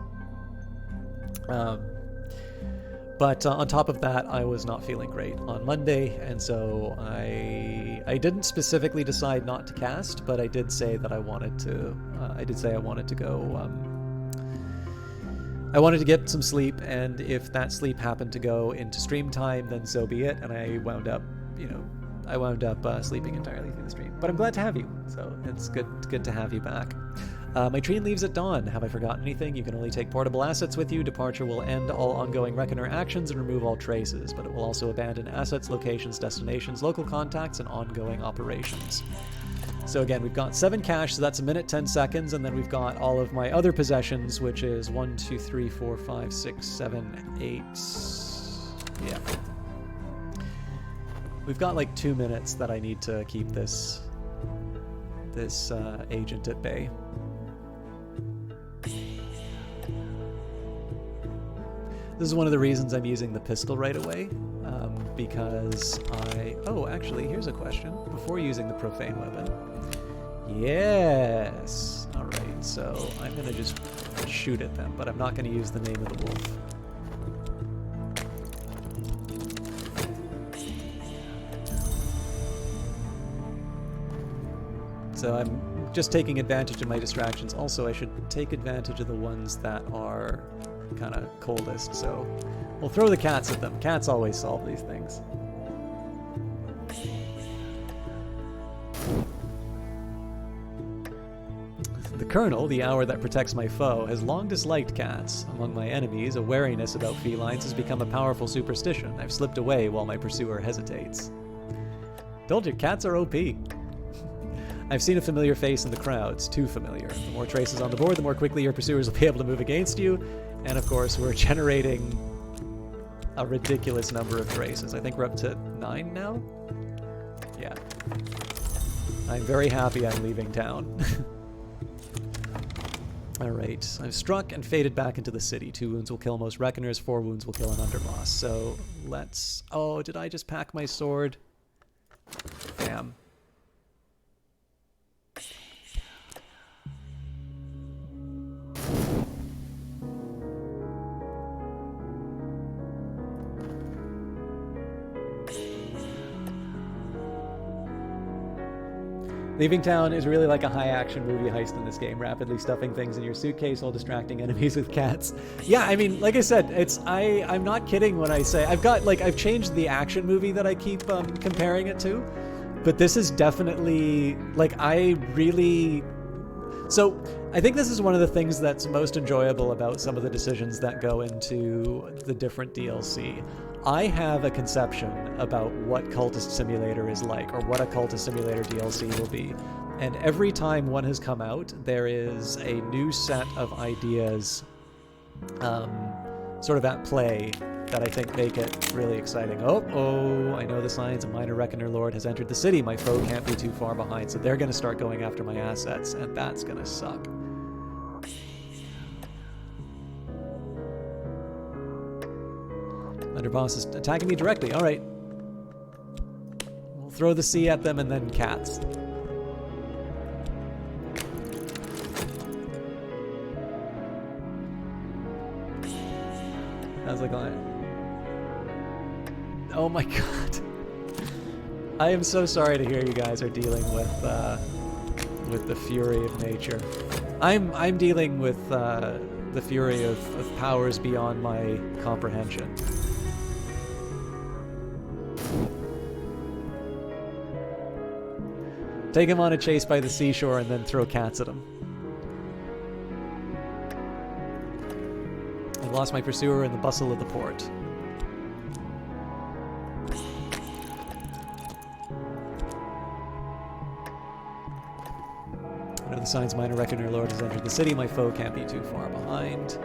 But on top of that, I was not feeling great on Monday, and so I didn't specifically decide not to cast, but I did say that I wanted to. I wanted to go. I wanted to get some sleep, and if that sleep happened to go into stream time, then so be it. And I wound up sleeping entirely through the stream. But I'm glad to have you, so it's good to have you back. My train leaves at dawn. Have I forgotten anything? You can only take portable assets with you. Departure will end all ongoing Reckoner actions and remove all traces, but it will also abandon assets, locations, destinations, local contacts, and ongoing operations. So again, we've got 7 cash, so that's 1 minute, 10 seconds, and then we've got all of my other possessions, which is 1, 2, 3, 4, 5, 6, 7, 8. Yeah. We've got like 2 minutes that I need to keep this agent at bay. This is one of the reasons I'm using the pistol right away, because actually, here's a question. Before using the profane weapon. Yes! Alright, so I'm going to just shoot at them, but I'm not going to use the name of the wolf. So I'm just taking advantage of my distractions. Also, I should take advantage of the ones that are kind of coldest, so we'll throw the cats at them. Cats always solve these things. The Colonel, the hour that protects my foe, has long disliked cats. Among my enemies, a wariness about felines has become a powerful superstition. I've slipped away while my pursuer hesitates. Told you, cats are OP. I've seen a familiar face in the crowds, too familiar. The more traces on the board, the more quickly your pursuers will be able to move against you. And of course, we're generating a ridiculous number of traces. I think we're up to 9 now? Yeah. I'm very happy I'm leaving town. Alright, I've struck and faded back into the city. 2 wounds will kill most Reckoners, 4 wounds will kill an underboss. So let's... Oh, did I just pack my sword? Damn. Leaving town is really like a high-action movie heist in this game, rapidly stuffing things in your suitcase while distracting enemies with cats. Yeah, I mean, like I said, I'm not kidding when I say I've changed the action movie that I keep comparing it to, but this is definitely So I think this is one of the things that's most enjoyable about some of the decisions that go into the different DLC. I have a conception about what Cultist Simulator is like, or what a Cultist Simulator DLC will be. And every time one has come out, there is a new set of ideas sort of at play that I think make it really exciting. Oh, I know the signs. A minor Reckoner Lord has entered the city. My foe can't be too far behind, so they're going to start going after my assets, and that's going to suck. Underboss is attacking me directly. All right. We'll throw the sea at them and then cats. How's it going? Oh my god. I am so sorry to hear you guys are dealing with the fury of nature. I'm dealing with the fury of powers beyond my comprehension. Take him on a chase by the seashore and then throw cats at him. And lost my pursuer in the bustle of the port. I know the signs minor reckoner lord has entered the city. My foe can't be too far behind.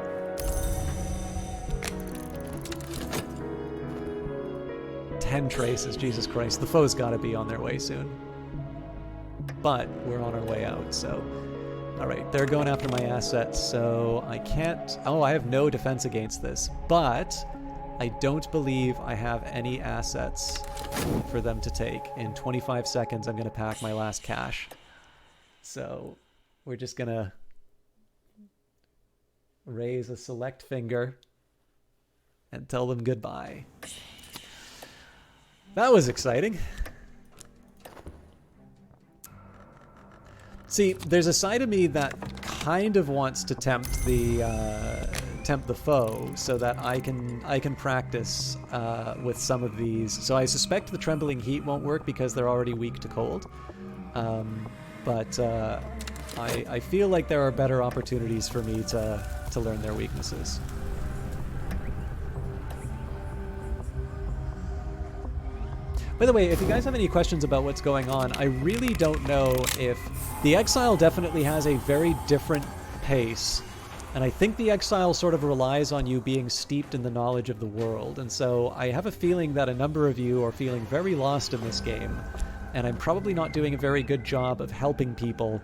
Traces, Jesus Christ. The foe's got to be on their way soon. But we're on our way out, so... Alright, they're going after my assets, so I can't... Oh, I have no defense against this, but I don't believe I have any assets for them to take. In 25 seconds, I'm going to pack my last cash. So, we're just going to raise a select finger and tell them goodbye. That was exciting. See, there's a side of me that kind of wants to tempt the foe so that I can practice with some of these. So I suspect the trembling heat won't work because they're already weak to cold. But I feel like there are better opportunities for me to learn their weaknesses. By the way, if you guys have any questions about what's going on, I really don't know if... The Exile definitely has a very different pace, and I think the Exile sort of relies on you being steeped in the knowledge of the world, and so I have a feeling that a number of you are feeling very lost in this game, and I'm probably not doing a very good job of helping people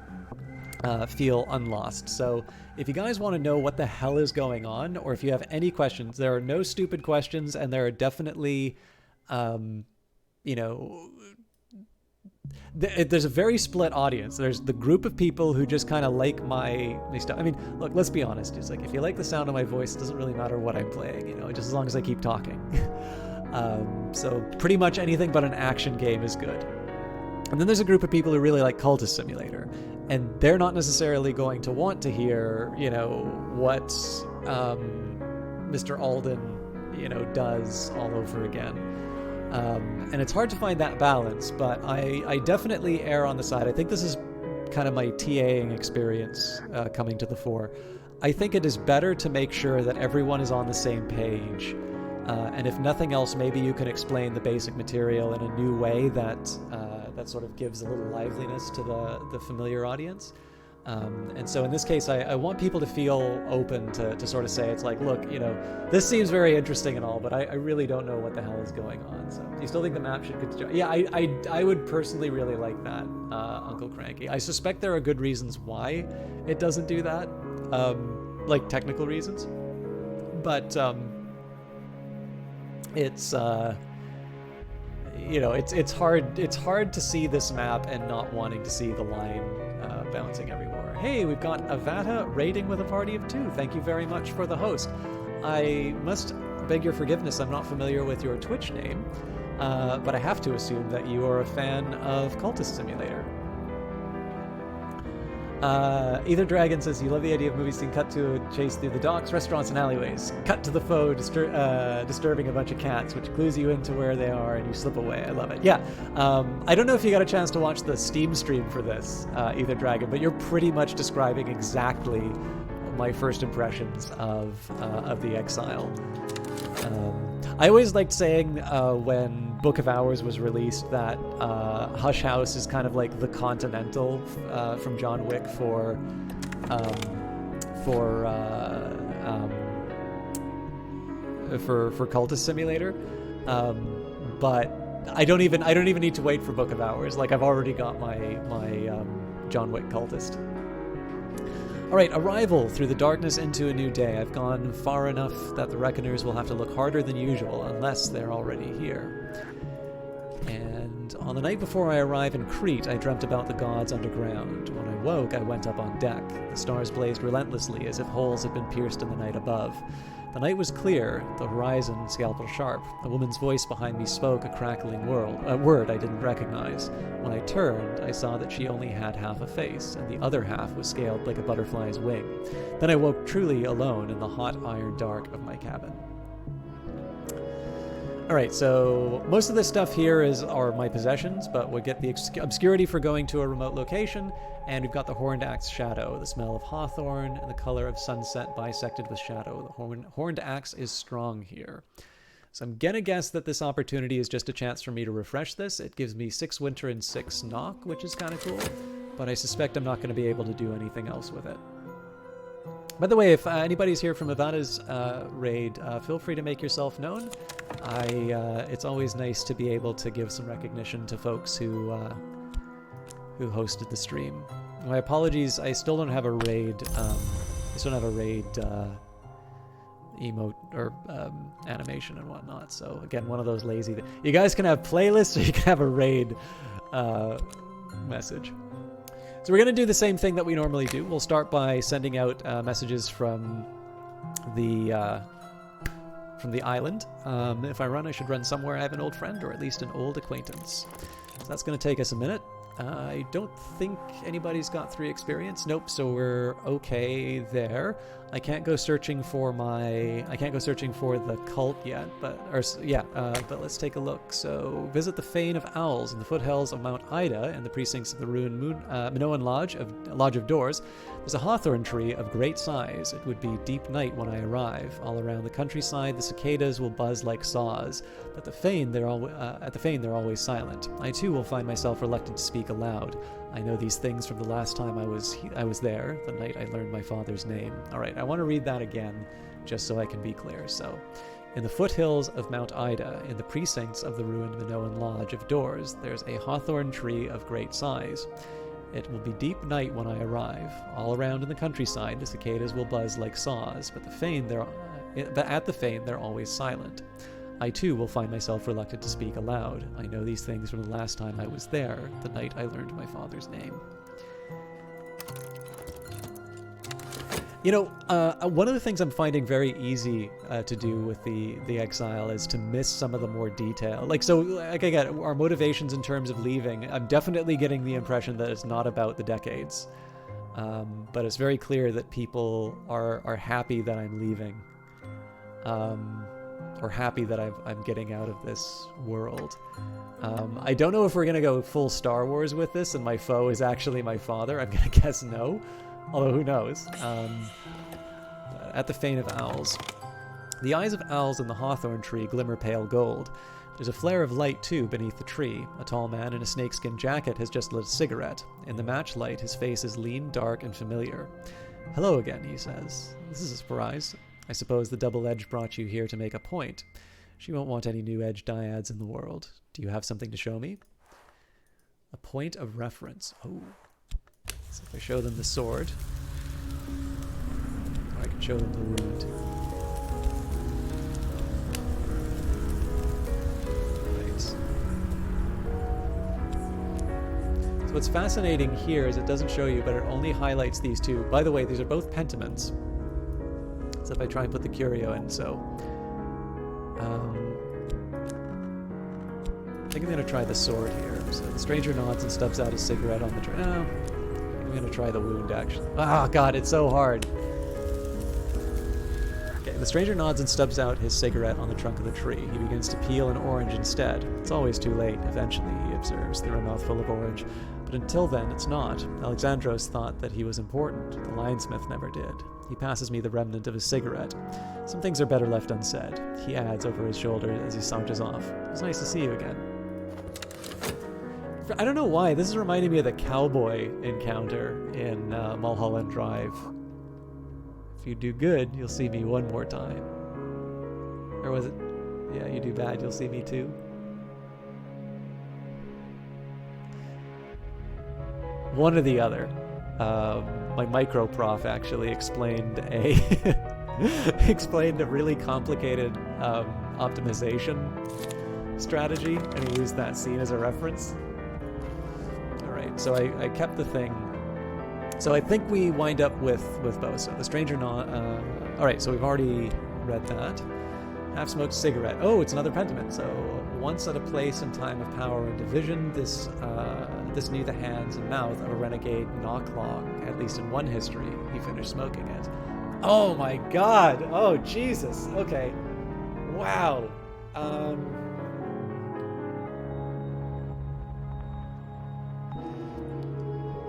feel unlost. So if you guys want to know what the hell is going on, or if you have any questions, there are no stupid questions, and there are definitely... you know, there's a very split audience. There's the group of people who just kind of like my stuff. I mean, look, let's be honest. It's like, if you like the sound of my voice, it doesn't really matter what I'm playing, you know, just as long as I keep talking. So pretty much anything but an action game is good. And then there's a group of people who really like Cultist Simulator, and they're not necessarily going to want to hear, you know, what Mr. Alden, you know, does all over again. And it's hard to find that balance, but I definitely err on the side. I think this is kind of my TAing experience coming to the fore. I think it is better to make sure that everyone is on the same page. And if nothing else, maybe you can explain the basic material in a new way that sort of gives a little liveliness to the familiar audience. And so in this case, I want people to feel open to sort of say, it's like, look, you know, this seems very interesting and all, but I really don't know what the hell is going on. So do you still think the map should continue? Yeah, I would personally really like that, Uncle Cranky. I suspect there are good reasons why it doesn't do that, like technical reasons. But it's... you know, it's hard to see this map and not wanting to see the line bouncing everywhere. Hey, we've got Avata raiding with a party of 2. Thank you very much for the host. I must beg your forgiveness, I'm not familiar with your Twitch name, but I have to assume that you are a fan of Cultist Simulator. Either Dragon says, you love the idea of movies being cut to a chase through the docks, restaurants, and alleyways. Cut to the foe, disturbing a bunch of cats, which clues you into where they are, and you slip away. I love it. Yeah. I don't know if you got a chance to watch the Steam stream for this, Either Dragon, but you're pretty much describing exactly my first impressions of the Exile. I always liked saying when Book of Hours was released that Hush House is kind of like the Continental from John Wick for Cultist Simulator, but I don't even need to wait for Book of Hours. Like, I've already got my John Wick Cultist. Alright, arrival through the darkness into a new day. I've gone far enough that the Reckoners will have to look harder than usual, unless they're already here. And on the night before I arrive in Crete, I dreamt about the gods underground. When I woke, I went up on deck. The stars blazed relentlessly, as if holes had been pierced in the night above. The night was clear, the horizon scalpel sharp. A woman's voice behind me spoke a crackling word I didn't recognize. When I turned, I saw that she only had half a face, and the other half was scaled like a butterfly's wing. Then I woke truly alone in the hot iron dark of my cabin. All right, so most of this stuff here are my possessions, but we'll get the obscurity for going to a remote location, and we've got the horned axe shadow, the smell of hawthorn, and the color of sunset bisected with shadow. The horned axe is strong here. So I'm gonna guess that this opportunity is just a chance for me to refresh this. It gives me 6 winter and 6 knock, which is kind of cool, but I suspect I'm not going to be able to do anything else with it. By the way, if anybody's here from Ivana's raid, feel free to make yourself known. It's always nice to be able to give some recognition to folks who hosted the stream. My apologies, I still don't have a raid. I still don't have a raid emote or animation and whatnot. So again, one of those lazy. You guys can have playlists, or you can have a raid message. So we're going to do the same thing that we normally do. We'll start by sending out messages from the island. If I run, I should run somewhere I have an old friend, or at least an old acquaintance. So that's going to take us a minute. I don't think anybody's got 3 experience. Nope, so we're okay there. I can't go searching for the cult yet, but let's take a look. So visit the Fane of Owls in the foothills of Mount Ida and the precincts of the ruined Minoan Lodge of Doors. There's a hawthorn tree of great size. It would be deep night when I arrive. All around the countryside, the cicadas will buzz like saws, but at the Fane they're always silent. I too will find myself reluctant to speak aloud. I know these things from the last time I was there, the night I learned my father's name. All right, I want to read that again, just so I can be clear. So, in the foothills of Mount Ida, in the precincts of the ruined Minoan Lodge of Doors, there's a hawthorn tree of great size. It will be deep night when I arrive. All around in the countryside, the cicadas will buzz like saws, but at the Fane, they're always silent. I too will find myself reluctant to speak aloud. I know these things from the last time I was there, the night I learned my father's name. You know, one of the things I'm finding very easy to do with the Exile is to miss some of the more detail. Like I get our motivations in terms of leaving. I'm definitely getting the impression that it's not about the decades. But it's very clear that people are happy that I'm leaving. Or happy that I'm getting out of this world. I don't know if we're going to go full Star Wars with this and my foe is actually my father. I'm going to guess no, although who knows. At the Fane of Owls. The eyes of owls in the hawthorn tree glimmer pale gold. There's a flare of light, too, beneath the tree. A tall man in a snakeskin jacket has just lit a cigarette. In the match light, his face is lean, dark, and familiar. Hello again, he says. This is a surprise. I suppose the double edge brought you here to make a point. She won't want any new edge dyads in the world. Do you have something to show me? A point of reference. Oh. So if I show them the sword, or I can show them the wound. Right. So what's fascinating here is it doesn't show you, but it only highlights these two. By the way, these are both pentiments. So if I try and put the curio in, so I think I'm going to try the sword here. So the stranger nods and stubs out his cigarette on the tree. No, I'm going to try the wound, actually. Ah, God, it's so hard. Okay, the stranger nods and stubs out his cigarette on the trunk of the tree. He begins to peel an orange instead. It's always too late, eventually, he observes, through a mouthful of orange. But until then, it's not. Alexandros thought that he was important. The lionsmith never did. He passes me the remnant of his cigarette. Some things are better left unsaid. He adds over his shoulder as he saunters off. It's nice to see you again. I don't know why. This is reminding me of the cowboy encounter in Mulholland Drive. If you do good, you'll see me one more time. Or was it? Yeah, you do bad, you'll see me too. One or the other. My micro prof actually explained a really complicated optimization strategy, and he used that scene as a reference. All right, so I kept the thing. So I think we wind up with both. So the stranger not. All right, so we've already read that. Half-smoked cigarette. Oh, it's another pentiment. So once at a place and time of power and division, this knew the hands and mouth of a renegade knocklog, at least in one history. He finished smoking it. Oh my God! Oh Jesus! Okay. Wow.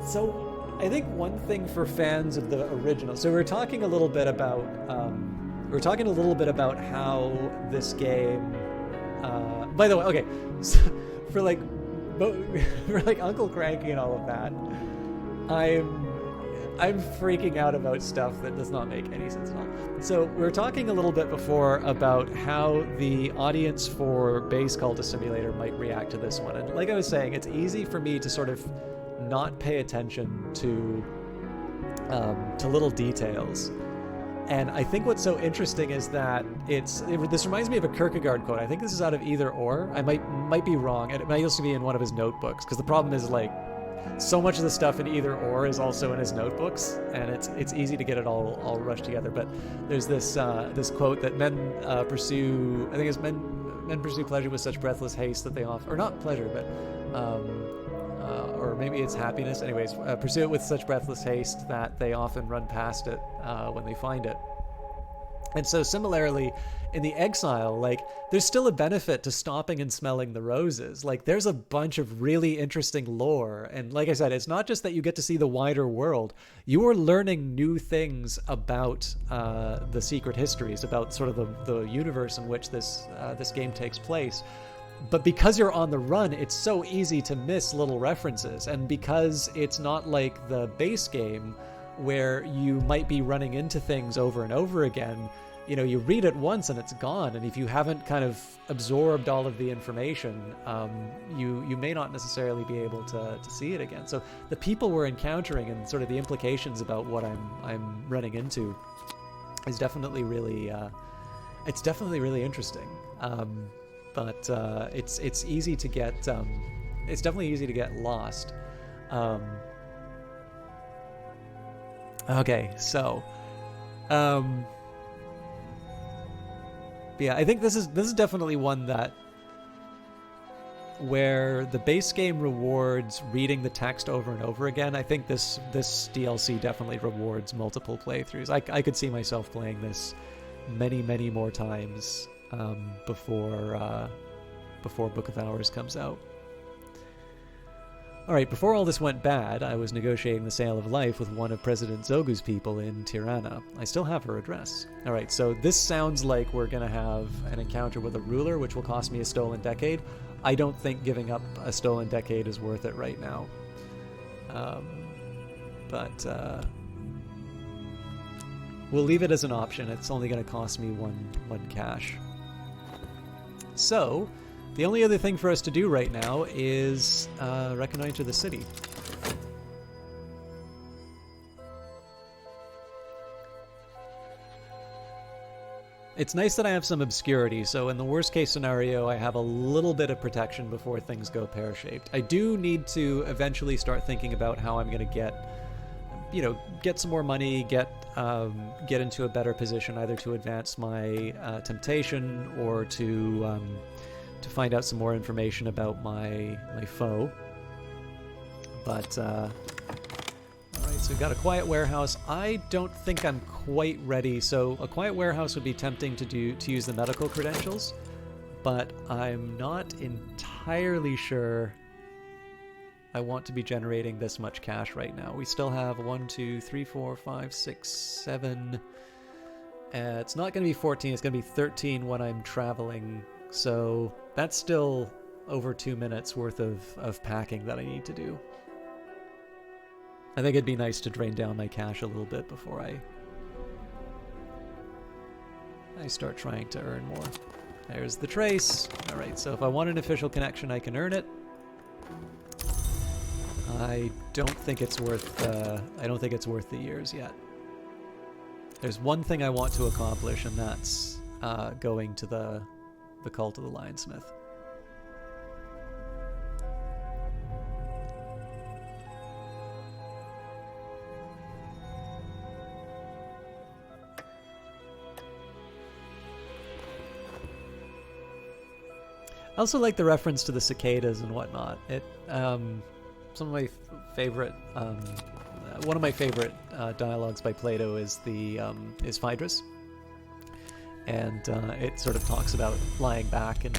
So I think one thing for fans of the original. So we're talking a little bit about how this game. By the way, okay, so for like for like Uncle Cranky and all of that, I'm freaking out about stuff that does not make any sense at all. So we were talking a little bit before about how the audience for base Cultist Simulator might react to this one, and like I was saying, it's easy for me to sort of not pay attention to little details. And I think what's so interesting is that this reminds me of a Kierkegaard quote. I think this is out of Either Or. I might be wrong. It might also be in one of his notebooks, because the problem is, like, so much of the stuff in Either Or is also in his notebooks, and it's easy to get it all rushed together. But there's this quote that men pursue. I think it's men pursue pleasure with such breathless haste that they often, or not pleasure, but or maybe it's happiness. Anyways, pursue it with such breathless haste that they often run past it when they find it. And so similarly, in the Exile, like, there's still a benefit to stopping and smelling the roses. Like, there's a bunch of really interesting lore. And like I said, it's not just that you get to see the wider world. You are learning new things about the secret histories, about sort of the universe in which this game takes place. But because you're on the run, it's so easy to miss little references. And because it's not like the base game where you might be running into things over and over again, you know, you read it once and it's gone. And if you haven't kind of absorbed all of the information, you may not necessarily be able to see it again. So the people we're encountering and sort of the implications about what I'm running into is definitely really, it's definitely really interesting. But it's easy to get it's definitely easy to get lost. Okay, so yeah, I think this is definitely one that where the base game rewards reading the text over and over again. I think this DLC definitely rewards multiple playthroughs. I could see myself playing this many more times before Book of Hours comes out. Alright, before all this went bad, I was negotiating the sale of life with one of President Zogu's people in Tirana. I still have her address. Alright, so this sounds like we're going to have an encounter with a ruler, which will cost me a stolen decade. I don't think giving up a stolen decade is worth it right now. But we'll leave it as an option. It's only going to cost me one cash. So, the only other thing for us to do right now is reconnoiter the city. It's nice that I have some obscurity, so in the worst case scenario, I have a little bit of protection before things go pear-shaped. I do need to eventually start thinking about how I'm going to get some more money, get into a better position, either to advance my temptation or to find out some more information about my foe. But all right, so we've got a quiet warehouse. I don't think I'm quite ready. So a quiet warehouse would be tempting to use the medical credentials, but I'm not entirely sure I want to be generating this much cash right now. We still have 1, 2, 3, 4, 5, 6, 7. It's not going to be 14. It's going to be 13 when I'm traveling. So that's still over 2 minutes worth of packing that I need to do. I think it'd be nice to drain down my cash a little bit before I start trying to earn more. There's the trace. All right, so if I want an official connection, I can earn it. I don't think it's worth the years yet. There's one thing I want to accomplish, and that's going to the Cult of the Lionsmith. I also like the reference to the cicadas and whatnot. It some of my favorite one of my favorite dialogues by Plato is is Phaedrus. and it sort of talks about lying back and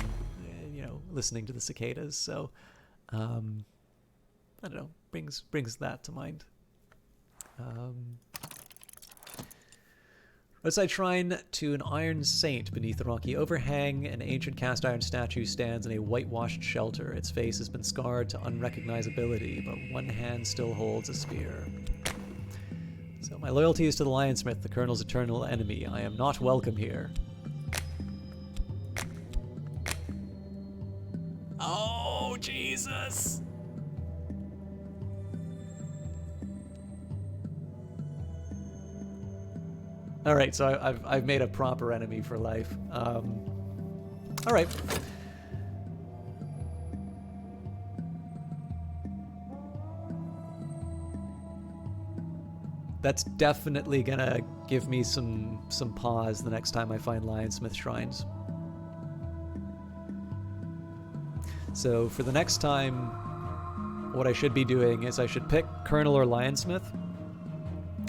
listening to the cicadas. So I don't know, brings that to mind. Roadside shrine to an iron saint beneath the rocky overhang. An ancient cast iron statue stands in a whitewashed shelter. Its face has been scarred to unrecognizability, but one hand still holds a spear. So my loyalty is to the Lionsmith, the Colonel's eternal enemy. I am not welcome here. Oh, Jesus! All right, so I've made a proper enemy for life. All right. That's definitely gonna give me some pause the next time I find Lionsmith shrines. So for the next time, what I should be doing is I should pick Colonel or Lionsmith,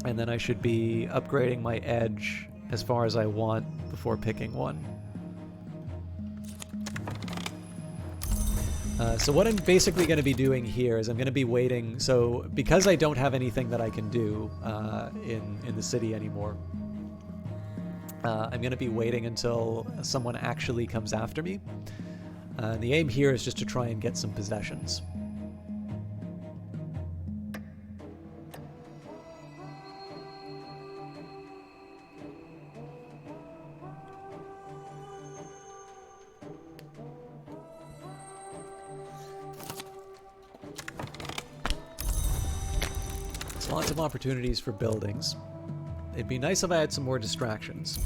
and then I should be upgrading my edge as far as I want before picking one. So what I'm basically going to be doing here is I'm going to be waiting. So because I don't have anything that I can do in the city anymore, I'm going to be waiting until someone actually comes after me. The aim here is just to try and get some possessions. Lots of opportunities for buildings. It'd be nice if I had some more distractions.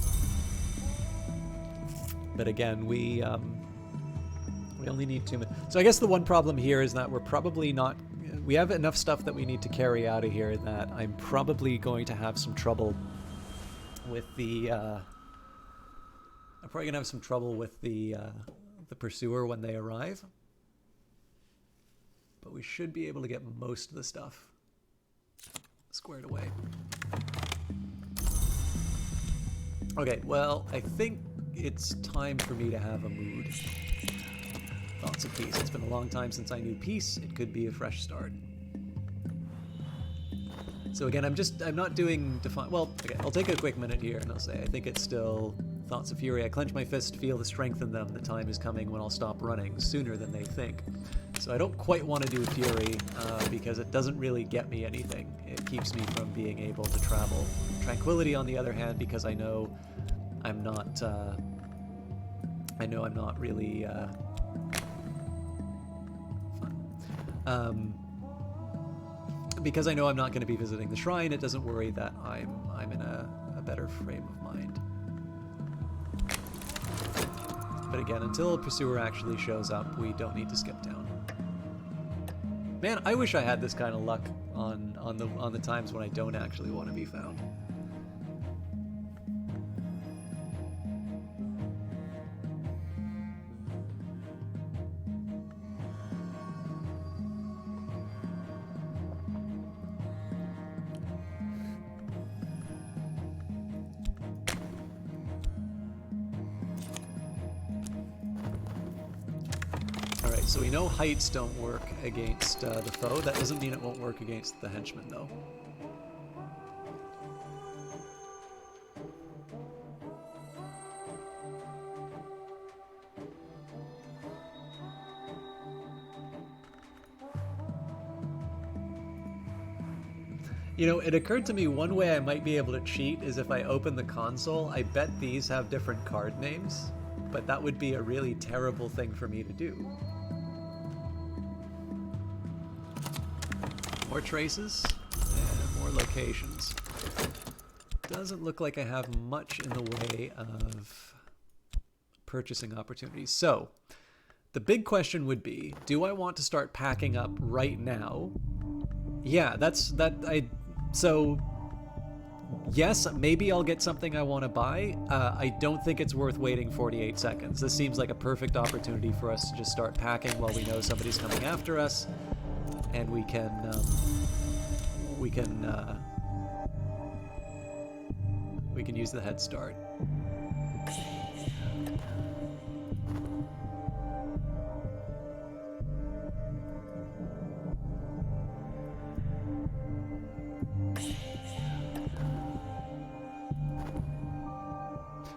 But again, we only need 2 minutes. So I guess the one problem here is that we're probably not... We have enough stuff that we need to carry out of here that I'm probably going to have some trouble with the... I'm probably going to have some trouble with the pursuer when they arrive. But we should be able to get most of the stuff squared away. Okay, well, I think it's time for me to have a mood. Thoughts of peace. It's been a long time since I knew peace. It could be a fresh start. So again, I'm not doing define. Well, okay, I'll take a quick minute here and I'll say I think it's still thoughts of fury. I clench my fist, feel the strength in them. The time is coming when I'll stop running sooner than they think. So I don't quite want to do fury because it doesn't really get me anything. It keeps me from being able to travel. Tranquility, on the other hand, because I know I'm not. I know I'm not really fun. Because I know I'm not going to be visiting the shrine, it doesn't worry that I'm in a better frame of mind. But again, until a pursuer actually shows up, we don't need to skip down. Man, I wish I had this kind of luck on the times when I don't actually want to be found. So we know heights don't work against the foe. That doesn't mean it won't work against the henchman, though. You know, it occurred to me one way I might be able to cheat is if I open the console. I bet these have different card names, but that would be a really terrible thing for me to do. More traces and more locations. Doesn't look like I have much in the way of purchasing opportunities. So the big question would be, do I want to start packing up right now? Yeah, so yes, maybe I'll get something I want to buy. I don't think it's worth waiting 48 seconds. This seems like a perfect opportunity for us to just start packing while we know somebody's coming after us. And we can use the head start.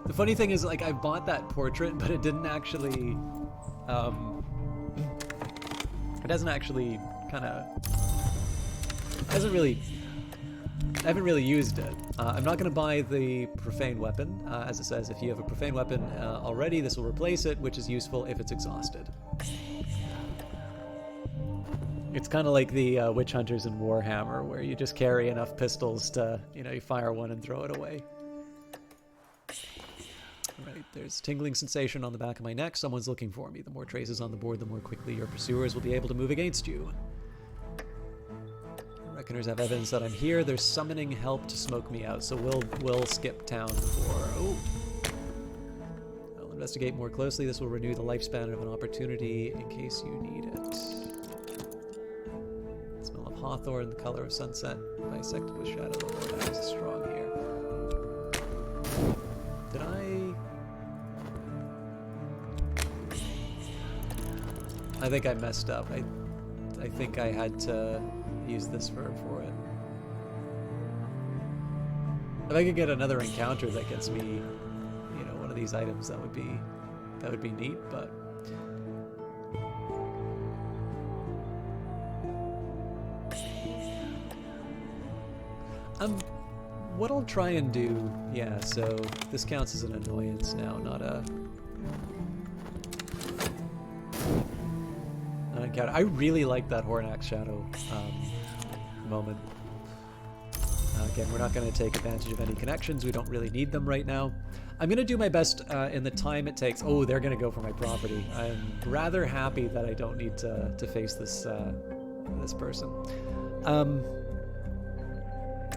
The funny thing is, like, I bought that portrait, but it didn't actually, it doesn't actually I haven't really used it. I'm not going to buy the profane weapon. As it says, if you have a profane weapon already, this will replace it, which is useful if it's exhausted. It's kind of like the witch hunters in Warhammer, where you just carry enough pistols to, you fire one and throw it away. Right, there's tingling sensation on the back of my neck. Someone's looking for me. The more traces on the board, the more quickly your pursuers will be able to move against you. Reckoners have evidence that I'm here. They're summoning help to smoke me out, so we'll skip town for... Oh! I'll investigate more closely. This will renew the lifespan of an opportunity in case you need it. The smell of hawthorn, the color of sunset, bisected with shadow. Oh, that was strong here. Did I think I messed up. I think I had to use this for it. If I could get another encounter that gets me, one of these items, that would be neat, but what I'll try and do, yeah, so this counts as an annoyance now, not an encounter. I really like that Hornax Shadow moment. Again, we're not going to take advantage of any connections. We don't really need them right now. I'm going to do my best in the time it takes. Oh, they're going to go for my property. I'm rather happy that I don't need to face this this person.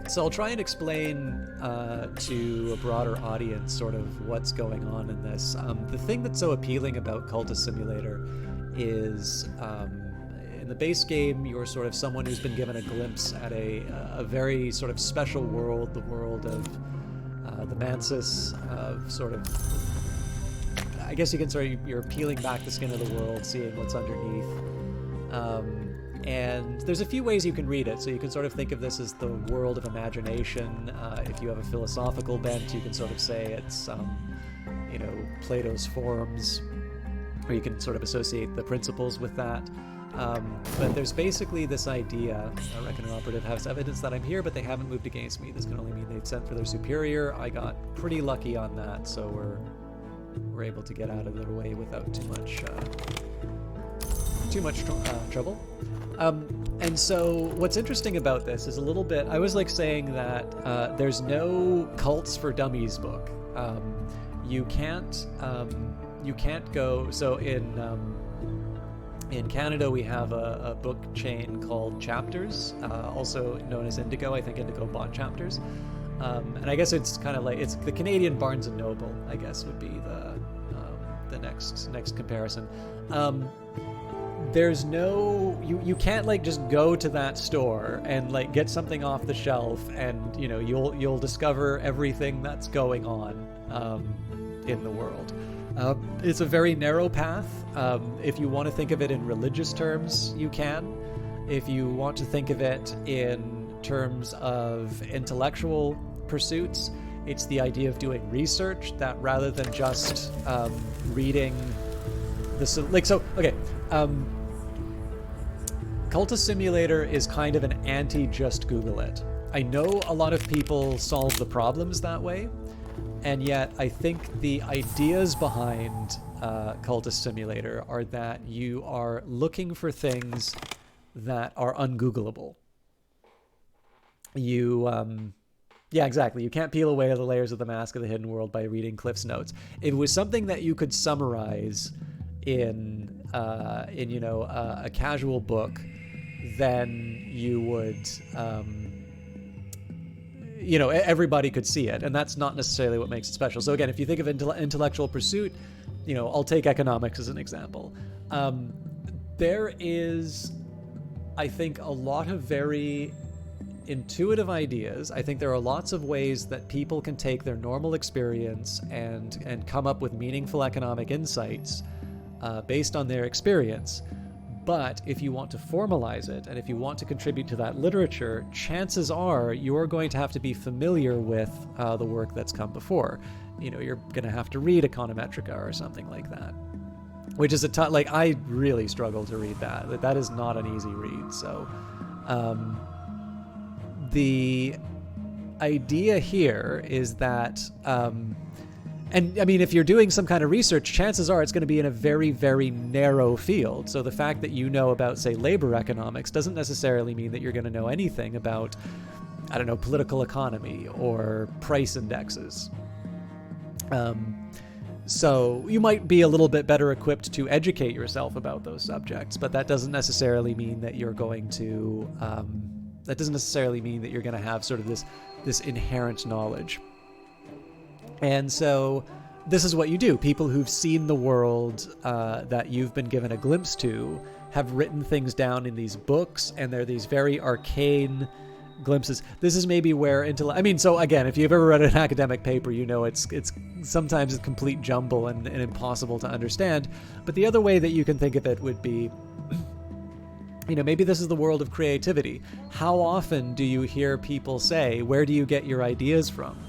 So I'll try and explain to a broader audience sort of what's going on in this. The thing that's so appealing about Cultist Simulator is in the base game, you're sort of someone who's been given a glimpse at a very sort of special world, the world of the Mansis, of sort of, I guess you can you're peeling back the skin of the world, seeing what's underneath. And there's a few ways you can read it. So you can sort of think of this as the world of imagination. If you have a philosophical bent, you can sort of say it's, Plato's Forms, or you can sort of associate the principles with that. But there's basically this idea, a Reckoner operative has evidence that I'm here, but they haven't moved against me. This can only mean they've sent for their superior. I got pretty lucky on that, so we're able to get out of their way without too much trouble. And so what's interesting about this is a little bit, I was like saying that there's no Cults for Dummies book. You can't go, so in Canada we have a book chain called Chapters, also known as Indigo. I think Indigo bought Chapters. And I guess it's kind of like, it's the Canadian Barnes & Noble, I guess would be the next comparison. There's no, you can't like just go to that store and like get something off the shelf and you'll discover everything that's going on in the world. It's a very narrow path. If you want to think of it in religious terms, you can. If you want to think of it in terms of intellectual pursuits, it's the idea of doing research that rather than just reading Cultist Simulator is kind of an anti-just Google it. I know a lot of people solve the problems that way, and yet I think the ideas behind Cultist Simulator are that you are looking for things that are ungoogleable. Yeah, exactly. You can't peel away the layers of the mask of the hidden world by reading Cliff's notes. If it was something that you could summarize in a casual book, then you would, everybody could see it, and that's not necessarily what makes it special. So again, if you think of intellectual pursuit, I'll take economics as an example. There is, I think, a lot of very intuitive ideas. I think there are lots of ways that people can take their normal experience and come up with meaningful economic insights based on their experience. But if you want to formalize it, and if you want to contribute to that literature, chances are you're going to have to be familiar with the work that's come before. You're going to have to read Econometrica or something like that, which is like, I really struggle to read that. That is not an easy read. So the idea here is that, and I mean, if you're doing some kind of research, chances are it's going to be in a very, very narrow field. So the fact that you know about, say, labor economics doesn't necessarily mean that you're going to know anything about, I don't know, political economy or price indexes. So you might be a little bit better equipped to educate yourself about those subjects, but that doesn't necessarily mean that you're going to, have sort of this inherent knowledge. And so this is what you do. People who've seen the world that you've been given a glimpse to have written things down in these books, and they're these very arcane glimpses. This is maybe where so again, if you've ever read an academic paper, it's sometimes a complete jumble and impossible to understand. But the other way that you can think of it would be, maybe this is the world of creativity. How often do you hear people say, where do you get your ideas from?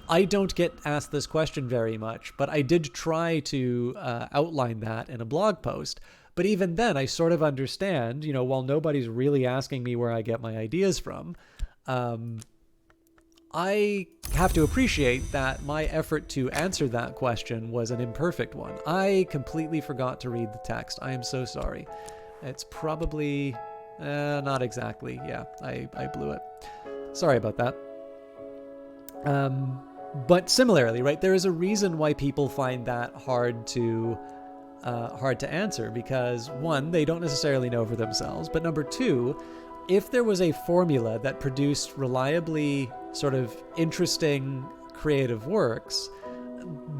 I don't get asked this question very much, but I did try to outline that in a blog post. But even then, I sort of understand, while nobody's really asking me where I get my ideas from, I have to appreciate that my effort to answer that question was an imperfect one. I completely forgot to read the text. I am so sorry. It's probably not exactly. Yeah, I blew it. Sorry about that. But similarly, right, there is a reason why people find that hard to answer, because one, they don't necessarily know for themselves, but number two, if there was a formula that produced reliably sort of interesting creative works,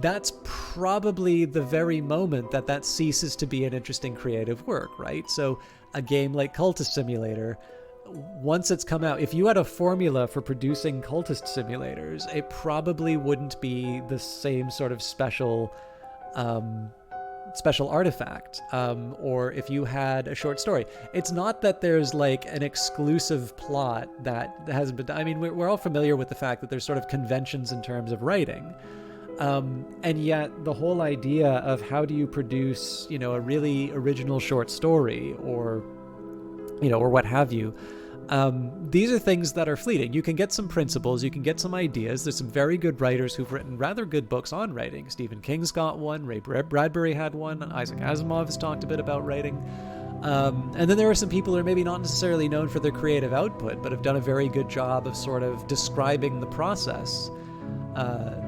that's probably the very moment that ceases to be an interesting creative work, right? So a game like Cultist Simulator, once it's come out, if you had a formula for producing cultist simulators, it probably wouldn't be the same sort of special artifact. Or if you had a short story, it's not that there's like an exclusive plot that hasn't been, I mean, we're all familiar with the fact that there's sort of conventions in terms of writing. And yet the whole idea of how do you produce, a really original short story or what have you, these are things that are fleeting. You can get some principles, you can get some ideas. There's some very good writers who've written rather good books on writing. Stephen King's got one, Ray Bradbury had one, Isaac Asimov has talked a bit about writing. And then there are some people who are maybe not necessarily known for their creative output, but have done a very good job of sort of describing the process.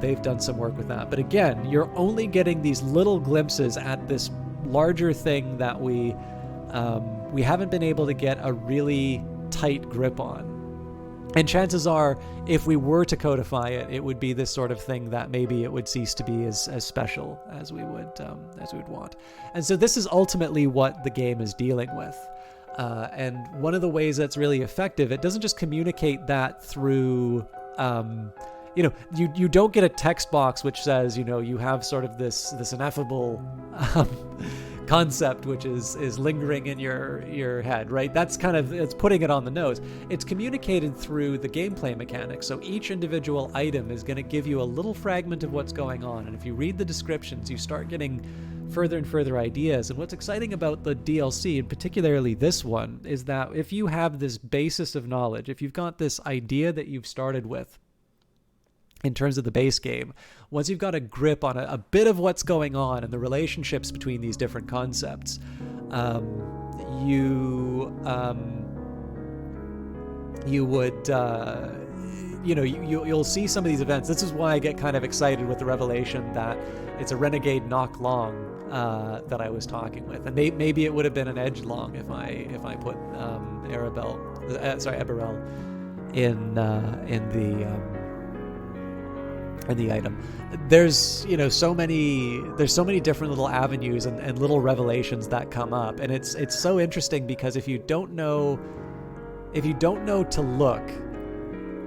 They've done some work with that. But again, you're only getting these little glimpses at this larger thing that we haven't been able to get a really tight grip on. And chances are, if we were to codify it, it would be this sort of thing that maybe it would cease to be as special as we would want. And so this is ultimately what the game is dealing with. And one of the ways that's really effective, it doesn't just communicate that through, you don't get a text box which says, you have sort of this ineffable concept which is lingering in your head, right? That's kind of, it's putting it on the nose. It's communicated through the gameplay mechanics. So each individual item is going to give you a little fragment of what's going on. And if you read the descriptions, you start getting further and further ideas. And what's exciting about the DLC, and particularly this one, is that if you have this basis of knowledge, if you've got this idea that you've started with, in terms of the base game, once you've got a grip on a bit of what's going on and the relationships between these different concepts, you'll see some of these events. This is why I get kind of excited with the revelation that it's a Renegade Knock Long that I was talking with, and maybe it would have been an Edge Long if I put Eberel in the item. There's so many different little avenues and little revelations that come up, and it's so interesting because if you don't know to look,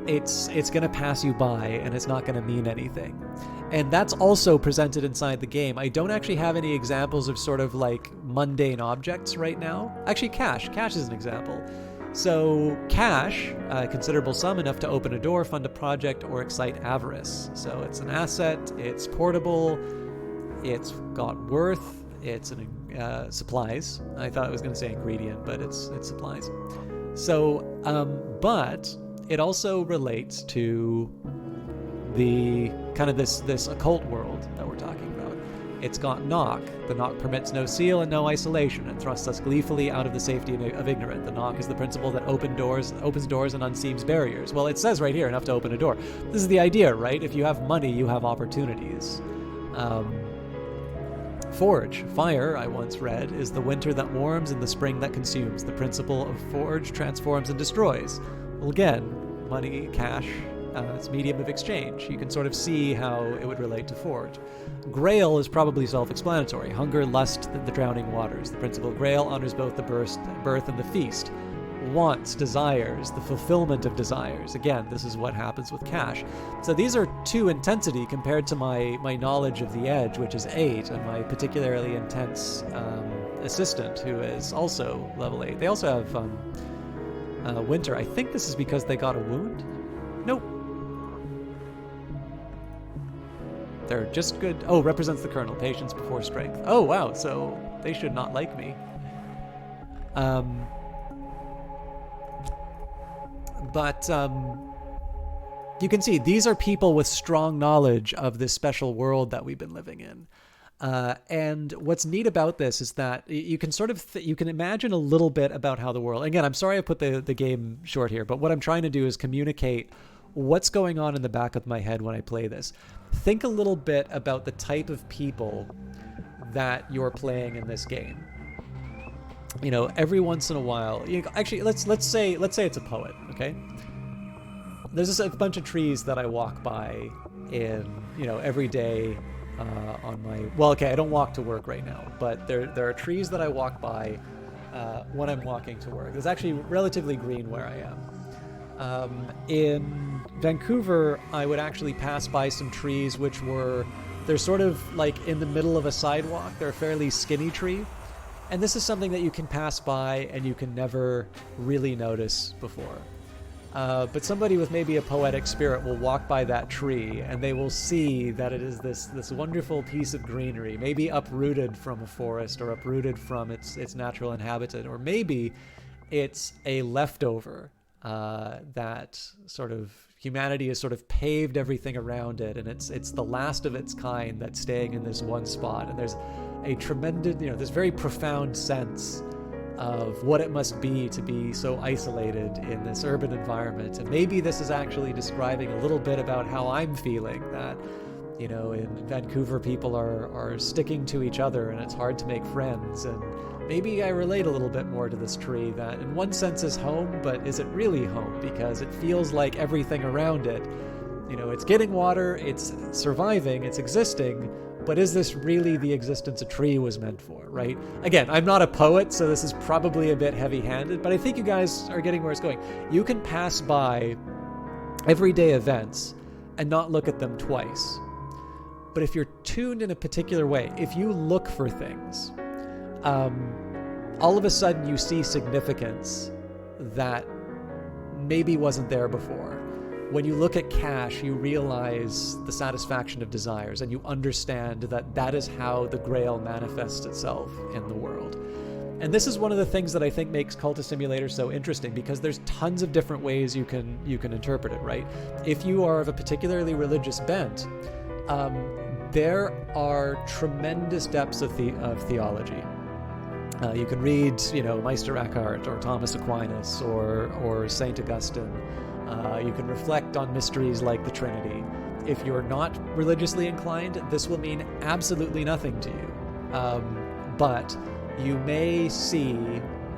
it's going to pass you by and it's not going to mean anything. And that's also presented inside the game. I don't actually have any examples of sort of like mundane objects right now. Actually, cash. Cash is an example. So cash, a considerable sum enough to open a door, fund a project, or excite avarice. So it's an asset, it's portable, it's got worth, it's an, supplies. I thought I was going to say ingredient, but it's supplies. So, but it also relates to the kind of this occult world that we're talking about. It's got knock. The knock permits no seal and no isolation, and thrusts us gleefully out of the safety of ignorant. The knock is the principle that opens doors and unseams barriers. Well, it says right here, enough to open a door. This is the idea, right? If you have money, you have opportunities. Forge. Fire, I once read, is the winter that warms and the spring that consumes. The principle of forge transforms and destroys. Well, again, money, cash, it's medium of exchange. You can sort of see how it would relate to forge. Grail is probably self-explanatory. Hunger, lust, the drowning waters. The principle of Grail honors both the birth and the feast. Wants, desires, the fulfillment of desires. Again, this is what happens with cash. So these are 2 intensity compared to my knowledge of the edge, which is 8, and my particularly intense assistant, who is also level 8. They also have winter. I think this is because they got a wound? Nope. They're just good. Oh, represents the kernel. Patience before strength. Oh, wow. So they should not like me. But you can see these are people with strong knowledge of this special world that we've been living in. And what's neat about this is that you can sort of you can imagine a little bit about how the world. Again, I'm sorry I put the game short here, but what I'm trying to do is communicate what's going on in the back of my head when I play this. Think a little bit about the type of people that you're playing in this game. You know, every once in a while, actually, let's say it's a poet, okay? There's just a bunch of trees that I walk by in, every day on my, well, okay, I don't walk to work right now, but there are trees that I walk by when I'm walking to work. It's actually relatively green where I am. In Vancouver, I would actually pass by some trees they're sort of like in the middle of a sidewalk. They're a fairly skinny tree. And this is something that you can pass by and you can never really notice before. But somebody with maybe a poetic spirit will walk by that tree and they will see that it is this wonderful piece of greenery, maybe uprooted from a forest or uprooted from its natural inhabitant, or maybe it's a leftover that sort of humanity has sort of paved everything around it, and it's the last of its kind that's staying in this one spot. And there's a tremendous, this very profound sense of what it must be to be so isolated in this urban environment. And maybe this is actually describing a little bit about how I'm feeling, that, in Vancouver people are sticking to each other and it's hard to make friends. And maybe I relate a little bit more to this tree that in one sense is home, but is it really home? Because it feels like everything around it, it's getting water, it's surviving, it's existing, but is this really the existence a tree was meant for, right? Again, I'm not a poet, so this is probably a bit heavy-handed, but I think you guys are getting where it's going. You can pass by everyday events and not look at them twice. But if you're tuned in a particular way, if you look for things, all of a sudden you see significance that maybe wasn't there before. When you look at cash, you realize the satisfaction of desires, and you understand that is how the Grail manifests itself in the world. And this is one of the things that I think makes Cultist Simulator so interesting, because there's tons of different ways you can interpret it, right? If you are of a particularly religious bent, there are tremendous depths of theology. You can read, Meister Eckhart or Thomas Aquinas or Saint Augustine. You can reflect on mysteries like the Trinity. If you're not religiously inclined, this will mean absolutely nothing to you. But you may see,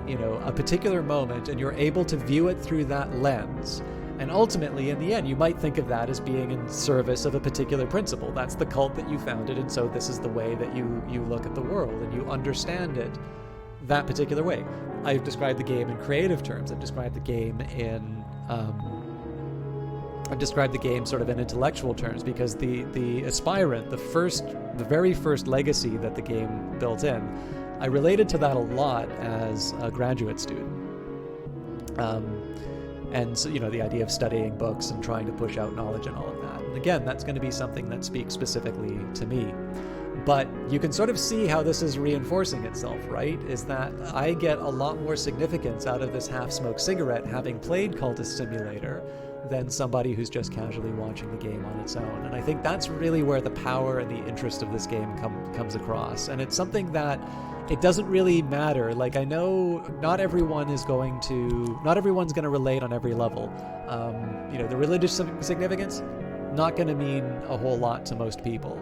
a particular moment, and you're able to view it through that lens. And ultimately, in the end, you might think of that as being in service of a particular principle. That's the cult that you founded, and so this is the way that you look at the world, and you understand it that particular way. I've described the game in creative terms. I've described the game in I described the game sort of in intellectual terms, because the aspirant, the very first legacy that the game built in, I related to that a lot as a graduate student. And so, the idea of studying books and trying to push out knowledge and all of that. And again, that's going to be something that speaks specifically to me. But you can sort of see how this is reinforcing itself, right? Is that I get a lot more significance out of this half-smoked cigarette having played Cultist Simulator than somebody who's just casually watching the game on its own. And I think that's really where the power and the interest of this game comes across. And it's something that it doesn't really matter. Like, I know not everyone's going to relate on every level. The religious significance, not going to mean a whole lot to most people.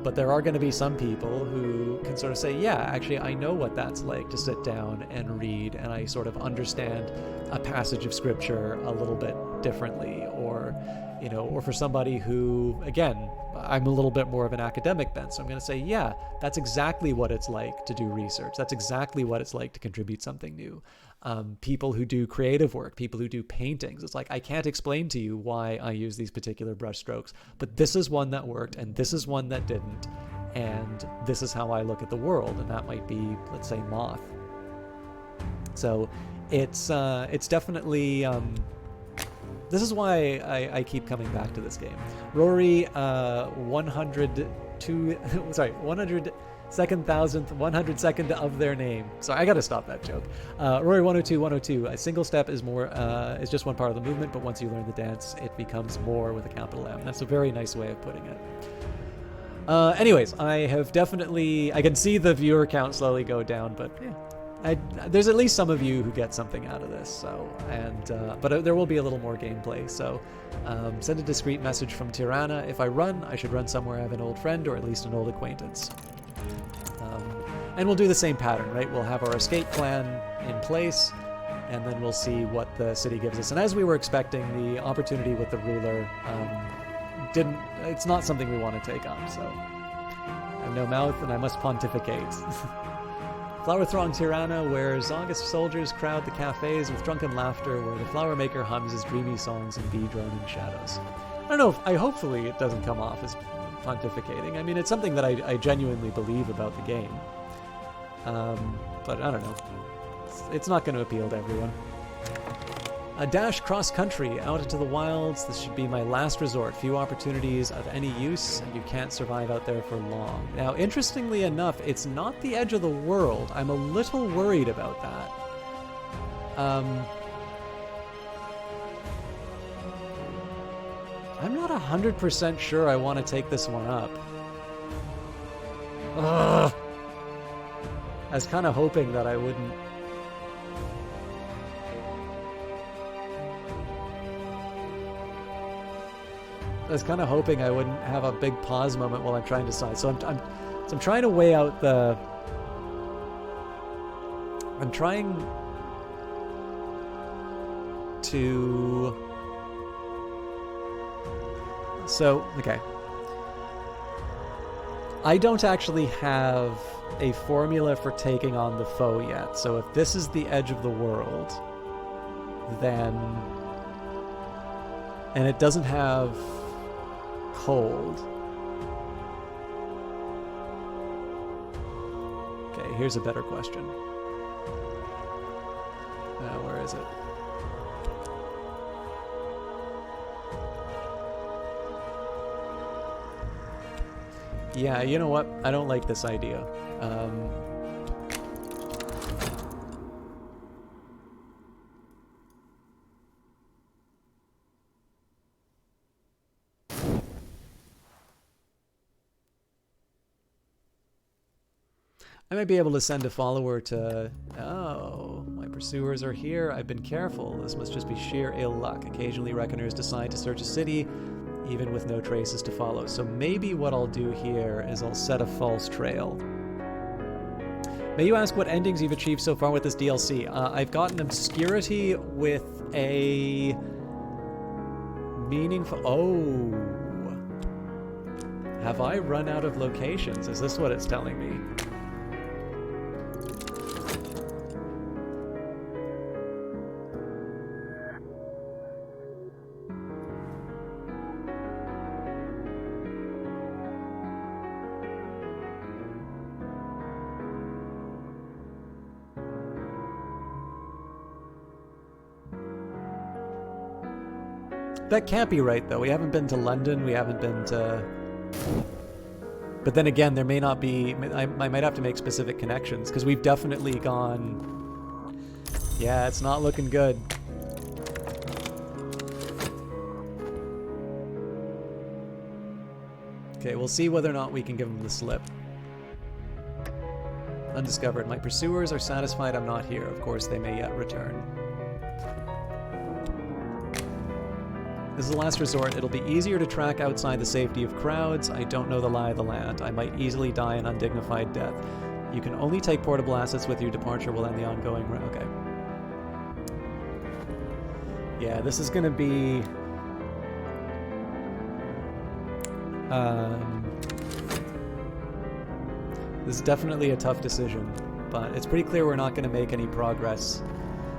But there are going to be some people who can sort of say, yeah, actually, I know what that's like to sit down and read, and I sort of understand a passage of scripture a little bit differently. Or for somebody who, again, I'm a little bit more of an academic bent, so I'm going to say, yeah, that's exactly what it's like to do research. That's exactly what it's like to contribute something new. People who do creative work, people who do paintings, it's like, I can't explain to you why I use these particular brush strokes, but this is one that worked and this is one that didn't, and this is how I look at the world. And that might be, let's say, Moth. So it's definitely this is why I keep coming back to this game. Rory 102,000th of their name. Sorry, I gotta stop that joke. Rory 102, a single step is just one part of the movement, but once you learn the dance, it becomes more with a capital M. That's a very nice way of putting it. Anyways, I can see the viewer count slowly go down, but yeah. There's at least some of you who get something out of this, but there will be a little more gameplay. So send a discreet message from Tirana. If I should run somewhere I have an old friend or at least an old acquaintance. And we'll do the same pattern, right? We'll have our escape plan in place, and then we'll see what the city gives us. And as we were expecting, the opportunity with the ruler it's not something we want to take up, so I have no mouth and I must pontificate. Flower throng Tirana, where Zongus soldiers crowd the cafes with drunken laughter, where the flower maker hums his dreamy songs and bee droning shadows. I don't know, hopefully it doesn't come off as pontificating. I mean, it's something that I genuinely believe about the game. But I don't know. It's not going to appeal to everyone. A dash cross-country out into the wilds. This should be my last resort. Few opportunities of any use, and you can't survive out there for long. Now, interestingly enough, it's not the edge of the world. I'm a little worried about that. I'm not 100% sure I want to take this one up. Ugh. I was kind of hoping that I wouldn't. I was kind of hoping I wouldn't have a big pause moment while I'm trying to decide. So I'm trying to weigh out the. I'm trying to. So, okay. I don't actually have a formula for taking on the foe yet. So if this is the edge of the world, then. And it doesn't have cold. Okay, here's a better question. Where is it? Yeah, you know what? I don't like this idea. I might be able to send a follower to... Oh, my pursuers are here. I've been careful. This must just be sheer ill luck. Occasionally, reckoners decide to search a city, even with no traces to follow. So maybe what I'll do here is I'll set a false trail. May you ask what endings you've achieved so far with this DLC? I've gotten obscurity with a meaningful... Oh. Have I run out of locations? Is this what it's telling me? That can't be right, though. We haven't been to London. We haven't been to... But then again, there may not be... I might have to make specific connections, because we've definitely gone... Yeah, it's not looking good. Okay, we'll see whether or not we can give them the slip. Undiscovered. My pursuers are satisfied I'm not here. Of course, they may yet return. This is the last resort. It'll be easier to track outside the safety of crowds. I don't know the lie of the land. I might easily die an undignified death. You can only take portable assets with you. Departure will end the ongoing... Okay. Yeah, this is going to be... This is definitely a tough decision, but it's pretty clear we're not going to make any progress.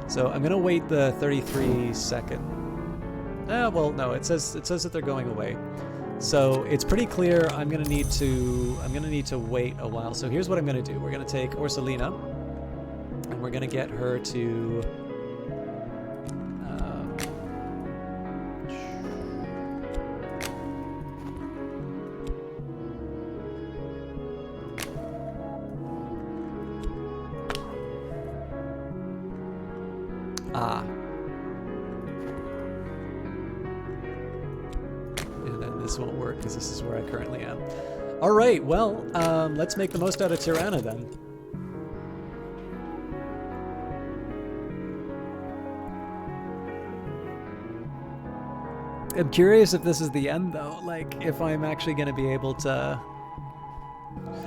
So I'm going to wait the 33-second... well, no, it says that they're going away. So it's pretty clear I'm gonna need to wait a while. So here's what I'm gonna do. We're gonna take Ursulina, and we're gonna get her to this won't work because this is where I currently am. All right, well, let's make the most out of Tirana then. I'm curious if this is the end, though. Like, if I'm actually going to be able to...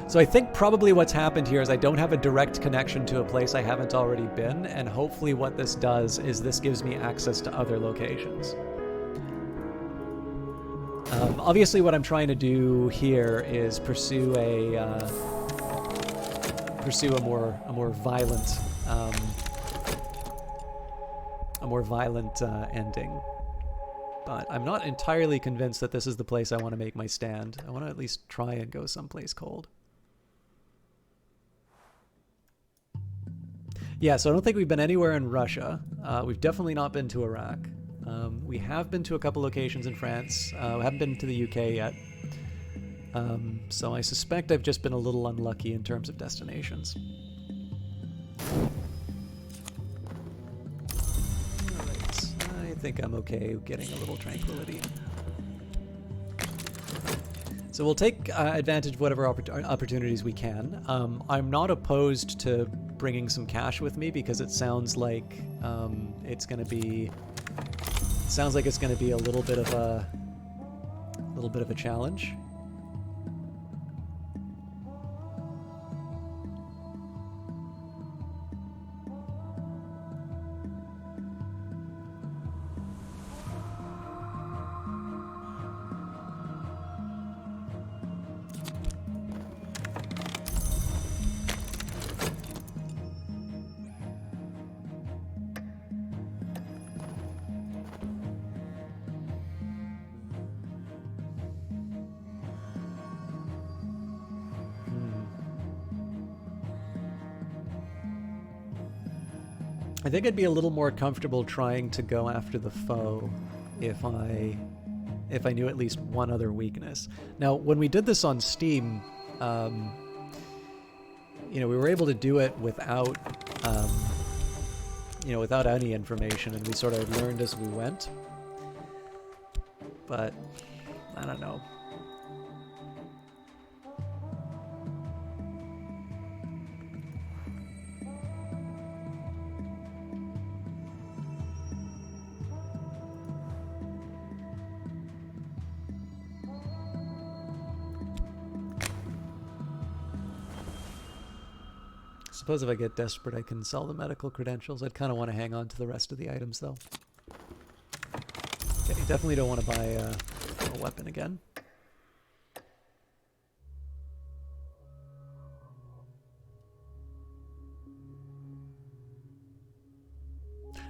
So I think probably what's happened here is I don't have a direct connection to a place I haven't already been, and hopefully what this does is this gives me access to other locations. Obviously, what I'm trying to do here is pursue a more violent ending. But I'm not entirely convinced that this is the place I want to make my stand. I want to at least try and go someplace cold. Yeah, so I don't think we've been anywhere in Russia. We've definitely not been to Iraq. We have been to a couple locations in France. We haven't been to the UK yet. So I suspect I've just been a little unlucky in terms of destinations. Alright, I think I'm okay getting a little tranquility. So we'll take advantage of whatever opportunities we can. I'm not opposed to bringing some cash with me because it sounds like it's going to be... Sounds like it's going to be a little bit of a challenge. I think I'd be a little more comfortable trying to go after the foe if I knew at least one other weakness. Now, when we did this on Steam, we were able to do it without, without any information, and we sort of learned as we went. But I don't know. Suppose if I get desperate, I can sell the medical credentials. I'd kind of want to hang on to the rest of the items, though. Okay, definitely don't want to buy a weapon again.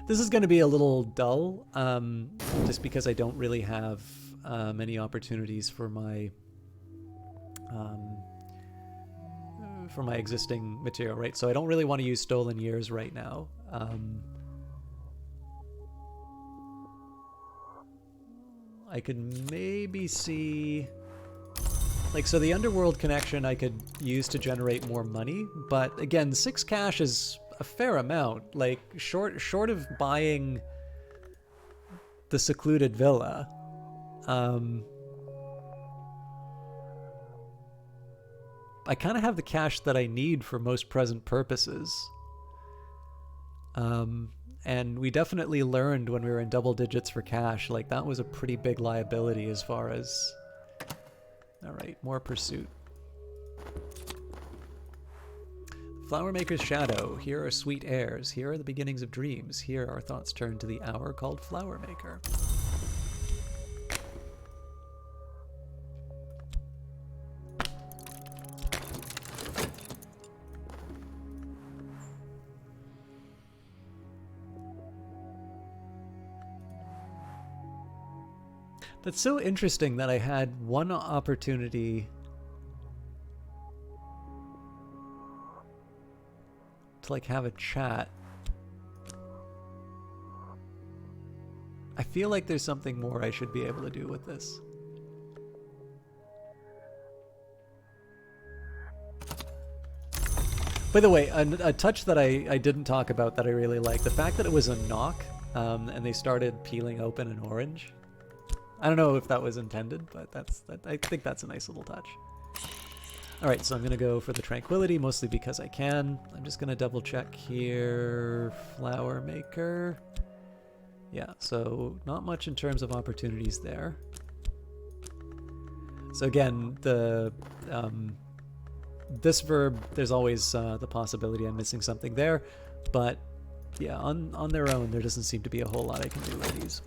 This is going to be a little dull, just because I don't really have many opportunities for my existing material, right? So I don't really want to use Stolen Years right now. I could maybe see... Like, so the underworld connection I could use to generate more money, but again, 6 cash is a fair amount. Like, short of buying the secluded villa, I kind of have the cash that I need for most present purposes. And we definitely learned when we were in double digits for cash, like that was a pretty big liability as far as... Alright, more pursuit. Flower Maker's Shadow. Here are sweet airs. Here are the beginnings of dreams. Here our thoughts turn to the hour called Flower Maker. That's so interesting that I had one opportunity to like have a chat. I feel like there's something more I should be able to do with this. By the way, a touch that I didn't talk about that I really like, the fact that it was a knock and they started peeling open an orange. I don't know if that was intended, but I think that's a nice little touch. Alright, so I'm going to go for the Tranquility, mostly because I can. I'm just going to double check here. Flower Maker. Yeah, so not much in terms of opportunities there. So again, the this verb, there's always the possibility I'm missing something there. But yeah, on their own, there doesn't seem to be a whole lot I can do with these.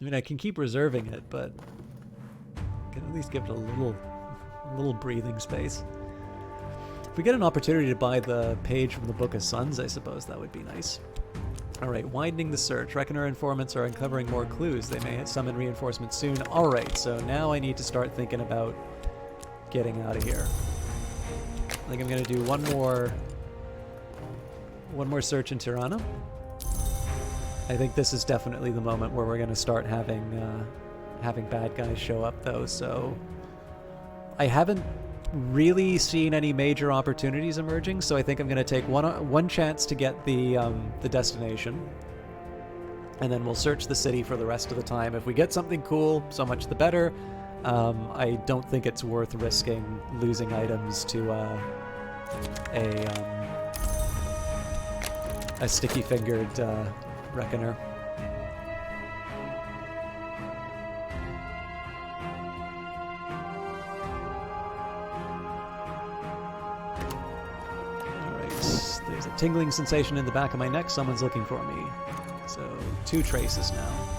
I mean, I can keep reserving it, but I can at least give it a little breathing space. If we get an opportunity to buy the page from the Book of Suns, I suppose that would be nice. Alright, widening the search. Reckoner informants are uncovering more clues. They may summon reinforcements soon. Alright, so now I need to start thinking about getting out of here. I think I'm going to do one more search in Tirana. I think this is definitely the moment where we're going to start having bad guys show up, though. So I haven't really seen any major opportunities emerging, so I think I'm going to take one chance to get the destination, and then we'll search the city for the rest of the time. If we get something cool, so much the better. I don't think it's worth risking losing items to a sticky-fingered Reckoner. Alright, there's a tingling sensation in the back of my neck. Someone's looking for me. So, 2 traces now.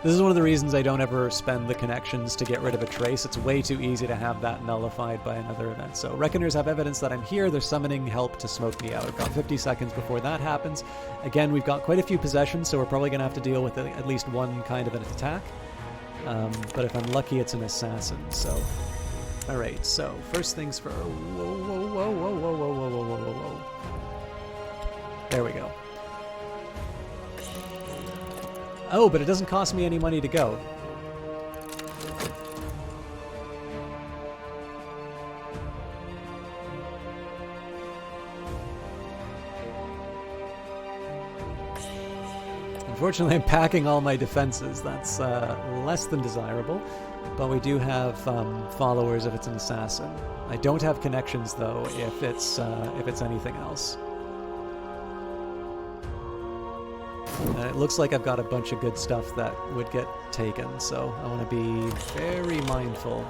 This is one of the reasons I don't ever spend the connections to get rid of a trace. It's way too easy to have that nullified by another event. So Reckoners have evidence that I'm here. They're summoning help to smoke me out. I've got 50 seconds before that happens. Again, we've got quite a few possessions, so we're probably going to have to deal with at least one kind of an attack. But if I'm lucky, it's an assassin. So, all right. So first things first. Whoa. There we go. Oh, but it doesn't cost me any money to go. Unfortunately, I'm packing all my defenses. That's less than desirable, but we do have followers if it's an assassin. I don't have connections, though, if it's anything else. It looks like I've got a bunch of good stuff that would get taken, so I want to be very mindful.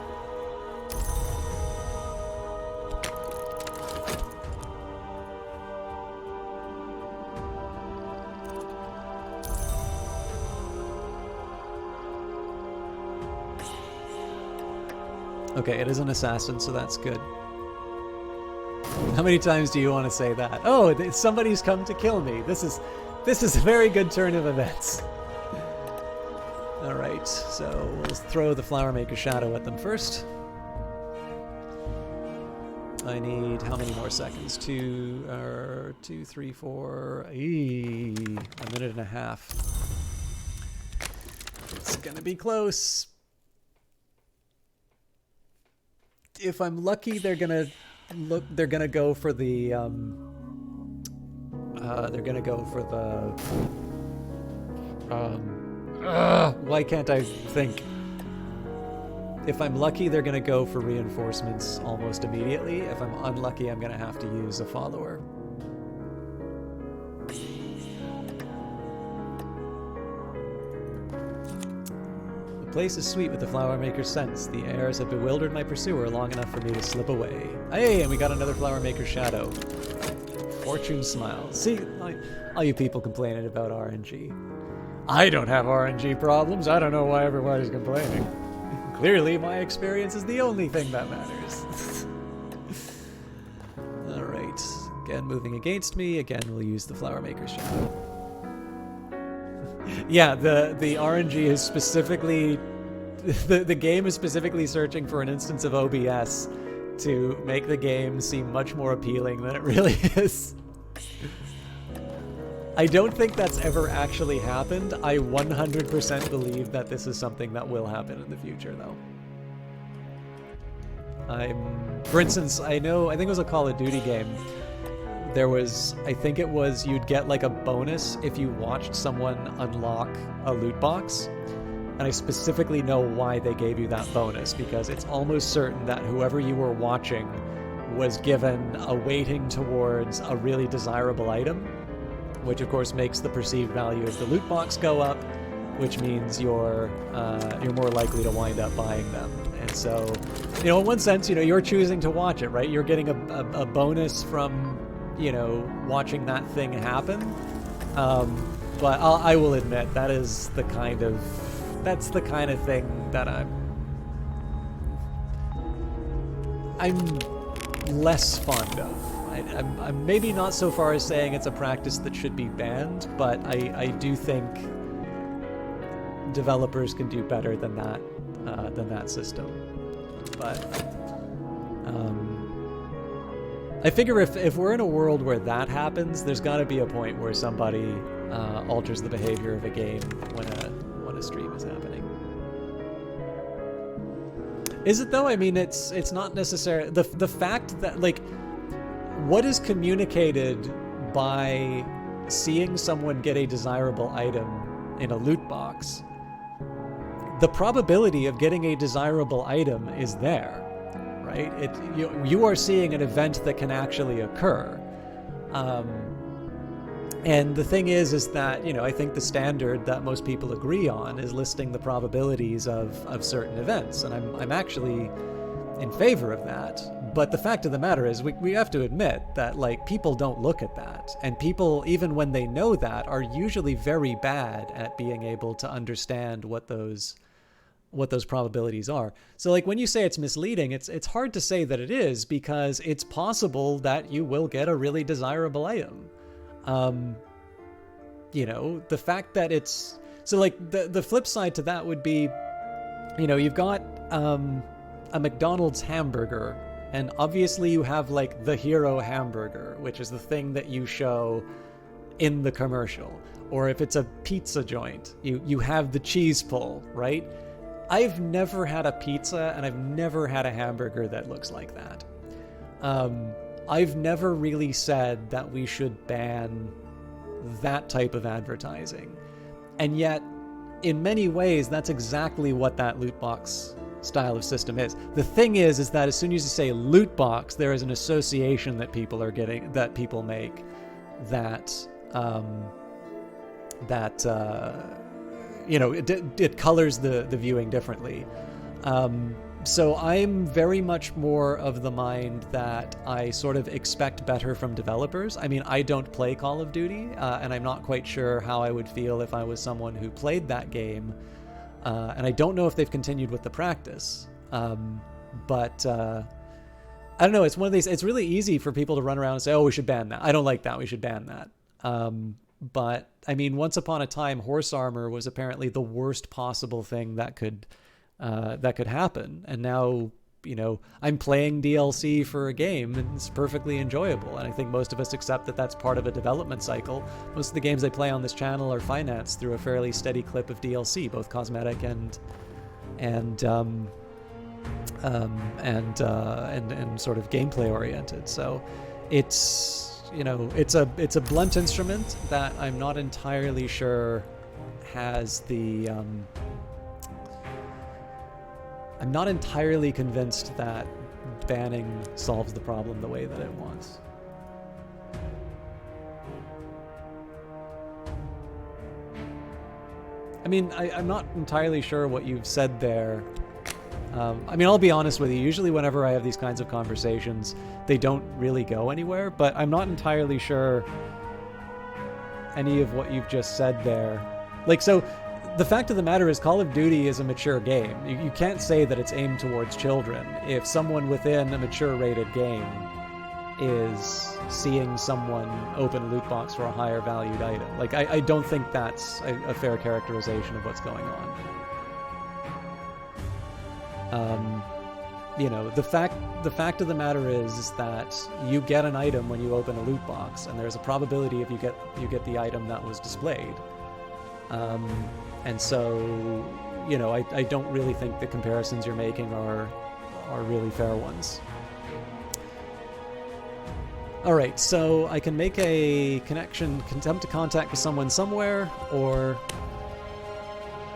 Okay, it is an assassin, so that's good. How many times do you want to say that? Oh, somebody's come to kill me. This is a very good turn of events. Alright, so we'll throw the Flower Maker Shadow at them first. I need how many more seconds? 2, 3, 4. A minute and a half. It's gonna be close. If I'm lucky, they're gonna go for the why can't I think? If I'm lucky, they're gonna go for reinforcements almost immediately. If I'm unlucky, I'm gonna have to use a follower. The place is sweet with the Flower Maker's scents. The airs have bewildered my pursuer long enough for me to slip away. Hey, and we got another Flower Maker's Shadow. Fortune smiles. See, all you people complaining about RNG. I don't have RNG problems. I don't know why everybody's complaining. Clearly, my experience is the only thing that matters. Alright. Again, moving against me. Again, we'll use the Flower Maker's Shadow. Yeah, the RNG is specifically... The game is specifically searching for an instance of OBS to make the game seem much more appealing than it really is. I don't think that's ever actually happened. I 100% believe that this is something that will happen in the future, though. For instance, I think it was a Call of Duty game. There was, I think it was, you'd get like a bonus if you watched someone unlock a loot box. And I specifically know why they gave you that bonus, because it's almost certain that whoever you were watching was given a weighting towards a really desirable item, which of course makes the perceived value of the loot box go up, which means you're more likely to wind up buying them. And so, in one sense, you're choosing to watch it, right? You're getting a bonus from, watching that thing happen. But I will admit, that's the kind of thing that I'm less fond of. I'm maybe not so far as saying it's a practice that should be banned, but I do think developers can do better than that system. But I figure if we're in a world where that happens, there's got to be a point where somebody alters the behavior of a game when a stream is happening. Is it though? I mean, it's not necessarily the fact that what is communicated by seeing someone get a desirable item in a loot box, the probability of getting a desirable item is there, right? You are seeing an event that can actually occur. And the thing is that, I think the standard that most people agree on is listing the probabilities of certain events. And I'm actually in favor of that. But the fact of the matter is we have to admit that people don't look at that. And people, even when they know that, are usually very bad at being able to understand what those probabilities are. So when you say it's misleading, it's hard to say that it is, because it's possible that you will get a really desirable item. The fact that it's so the flip side to that would be, you've got a McDonald's hamburger, and obviously you have the hero hamburger, which is the thing that you show in the commercial. Or if it's a pizza joint, you have the cheese pull, right? I've never had a pizza and I've never had a hamburger that looks like that. I've never really said that we should ban that type of advertising. And yet, in many ways, that's exactly what that loot box style of system is. The thing is that as soon as you say loot box, there is an association that people are getting, that people make, that it colors the viewing differently. So I'm very much more of the mind that I sort of expect better from developers. I mean, I don't play Call of Duty, and I'm not quite sure how I would feel if I was someone who played that game. And I don't know if they've continued with the practice. But I don't know, it's one of these, it's really easy for people to run around and say, oh, we should ban that. I don't like that, we should ban that. But I mean, once upon a time, horse armor was apparently the worst possible thing that could happen, and now, you know, I'm playing DLC for a game and it's perfectly enjoyable. And I think most of us accept that that's part of a development cycle. Most of the games I play on this channel are financed through a fairly steady clip of DLC, both cosmetic and sort of gameplay oriented. So it's, you know, it's a blunt instrument that I'm not entirely sure has the I'm not entirely convinced that banning solves the problem the way that it wants. I mean, I'm not entirely sure what you've said there. I mean, I'll be honest with you. Usually whenever I have these kinds of conversations, they don't really go anywhere, but I'm not entirely sure any of what you've just said there. Like, so the fact of the matter is Call of Duty is a mature game. You can't say that it's aimed towards children if someone within a mature rated game is seeing someone open a loot box for a higher valued item. Like, I don't think that's a fair characterization of what's going on. You know, the fact of the matter is that you get an item when you open a loot box, and there's a probability if you get the item that was displayed. And so, you know, I don't really think the comparisons you're making are really fair ones. All right, so I can make a connection, attempt to contact with someone somewhere, or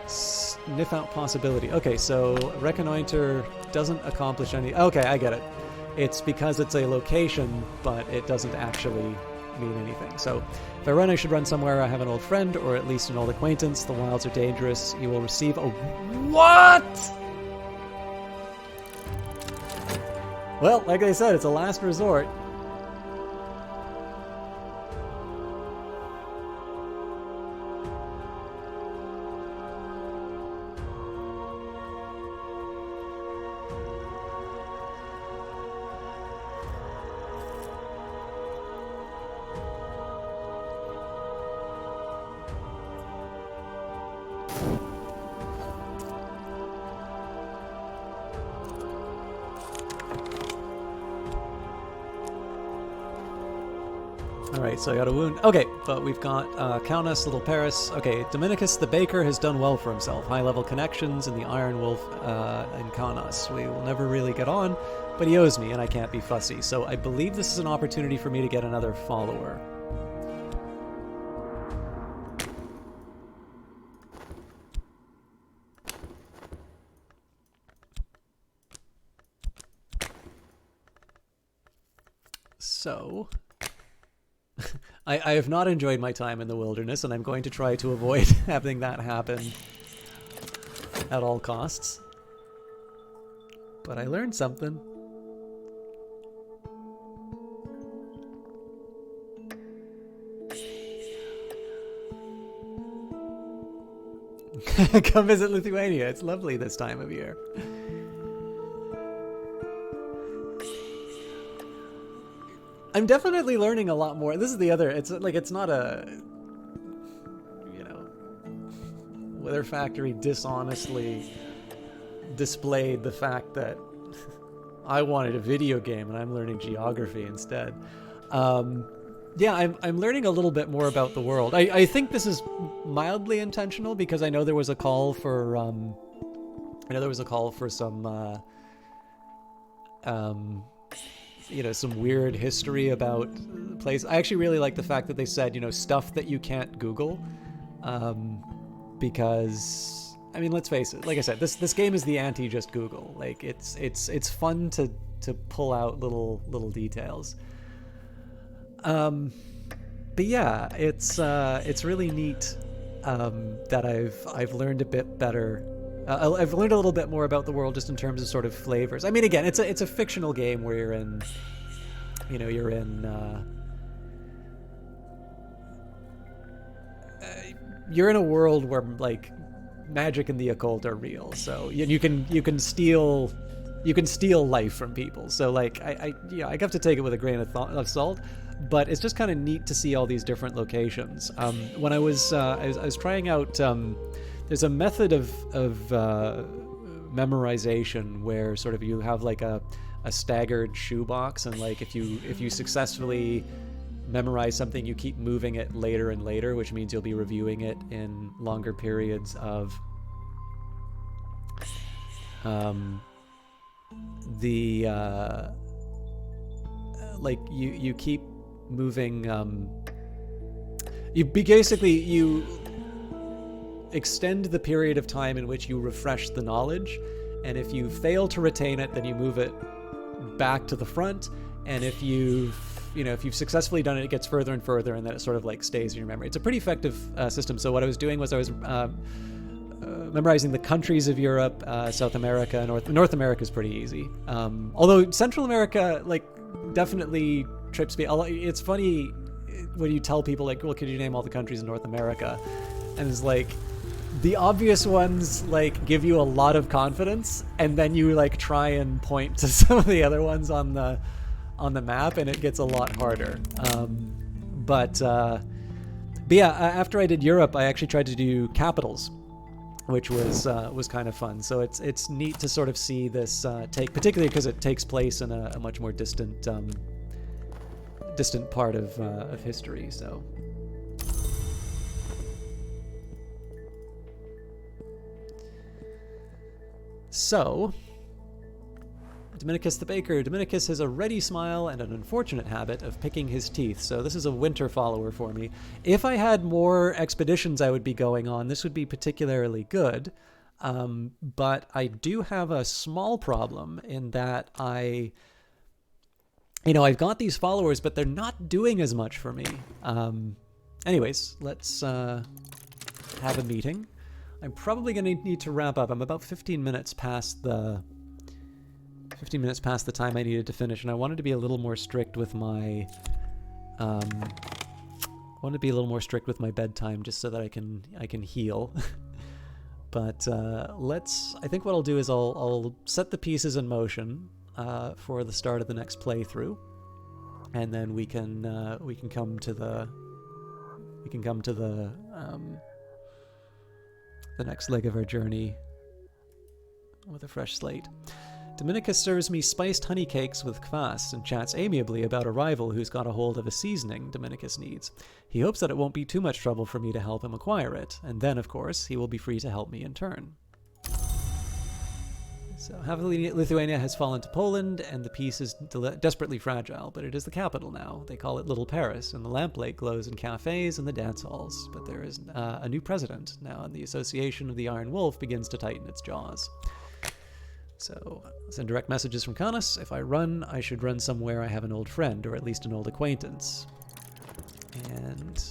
sniff out possibility. Okay, so reconnoiter doesn't accomplish any. Okay, I get it. It's because it's a location, but it doesn't actually mean anything. So if I run, I should run somewhere I have an old friend, or at least an old acquaintance. The wilds are dangerous. You will receive a... What? Well, like I said, it's a last resort. Alright, so I got a wound. Okay, but we've got Countess, Little Paris. Okay, Dominicus the Baker has done well for himself. High-level connections in the Iron Wolf and Kaunas. We will never really get on, but he owes me and I can't be fussy. So I believe this is an opportunity for me to get another follower. So... I have not enjoyed my time in the wilderness, and I'm going to try to avoid having that happen at all costs. But I learned something. Come visit Lithuania. It's lovely this time of year. I'm definitely learning a lot more. This is the other, it's like, it's not a, you know, Weather Factory dishonestly displayed the fact that I wanted a video game and I'm learning geography instead. Yeah, I'm learning a little bit more about the world. I think this is mildly intentional because I know there was a call for, some, you know, some weird history about the place. I actually really like the fact that they said, you know, stuff that you can't Google, because, I mean, let's face it. Like I said, this game is the anti just Google. Like, it's fun to pull out little details. But yeah, it's really neat that I've learned a bit better. I've learned a little bit more about the world just in terms of sort of flavors. I mean, again, it's a fictional game where you're in, you know, you're in a world where like magic and the occult are real. So you can steal you can steal life from people. So like I have to take it with a grain of salt, but it's just kind of neat to see all these different locations. When I was trying out, there's a method of memorization where sort of you have like a staggered shoebox, and like if you successfully memorize something, you keep moving it later and later, which means you'll be reviewing it in longer periods of like you keep moving, you extend the period of time in which you refresh the knowledge, and if you fail to retain it, then you move it back to the front, and if you've successfully done it, it gets further and further, and then it sort of like stays in your memory. It's a pretty effective system. So what I was doing was I was memorizing the countries of Europe, South America, North America is pretty easy. Although Central America, like, definitely trips me. It's funny when you tell people, like, well, could you name all the countries in North America? And it's like, the obvious ones, like, give you a lot of confidence, and then you, like, try and point to some of the other ones on the map, and it gets a lot harder. But yeah, after I did Europe, I actually tried to do capitals, which was kind of fun. So it's neat to sort of see this particularly because it takes place in a much more distant part of history. So Dominicus the Baker. Dominicus has a ready smile and an unfortunate habit of picking his teeth, so this is a winter follower for me. If I had more expeditions I would be going on, this would be particularly good, but I do have a small problem in that I've got these followers, but they're not doing as much for me. Anyways, let's have a meeting. I'm probably going to need to wrap up. I'm about 15 minutes past the time I needed to finish, and I wanted to be a little more strict with my bedtime, just so that I can heal. But I think what I'll do is I'll set the pieces in motion for the start of the next playthrough, and then we can come to the next leg of our journey with a fresh slate. Dominicus serves me spiced honey cakes with kvass and chats amiably about a rival who's got a hold of a seasoning Dominicus needs. He hopes that it won't be too much trouble for me to help him acquire it, and then, of course, he will be free to help me in turn. So, happily, Lithuania has fallen to Poland, and the peace is desperately fragile, but it is the capital now. They call it Little Paris, and the lamplight glows in cafes and the dance halls. But there is a new president now, and the Association of the Iron Wolf begins to tighten its jaws. So, send direct messages from Canis. If I run, I should run somewhere I have an old friend, or at least an old acquaintance. And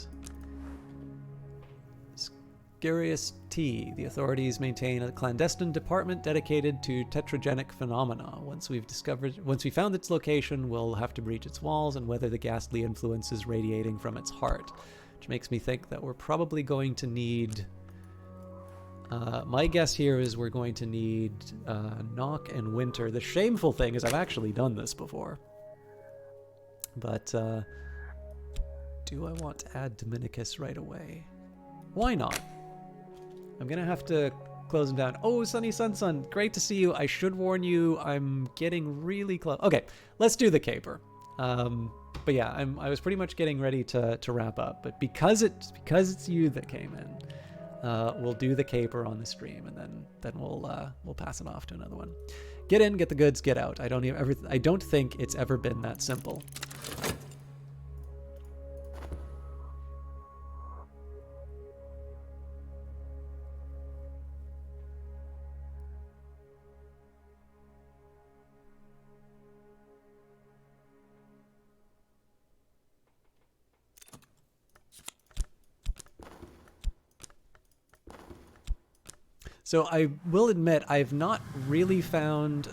Scarius T. The authorities maintain a clandestine department dedicated to tetragenic phenomena. Once we found its location, we'll have to breach its walls and weather the ghastly influences radiating from its heart. Which makes me think that we're probably going to need... my guess here is we're going to need Nock and Winter. The shameful thing is I've actually done this before. But do I want to add Dominicus right away? Why not? I'm going to have to close him down. Oh, Sunny Sun, great to see you. I should warn you, I'm getting really close. Okay, let's do the caper. But yeah, I was pretty much getting ready to wrap up. But because it's you that came in, we'll do the caper on the stream, and then we'll pass it off to another one. Get in, get the goods, get out. I don't think it's ever been that simple. So I will admit, I've not really found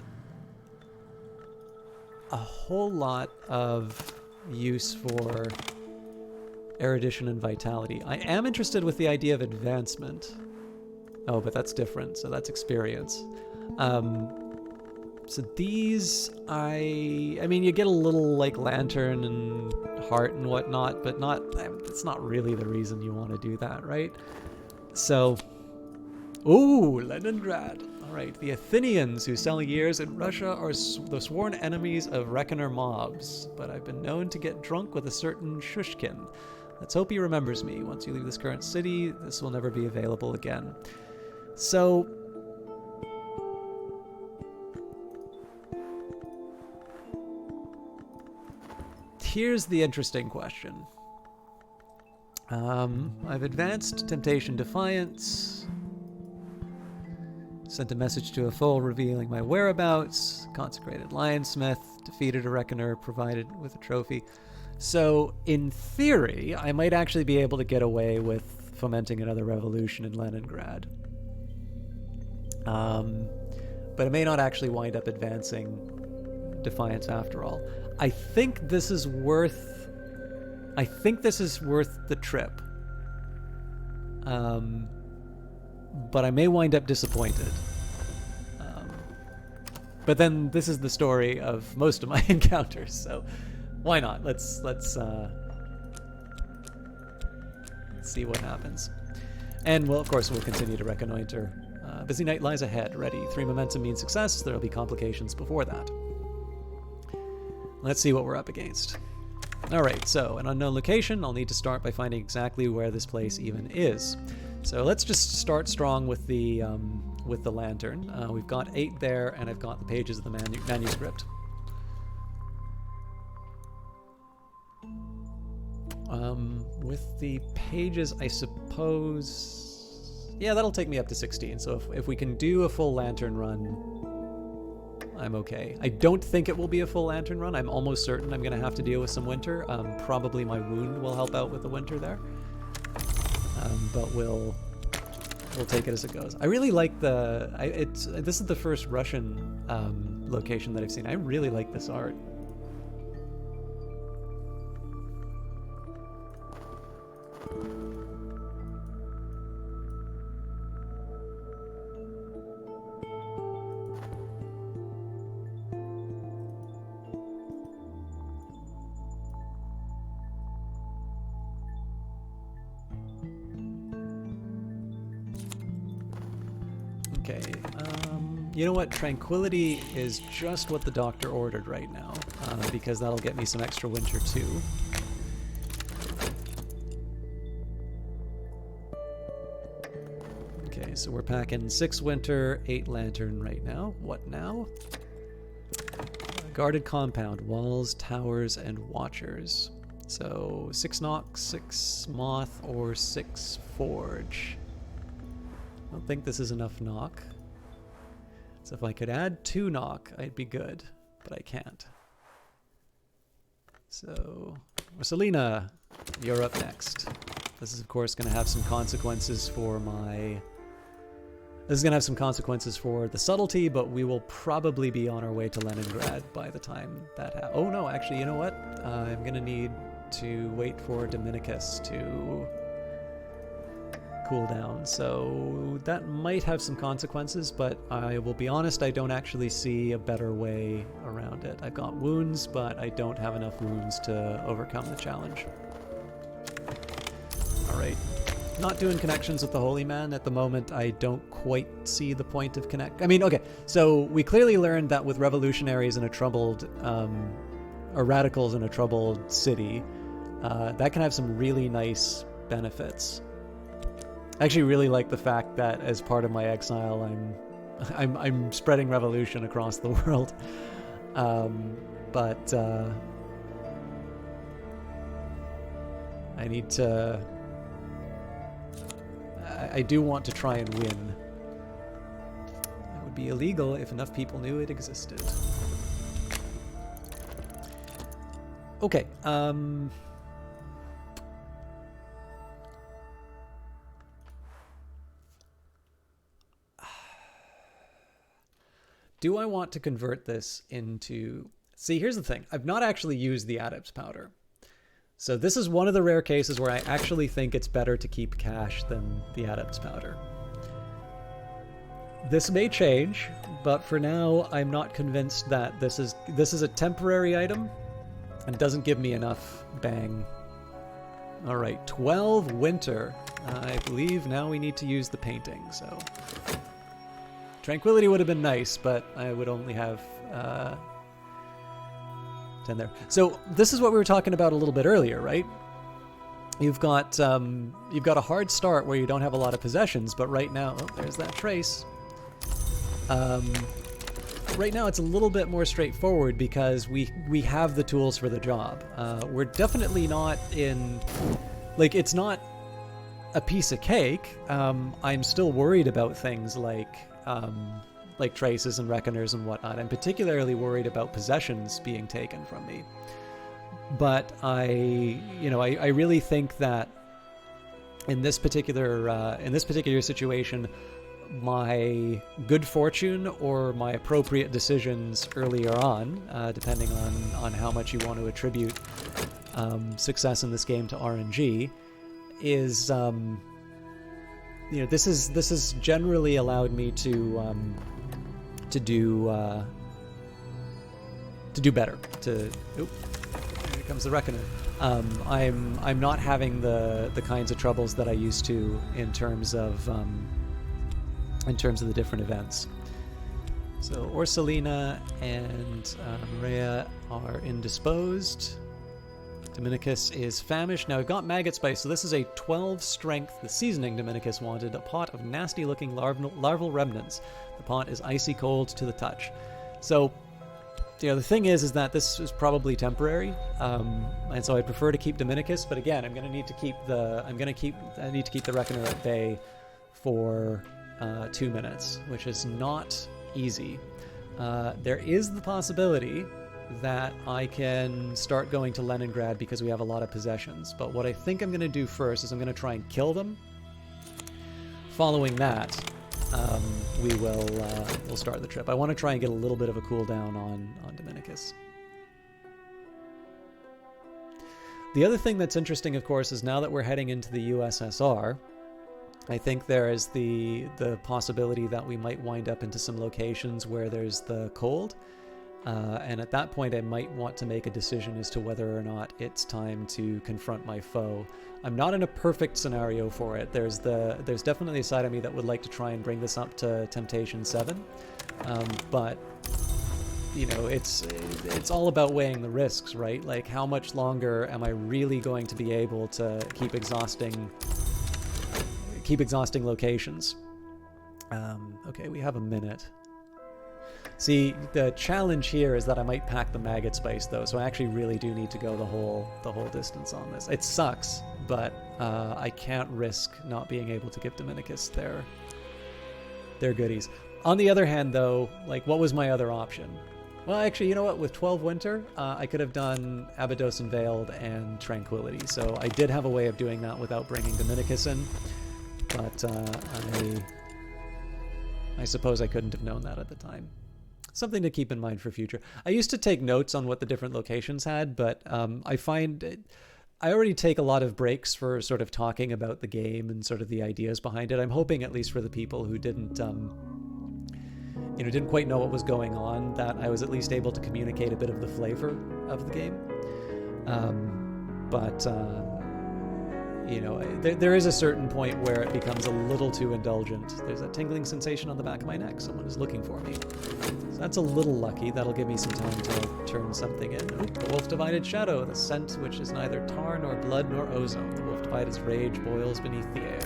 a whole lot of use for erudition and vitality. I am interested with the idea of advancement. Oh, but that's different, so that's experience. So these, I mean, you get a little like lantern and heart and whatnot, but it's not really the reason you want to do that, right? So, ooh, Leningrad. All right, the Athenians who sell years in Russia are the sworn enemies of Reckoner mobs, but I've been known to get drunk with a certain Shushkin. Let's hope he remembers me. Once you leave this current city, this will never be available again. So, here's the interesting question. I've advanced Temptation Defiance, sent a message to a foe revealing my whereabouts, consecrated Lionsmith, defeated a Reckoner, provided with a trophy. So, in theory, I might actually be able to get away with fomenting another revolution in Leningrad. But it may not actually wind up advancing Defiance after all. I think this is worth the trip. But I may wind up disappointed. But then this is the story of most of my encounters, so why not? Let's see what happens. And well, of course, we'll continue to reconnoiter. Busy night lies ahead. Ready. 3 momentum means success. There'll be complications before that. Let's see what we're up against. Alright, so an unknown location. I'll need to start by finding exactly where this place even is. So let's just start strong with the lantern. We've got 8 there, and I've got the pages of the manuscript. With the pages, I suppose... Yeah, that'll take me up to 16. So if we can do a full lantern run, I'm okay. I don't think it will be a full lantern run. I'm almost certain I'm going to have to deal with some winter. Probably my wound will help out with the winter there. But we'll take it as it goes. I really like this is the first Russian location that I've seen. I really like this art. Okay, you know what? Tranquility is just what the doctor ordered right now, because that'll get me some extra winter too. Okay, so we're packing 6 winter, 8 lantern right now. What now? Guarded compound, walls, towers, and watchers. So 6 knock, 6 moth, or 6 forge. I don't think this is enough knock. So if I could add 2 knock, I'd be good, but I can't. So, Rosalina, you're up next. This is, of course, going to have some consequences for This is going to have some consequences for the subtlety, but we will probably be on our way to Leningrad by the time that happens. Oh no, actually, you know what? I'm going to need to wait for Dominicus to cool down, so that might have some consequences, but I will be honest, I don't actually see a better way around it. I've got wounds, but I don't have enough wounds to overcome the challenge. Alright, not doing connections with the Holy Man at the moment. I don't quite see the point of I mean, okay, so we clearly learned that with revolutionaries in a troubled, or radicals in a troubled city, that can have some really nice benefits. I actually really like the fact that as part of my exile, I'm spreading revolution across the world. But I need to. I do want to try and win. It would be illegal if enough people knew it existed. Okay. Do I want to convert this into... See, here's the thing. I've not actually used the Adept's Powder. So this is one of the rare cases where I actually think it's better to keep cash than the Adept's Powder. This may change, but for now, I'm not convinced that this is a temporary item and doesn't give me enough bang. All right, 12 winter. I believe now we need to use the painting, so... Tranquility would have been nice, but I would only have 10 there. So this is what we were talking about a little bit earlier, right? You've got a hard start where you don't have a lot of possessions, but right now... Oh, there's that trace. Right now it's a little bit more straightforward because we have the tools for the job. We're definitely not in... Like, it's not a piece of cake. I'm still worried about things like traces and reckoners and whatnot. I'm particularly worried about possessions being taken from me. But I really think that in this particular situation, my good fortune or my appropriate decisions earlier on, depending on how much you want to attribute success in this game to RNG, is this has generally allowed me to do better. Here comes the reckoner. I'm not having the kinds of troubles that I used to in terms of the different events. So Ursulina and Maria are indisposed. Dominicus is famished. Now we've got maggot spice, so this is a 12 strength. The seasoning Dominicus wanted, a pot of nasty looking larval remnants. The pot is icy cold to the touch. So, the thing is that this is probably temporary, and so I prefer to keep Dominicus. But again, I need to keep the reckoner at bay for 2 minutes, which is not easy. There is the possibility that I can start going to Leningrad because we have a lot of possessions. But what I think I'm going to do first is I'm going to try and kill them. Following that, we'll start the trip. I want to try and get a little bit of a cooldown on Dominicus. The other thing that's interesting, of course, is now that we're heading into the USSR, I think there is the possibility that we might wind up into some locations where there's the cold. And at that point, I might want to make a decision as to whether or not it's time to confront my foe. I'm not in a perfect scenario for it. There's definitely a side of me that would like to try and bring this up to Temptation 7, but it's all about weighing the risks, right? Like, how much longer am I really going to be able to keep exhausting locations? Okay, we have a minute. See, the challenge here is that I might pack the maggot spice, though, so I actually really do need to go the whole distance on this. It sucks, but I can't risk not being able to give Dominicus their goodies. On the other hand, though, like, what was my other option? Well, actually, you know what? With 12 winter, I could have done Abydos Unveiled and Tranquility, so I did have a way of doing that without bringing Dominicus in, but I suppose I couldn't have known that at the time. Something to keep in mind for future. I used to take notes on what the different locations had, but I find I already take a lot of breaks for sort of talking about the game and sort of the ideas behind it. I'm hoping, at least for the people who didn't quite know what was going on, that I was at least able to communicate a bit of the flavor of the game. There is a certain point where it becomes a little too indulgent. There's a tingling sensation on the back of my neck. Someone is looking for me. So that's a little lucky. That'll give me some time to turn something in. Ooh, the Wolf-Divided Shadow, the scent which is neither tar nor blood nor ozone. The Wolf-Divided's rage boils beneath the air.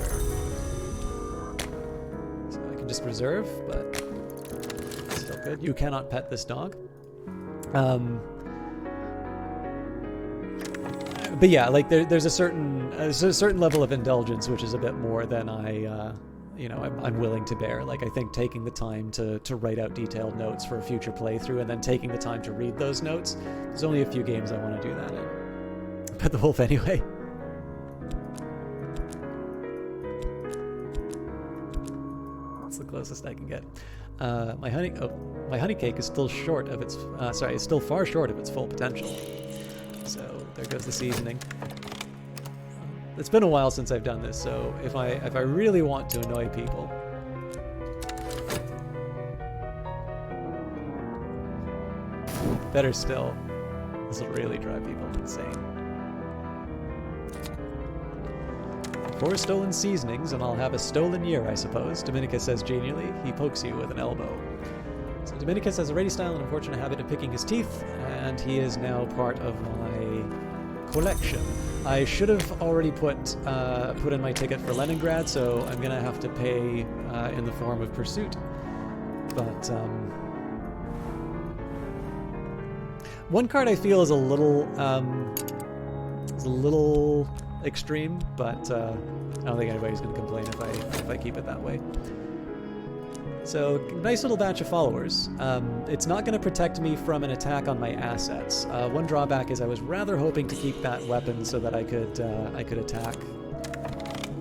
So I can just reserve, but still good. You cannot pet this dog. But yeah, like there's a certain level of indulgence which is a bit more than I'm willing to bear. Like, I think taking the time to write out detailed notes for a future playthrough and then taking the time to read those notes, there's only a few games I want to do that in. Pet the wolf anyway. That's the closest I can get. My honey cake is still still far short of its full potential. So there goes the seasoning. It's been a while since I've done this, so if I really want to annoy people, Better still. This will really drive people insane. 4 stolen seasonings, and I'll have a stolen year, I suppose, Dominicus says genially. He pokes you with an elbow. So Dominicus has a ready style and unfortunate habit of picking his teeth, and he is now part of my collection. I should have already put in my ticket for Leningrad, so I'm gonna have to pay in the form of pursuit. But one card I feel is a little extreme, but I don't think anybody's gonna complain if I keep it that way. So, nice little batch of followers. It's not going to protect me from an attack on my assets. One drawback is I was rather hoping to keep that weapon so that I could attack.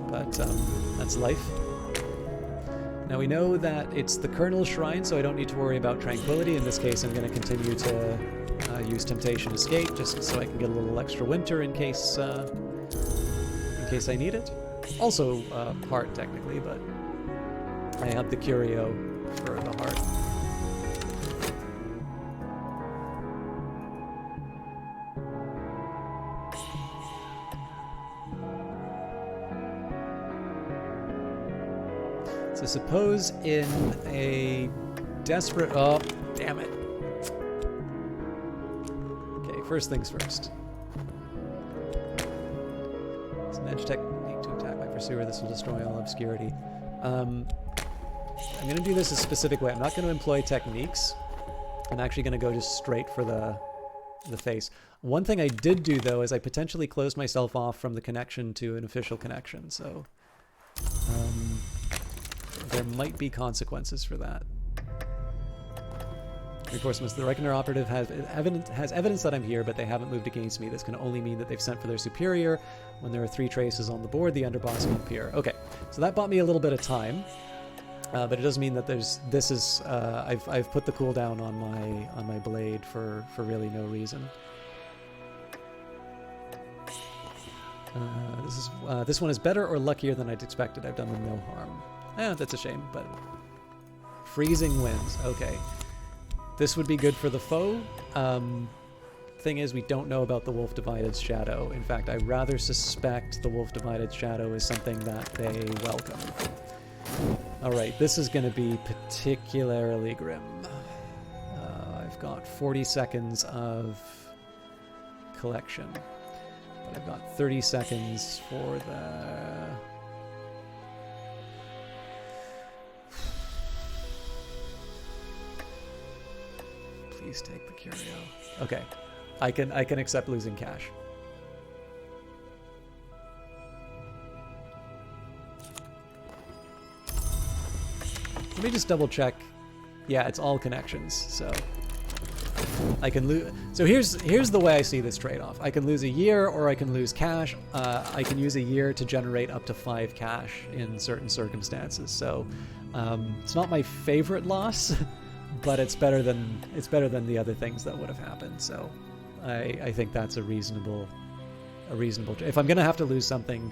But that's life. Now we know that it's the Colonel's Shrine, so I don't need to worry about tranquility. In this case, I'm going to continue to use Temptation Escape, just so I can get a little extra winter in case I need it. Also, heart technically, but I have the curio for the heart. So suppose in a desperate... Oh, damn it. Okay, first things first. It's an edge technique to attack my pursuer. This will destroy all obscurity. I'm going to do this a specific way. I'm not going to employ techniques. I'm actually going to go just straight for the face. One thing I did do, though, is I potentially closed myself off from the connection to an official connection, so there might be consequences for that. Reinforcements. The Reichner operative has evidence that I'm here, but they haven't moved against me. This can only mean that they've sent for their superior. When there are 3 traces on the board, the underboss can appear. Okay, so that bought me a little bit of time. But it does mean that I've put the cooldown on my blade for really no reason. This one is better or luckier than I'd expected. I've done them no harm. That's a shame, but freezing winds. Okay, this would be good for the foe. Thing is, we don't know about the Wolf Divided's shadow. In fact, I rather suspect the Wolf Divided shadow is something that they welcome. Alright, this is going to be particularly grim. I've got 40 seconds of collection, but I've got 30 seconds for the... Please take the curio. Okay, I can accept losing cash. Let me just double check. Yeah, it's all connections, so I can lose. So here's the way I see this trade-off. I can lose a year, or I can lose cash. I can use a year to generate up to 5 cash in certain circumstances. So it's not my favorite loss, but it's better than the other things that would have happened. So I think that's a reasonable. If I'm gonna have to lose something,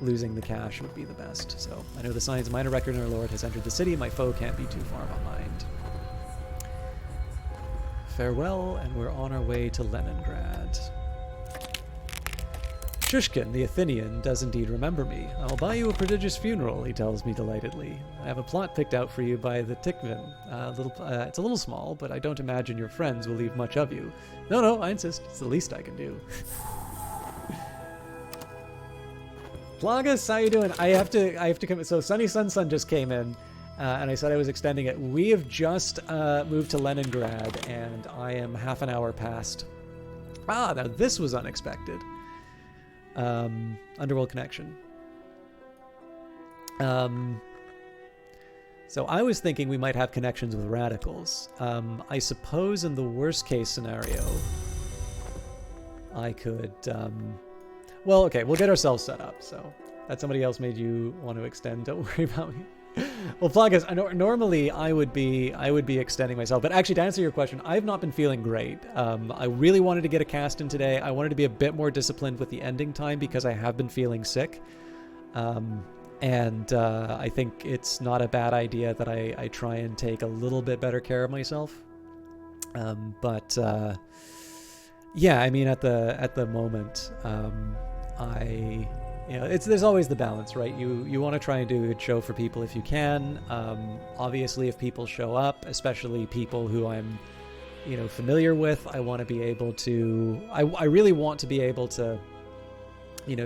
losing the cash would be the best. So I know the signs of minor record in our lord has entered the city. My foe can't be too far behind. Farewell, and we're on our way to Leningrad. Shushkin, the Athenian, does indeed remember me. I'll buy you a prodigious funeral, he tells me delightedly. I have a plot picked out for you by the Tikvin. It's a little small, but I don't imagine your friends will leave much of you. No, I insist. It's the least I can do. Plagas, how you doing? I have to come. So Sunny Sun just came in, and I said I was extending it. We have just moved to Leningrad, and I am half an hour past. Now this was unexpected. Underworld connection. So I was thinking we might have connections with radicals. I suppose in the worst case scenario, I could. Well, okay, we'll get ourselves set up. So that somebody else made you want to extend. Don't worry about me. Well, Plagas, normally I would be extending myself, but actually to answer your question, I've not been feeling great. I really wanted to get a cast in today. I wanted to be a bit more disciplined with the ending time because I have been feeling sick. And I think it's not a bad idea that I try and take a little bit better care of myself. But yeah, I mean, at the moment, there's always the balance, right? You want to try and do a good show for people if you can. Obviously, if people show up, especially people who I'm, familiar with, I want to be able to. I really want to be able to,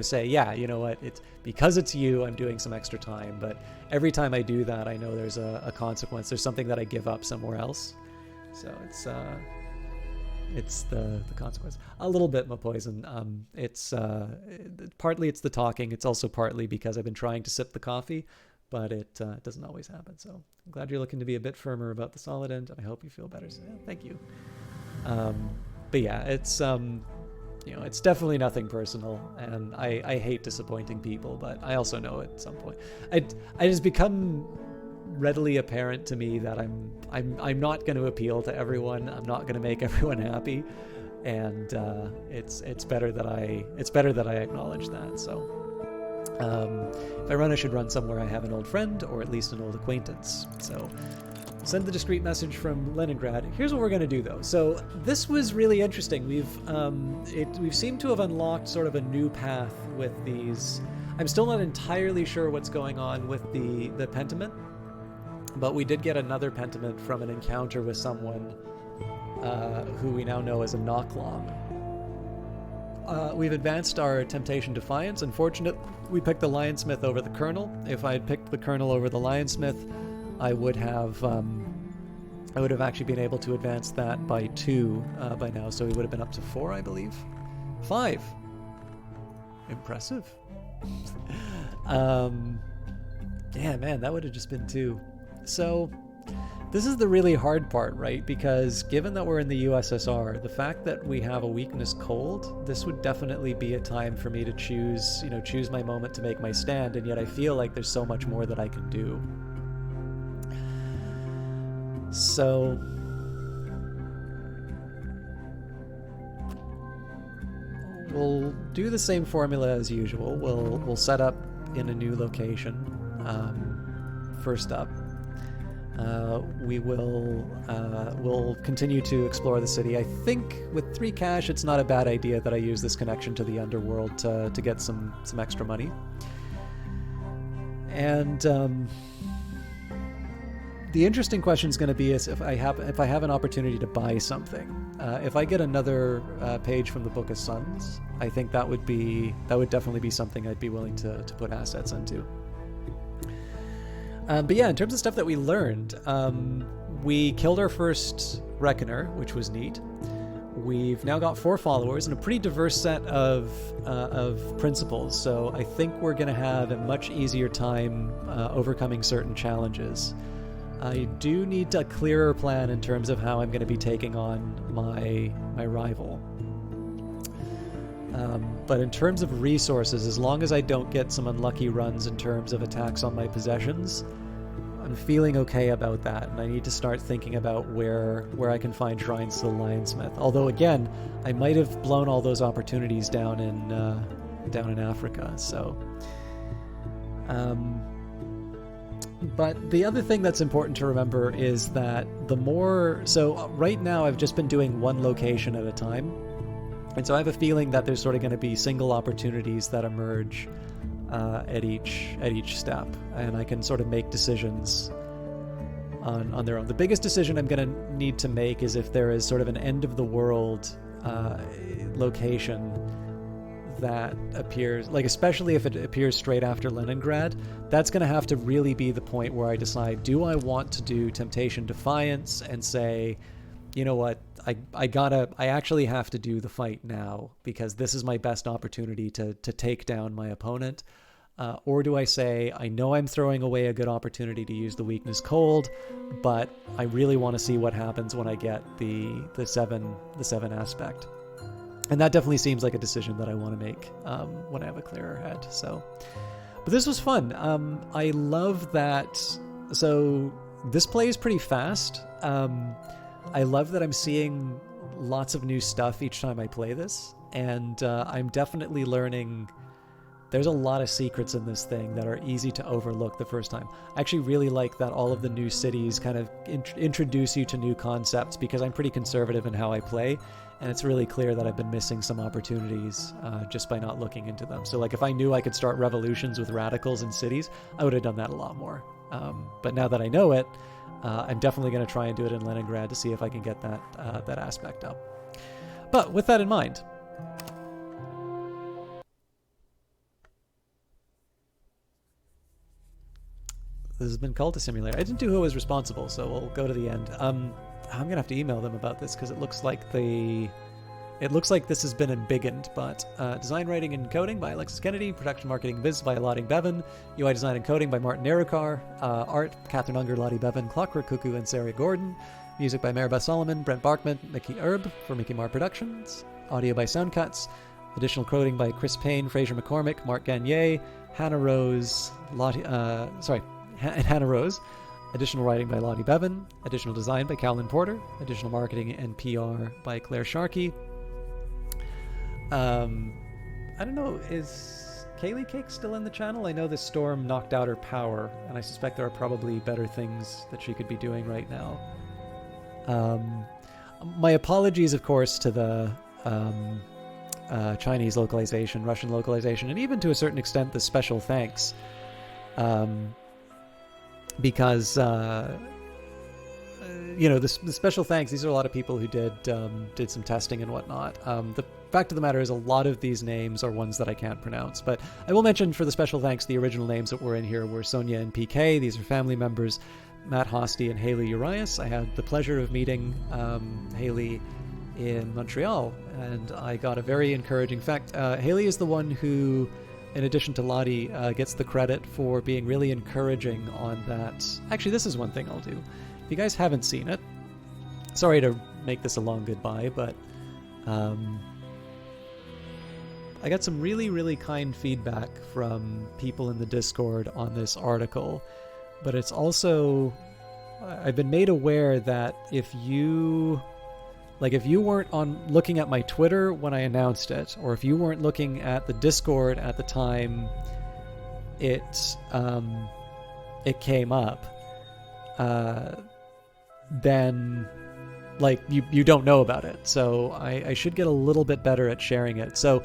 say, yeah, you know what, it's because it's you, I'm doing some extra time. But every time I do that, I know there's a consequence. There's something that I give up somewhere else. So it's the consequence. A little bit my poison. It's partly it's the talking. It's also partly because I've been trying to sip the coffee, but it doesn't always happen. So I'm glad you're looking to be a bit firmer about the solid end, and I hope you feel better. So yeah, thank you. But yeah, it's it's definitely nothing personal, and I hate disappointing people, but I also know at some point I just become readily apparent to me that I'm not going to appeal to everyone. I'm not going to make everyone happy, and it's better that I acknowledge that. So if I run, I should run somewhere I have an old friend or at least an old acquaintance. So send the discreet message from Leningrad. Here's what we're going to do, though. So this was really interesting. We've seemed to have unlocked sort of a new path with these. I'm still not entirely sure what's going on with the pentiment. But we did get another pentiment from an encounter with someone who we now know as a knocklong. We've advanced our Temptation Defiance. Unfortunately, we picked the Lionsmith over the Colonel. If I had picked the Colonel over the Lionsmith, I would have actually been able to advance that by 2 by now. So we would have been up to 4, I believe. 5. Impressive. Yeah, man, that would have just been 2. So this is the really hard part, right? Because given that we're in the USSR, the fact that we have a weakness cold, this would definitely be a time for me to choose my moment to make my stand, and yet I feel like there's so much more that I can do. So we'll do the same formula as usual. We'll set up in a new location. First up, we'll continue to explore the city. I think with 3 cash, it's not a bad idea that I use this connection to the underworld to get some extra money. And the interesting question is going to be is if I have an opportunity to buy something. If I get another page from the Book of Suns, I think that would definitely be something I'd be willing to put assets into. But yeah, in terms of stuff that we learned, we killed our first Reckoner, which was neat. We've now got 4 followers and a pretty diverse set of principles, so I think we're going to have a much easier time overcoming certain challenges. I do need a clearer plan in terms of how I'm going to be taking on my rival. But in terms of resources, as long as I don't get some unlucky runs in terms of attacks on my possessions, I'm feeling okay about that, and I need to start thinking about where I can find shrines to the Lionsmith. Although again, I might have blown all those opportunities down in Africa. So, but the other thing that's important to remember is that right now I've just been doing one location at a time. And so I have a feeling that there's sort of going to be single opportunities that emerge at each step, and I can sort of make decisions on their own. The biggest decision I'm going to need to make is if there is sort of an end of the world location that appears, like especially if it appears straight after Leningrad, that's going to have to really be the point where I decide, do I want to do Temptation Defiance and say, you know what, I actually have to do the fight now because this is my best opportunity to take down my opponent, or do I say, I know I'm throwing away a good opportunity to use the weakness cold, but I really want to see what happens when I get the 7 aspect. And that definitely seems like a decision that I want to make when I have a clearer head. So, but this was fun. I love that. So this plays pretty fast. I love that I'm seeing lots of new stuff each time I play this, and I'm definitely learning there's a lot of secrets in this thing that are easy to overlook the first time. I actually really like that all of the new cities kind of introduce you to new concepts, because I'm pretty conservative in how I play, and it's really clear that I've been missing some opportunities just by not looking into them. So like if I knew I could start revolutions with radicals in cities, I would have done that a lot more. But now that I know it, I'm definitely going to try and do it in Leningrad to see if I can get that aspect up. But with that in mind, this has been Cultist Simulator. I didn't do who was responsible, so we'll go to the end. I'm gonna have to email them about this because it looks like this has been embiggened. But design, writing, and coding by Alexis Kennedy. Production, marketing, biz by Lottie Bevan. UI design and coding by Martin Narukar. Art, Catherine Unger, Lottie Bevan, Clockwork Cuckoo, and Sarah Gordon. Music by Maribeth Solomon, Brent Barkman, Mickey Erb for Mickey Mar Productions. Audio by Soundcuts. Additional coding by Chris Payne, Fraser McCormick, Mark Gagne, Hannah Rose, Hannah Rose. Additional writing by Lottie Bevan. Additional design by Calvin Porter. Additional marketing and PR by Claire Sharkey. I don't know, is Kaylee Cake still in the channel? I know this storm knocked out her power, and I suspect there are probably better things that she could be doing right now. My apologies, of course, to the Chinese localization, Russian localization, and even to a certain extent the special thanks. Because the special thanks, these are a lot of people who did some testing and whatnot. The fact of the matter is a lot of these names are ones that I can't pronounce, but I will mention for the special thanks, the original names that were in here were Sonia and PK. These are family members, Matt Hosty and Haley Urias. I had the pleasure of meeting Haley in Montreal, and I got a very encouraging fact. Haley is the one who, in addition to Lottie, gets the credit for being really encouraging on that. Actually, this is one thing I'll do. If you guys haven't seen it, sorry to make this a long goodbye, but I got some really, really kind feedback from people in the Discord on this article. But it's also, I've been made aware that if you weren't looking at my Twitter when I announced it, or if you weren't looking at the Discord at the time it came up, then you don't know about it. So I should get a little bit better at sharing it. So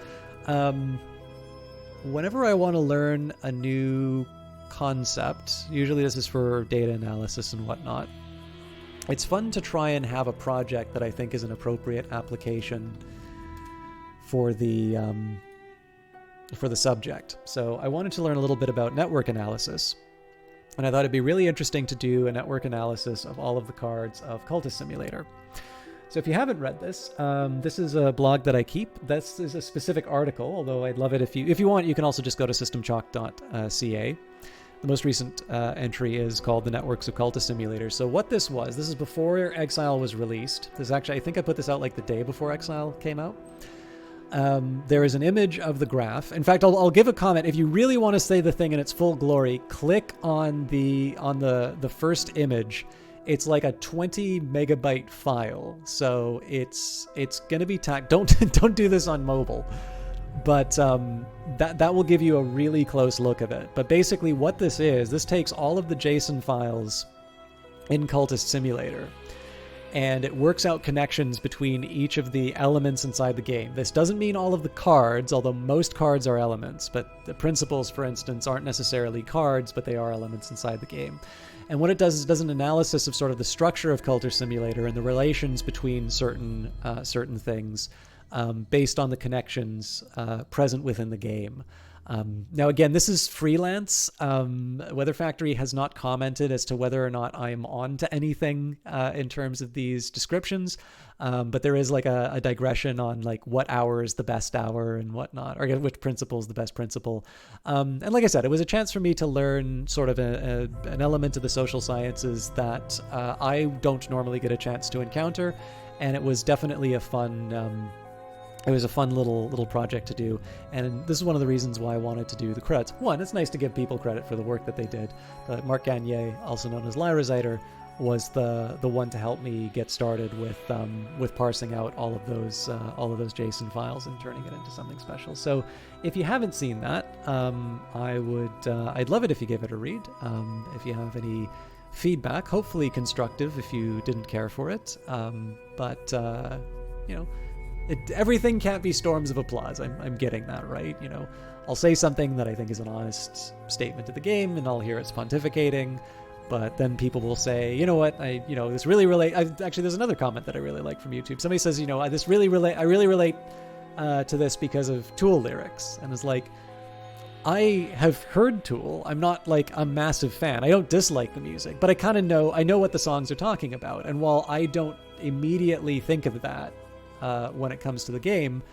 whenever I want to learn a new concept, usually this is for data analysis and whatnot, it's fun to try and have a project that I think is an appropriate application for the subject. So I wanted to learn a little bit about network analysis, and I thought it'd be really interesting to do a network analysis of all of the cards of Cultist Simulator. So if you haven't read this, this is a blog that I keep. This is a specific article, although I'd love it if you want, you can also just go to systemchalk.ca. The most recent entry is called The Networks of Cultist Simulator. So what this is before Exile was released. This is actually, I think I put this out like the day before Exile came out. There is an image of the graph. In fact, I'll give a comment. If you really want to see the thing in its full glory, click on the first image. It's like a 20 megabyte file. So it's going to be don't do this on mobile. But that will give you a really close look of it. But basically what this takes all of the JSON files in Cultist Simulator, and it works out connections between each of the elements inside the game. This doesn't mean all of the cards, although most cards are elements, but the principles, for instance, aren't necessarily cards, but they are elements inside the game. And what it does is it does an analysis of sort of the structure of Cultist Simulator and the relations between certain things, based on the connections present within the game. Now, again, this is freelance. Weather Factory has not commented as to whether or not I'm on to anything in terms of these descriptions, but there is like a digression on like what hour is the best hour and whatnot, or which principle is the best principle. And like I said, it was a chance for me to learn sort of an element of the social sciences that I don't normally get a chance to encounter, and it was definitely a fun... It was a fun little project to do, and this is one of the reasons why I wanted to do the credits. One, it's nice to give people credit for the work that they did. But Mark Gagne, also known as Lyraziter, was the one to help me get started with parsing out all of those JSON files and turning it into something special. So if you haven't seen that, I'd love it if you give it a read. If you have any feedback, hopefully constructive if you didn't care for it. But everything can't be storms of applause. I'm getting that, right? I'll say something that I think is an honest statement of the game, and I'll hear it's pontificating. But then people will say, you know what, this really relate. Actually, there's another comment that I really like from YouTube. Somebody says, I really relate to this because of Tool lyrics, and it's like, I have heard Tool. I'm not like a massive fan. I don't dislike the music, but I know what the songs are talking about. And while I don't immediately think of that when it comes to the game,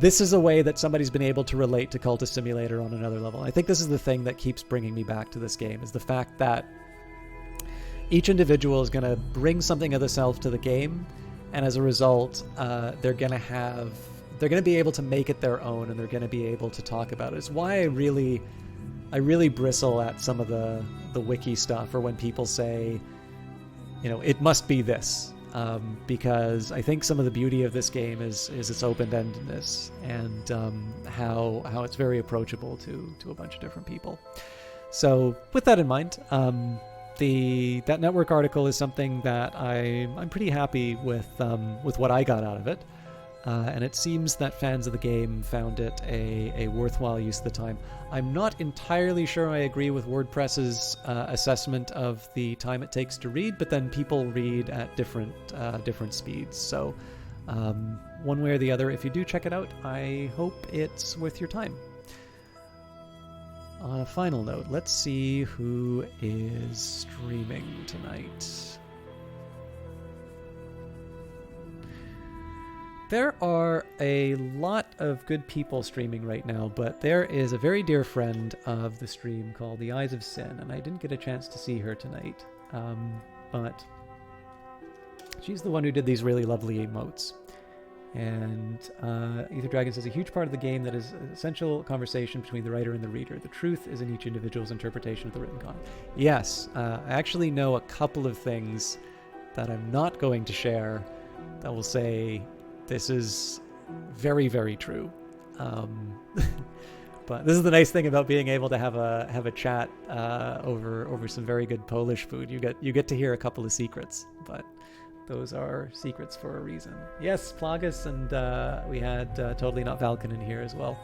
this is a way that somebody's been able to relate to Cultist Simulator on another level. I think this is the thing that keeps bringing me back to this game, is the fact that each individual is going to bring something of themselves to the game, and as a result, they're going to be able to make it their own, and they're going to be able to talk about it. It's why I really bristle at some of the wiki stuff, or when people say, it must be this, because I think some of the beauty of this game is its open-endedness, and how it's very approachable to a bunch of different people. So with that in mind, that network article is something that I'm pretty happy with what I got out of it, and it seems that fans of the game found it a worthwhile use of the time. I'm not entirely sure I agree with WordPress's assessment of the time it takes to read, but then people read at different speeds. So one way or the other, if you do check it out, I hope it's worth your time. On a final note, let's see who is streaming tonight. There are a lot of good people streaming right now, but there is a very dear friend of the stream called The Eyes of Sin, and I didn't get a chance to see her tonight, but she's the one who did these really lovely emotes. And Ether Dragon says, a huge part of the game that is an essential conversation between the writer and the reader. The truth is in each individual's interpretation of the written content. Yes, I actually know a couple of things that I'm not going to share that will say this is very, very true. But this is the nice thing about being able to have a chat over some very good Polish food. You get to hear a couple of secrets, but those are secrets for a reason. Yes, Plagus, and we had Totally Not Valken in here as well.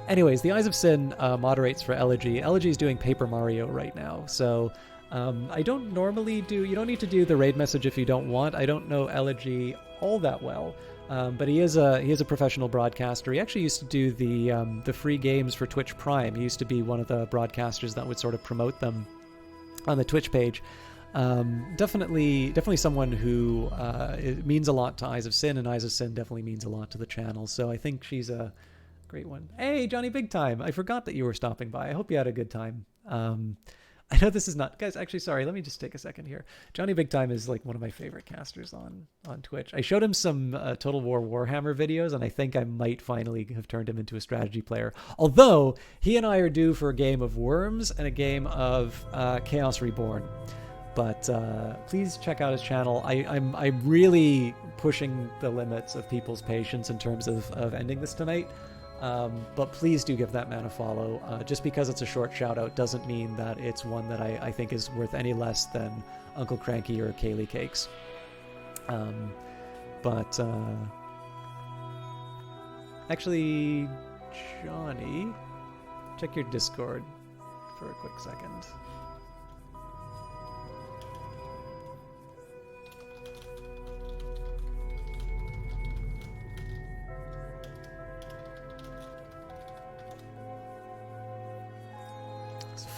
Anyways, The Eyes of Sin moderates for Elegy. Elegy is doing Paper Mario right now, so I don't normally do... You don't need to do the raid message if you don't want. I don't know Elegy all that well, but he is a professional broadcaster. He actually used to do the free games for Twitch Prime. He used to be one of the broadcasters that would sort of promote them on the Twitch page. Definitely someone who it means a lot to Eyes of Sin, and Eyes of Sin definitely means a lot to the channel. So I think she's a great one. Hey, Johnny Big Time! I forgot that you were stopping by. I hope you had a good time. I know this is not... Guys, actually, sorry, let me just take a second here. Johnny Big Time is like one of my favorite casters on Twitch. I showed him some Total War Warhammer videos, and I think I might finally have turned him into a strategy player. Although, he and I are due for a game of Worms and a game of Chaos Reborn. But please check out his channel. I'm really pushing the limits of people's patience in terms of ending this tonight. But please do give that man a follow. Just because it's a short shout out doesn't mean that it's one that I think is worth any less than Uncle Cranky or Kaylee Cakes. Actually, Johnny, check your Discord for a quick second.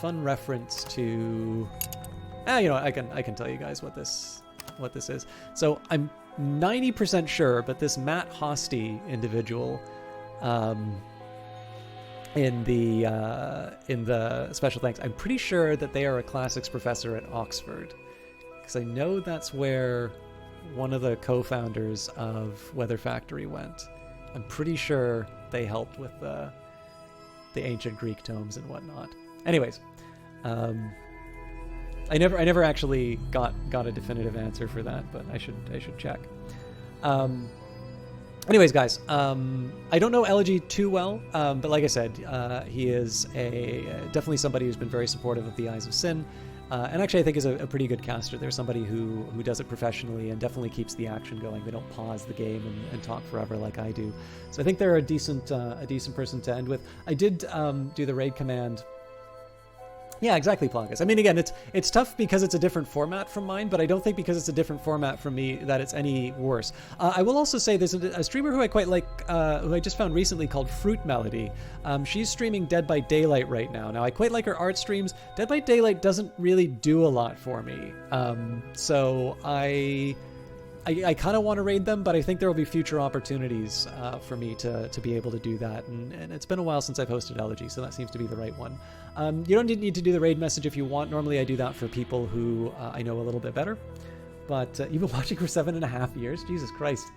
Fun reference to I can tell you guys what this is. So I'm 90% sure, but this Matt Hosty individual in the special thanks, I'm pretty sure that they are a classics professor at Oxford, because I know that's where one of the co-founders of Weather Factory went. I'm pretty sure they helped with the ancient Greek tomes and whatnot. Anyways, I never actually got a definitive answer for that, but I should check. Anyways, guys, I don't know Elegy too well, but like I said, he is definitely somebody who's been very supportive of the Eyes of Sin, and actually I think is a pretty good caster. There's somebody who does it professionally and definitely keeps the action going. They don't pause the game and talk forever like I do. So I think they're a decent person to end with. I did do the raid command. Yeah, exactly, Plagas. I mean, again, it's tough because it's a different format from mine, but I don't think because it's a different format from me that it's any worse. I will also say there's a streamer who I quite like, who I just found recently called Fruit Melody. She's streaming Dead by Daylight right now. Now, I quite like her art streams. Dead by Daylight doesn't really do a lot for me, so I kind of want to raid them, but I think there will be future opportunities for me to be able to do that. And it's been a while since I've hosted Elegy, so that seems to be the right one. You don't need to do the raid message if you want. Normally I do that for people who I know a little bit better. But you've been watching for 7.5 years? Jesus Christ.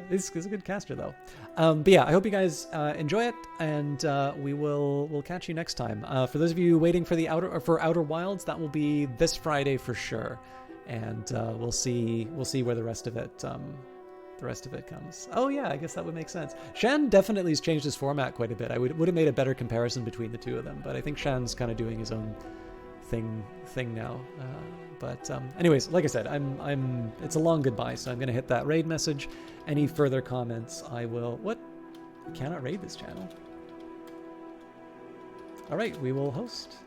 This is a good caster, though. But yeah, I hope you guys enjoy it, and we'll catch you next time. For those of you waiting for Outer Wilds, that will be this Friday for sure. And we'll see where the rest of it comes. Oh yeah, I guess that would make sense. Shan definitely has changed his format quite a bit. I would have made a better comparison between the two of them, but I think Shan's kind of doing his own thing now. But anyways, like I said, it's a long goodbye, so I'm gonna hit that raid message. Any further comments, I will. What? I cannot raid this channel. All right, we will host.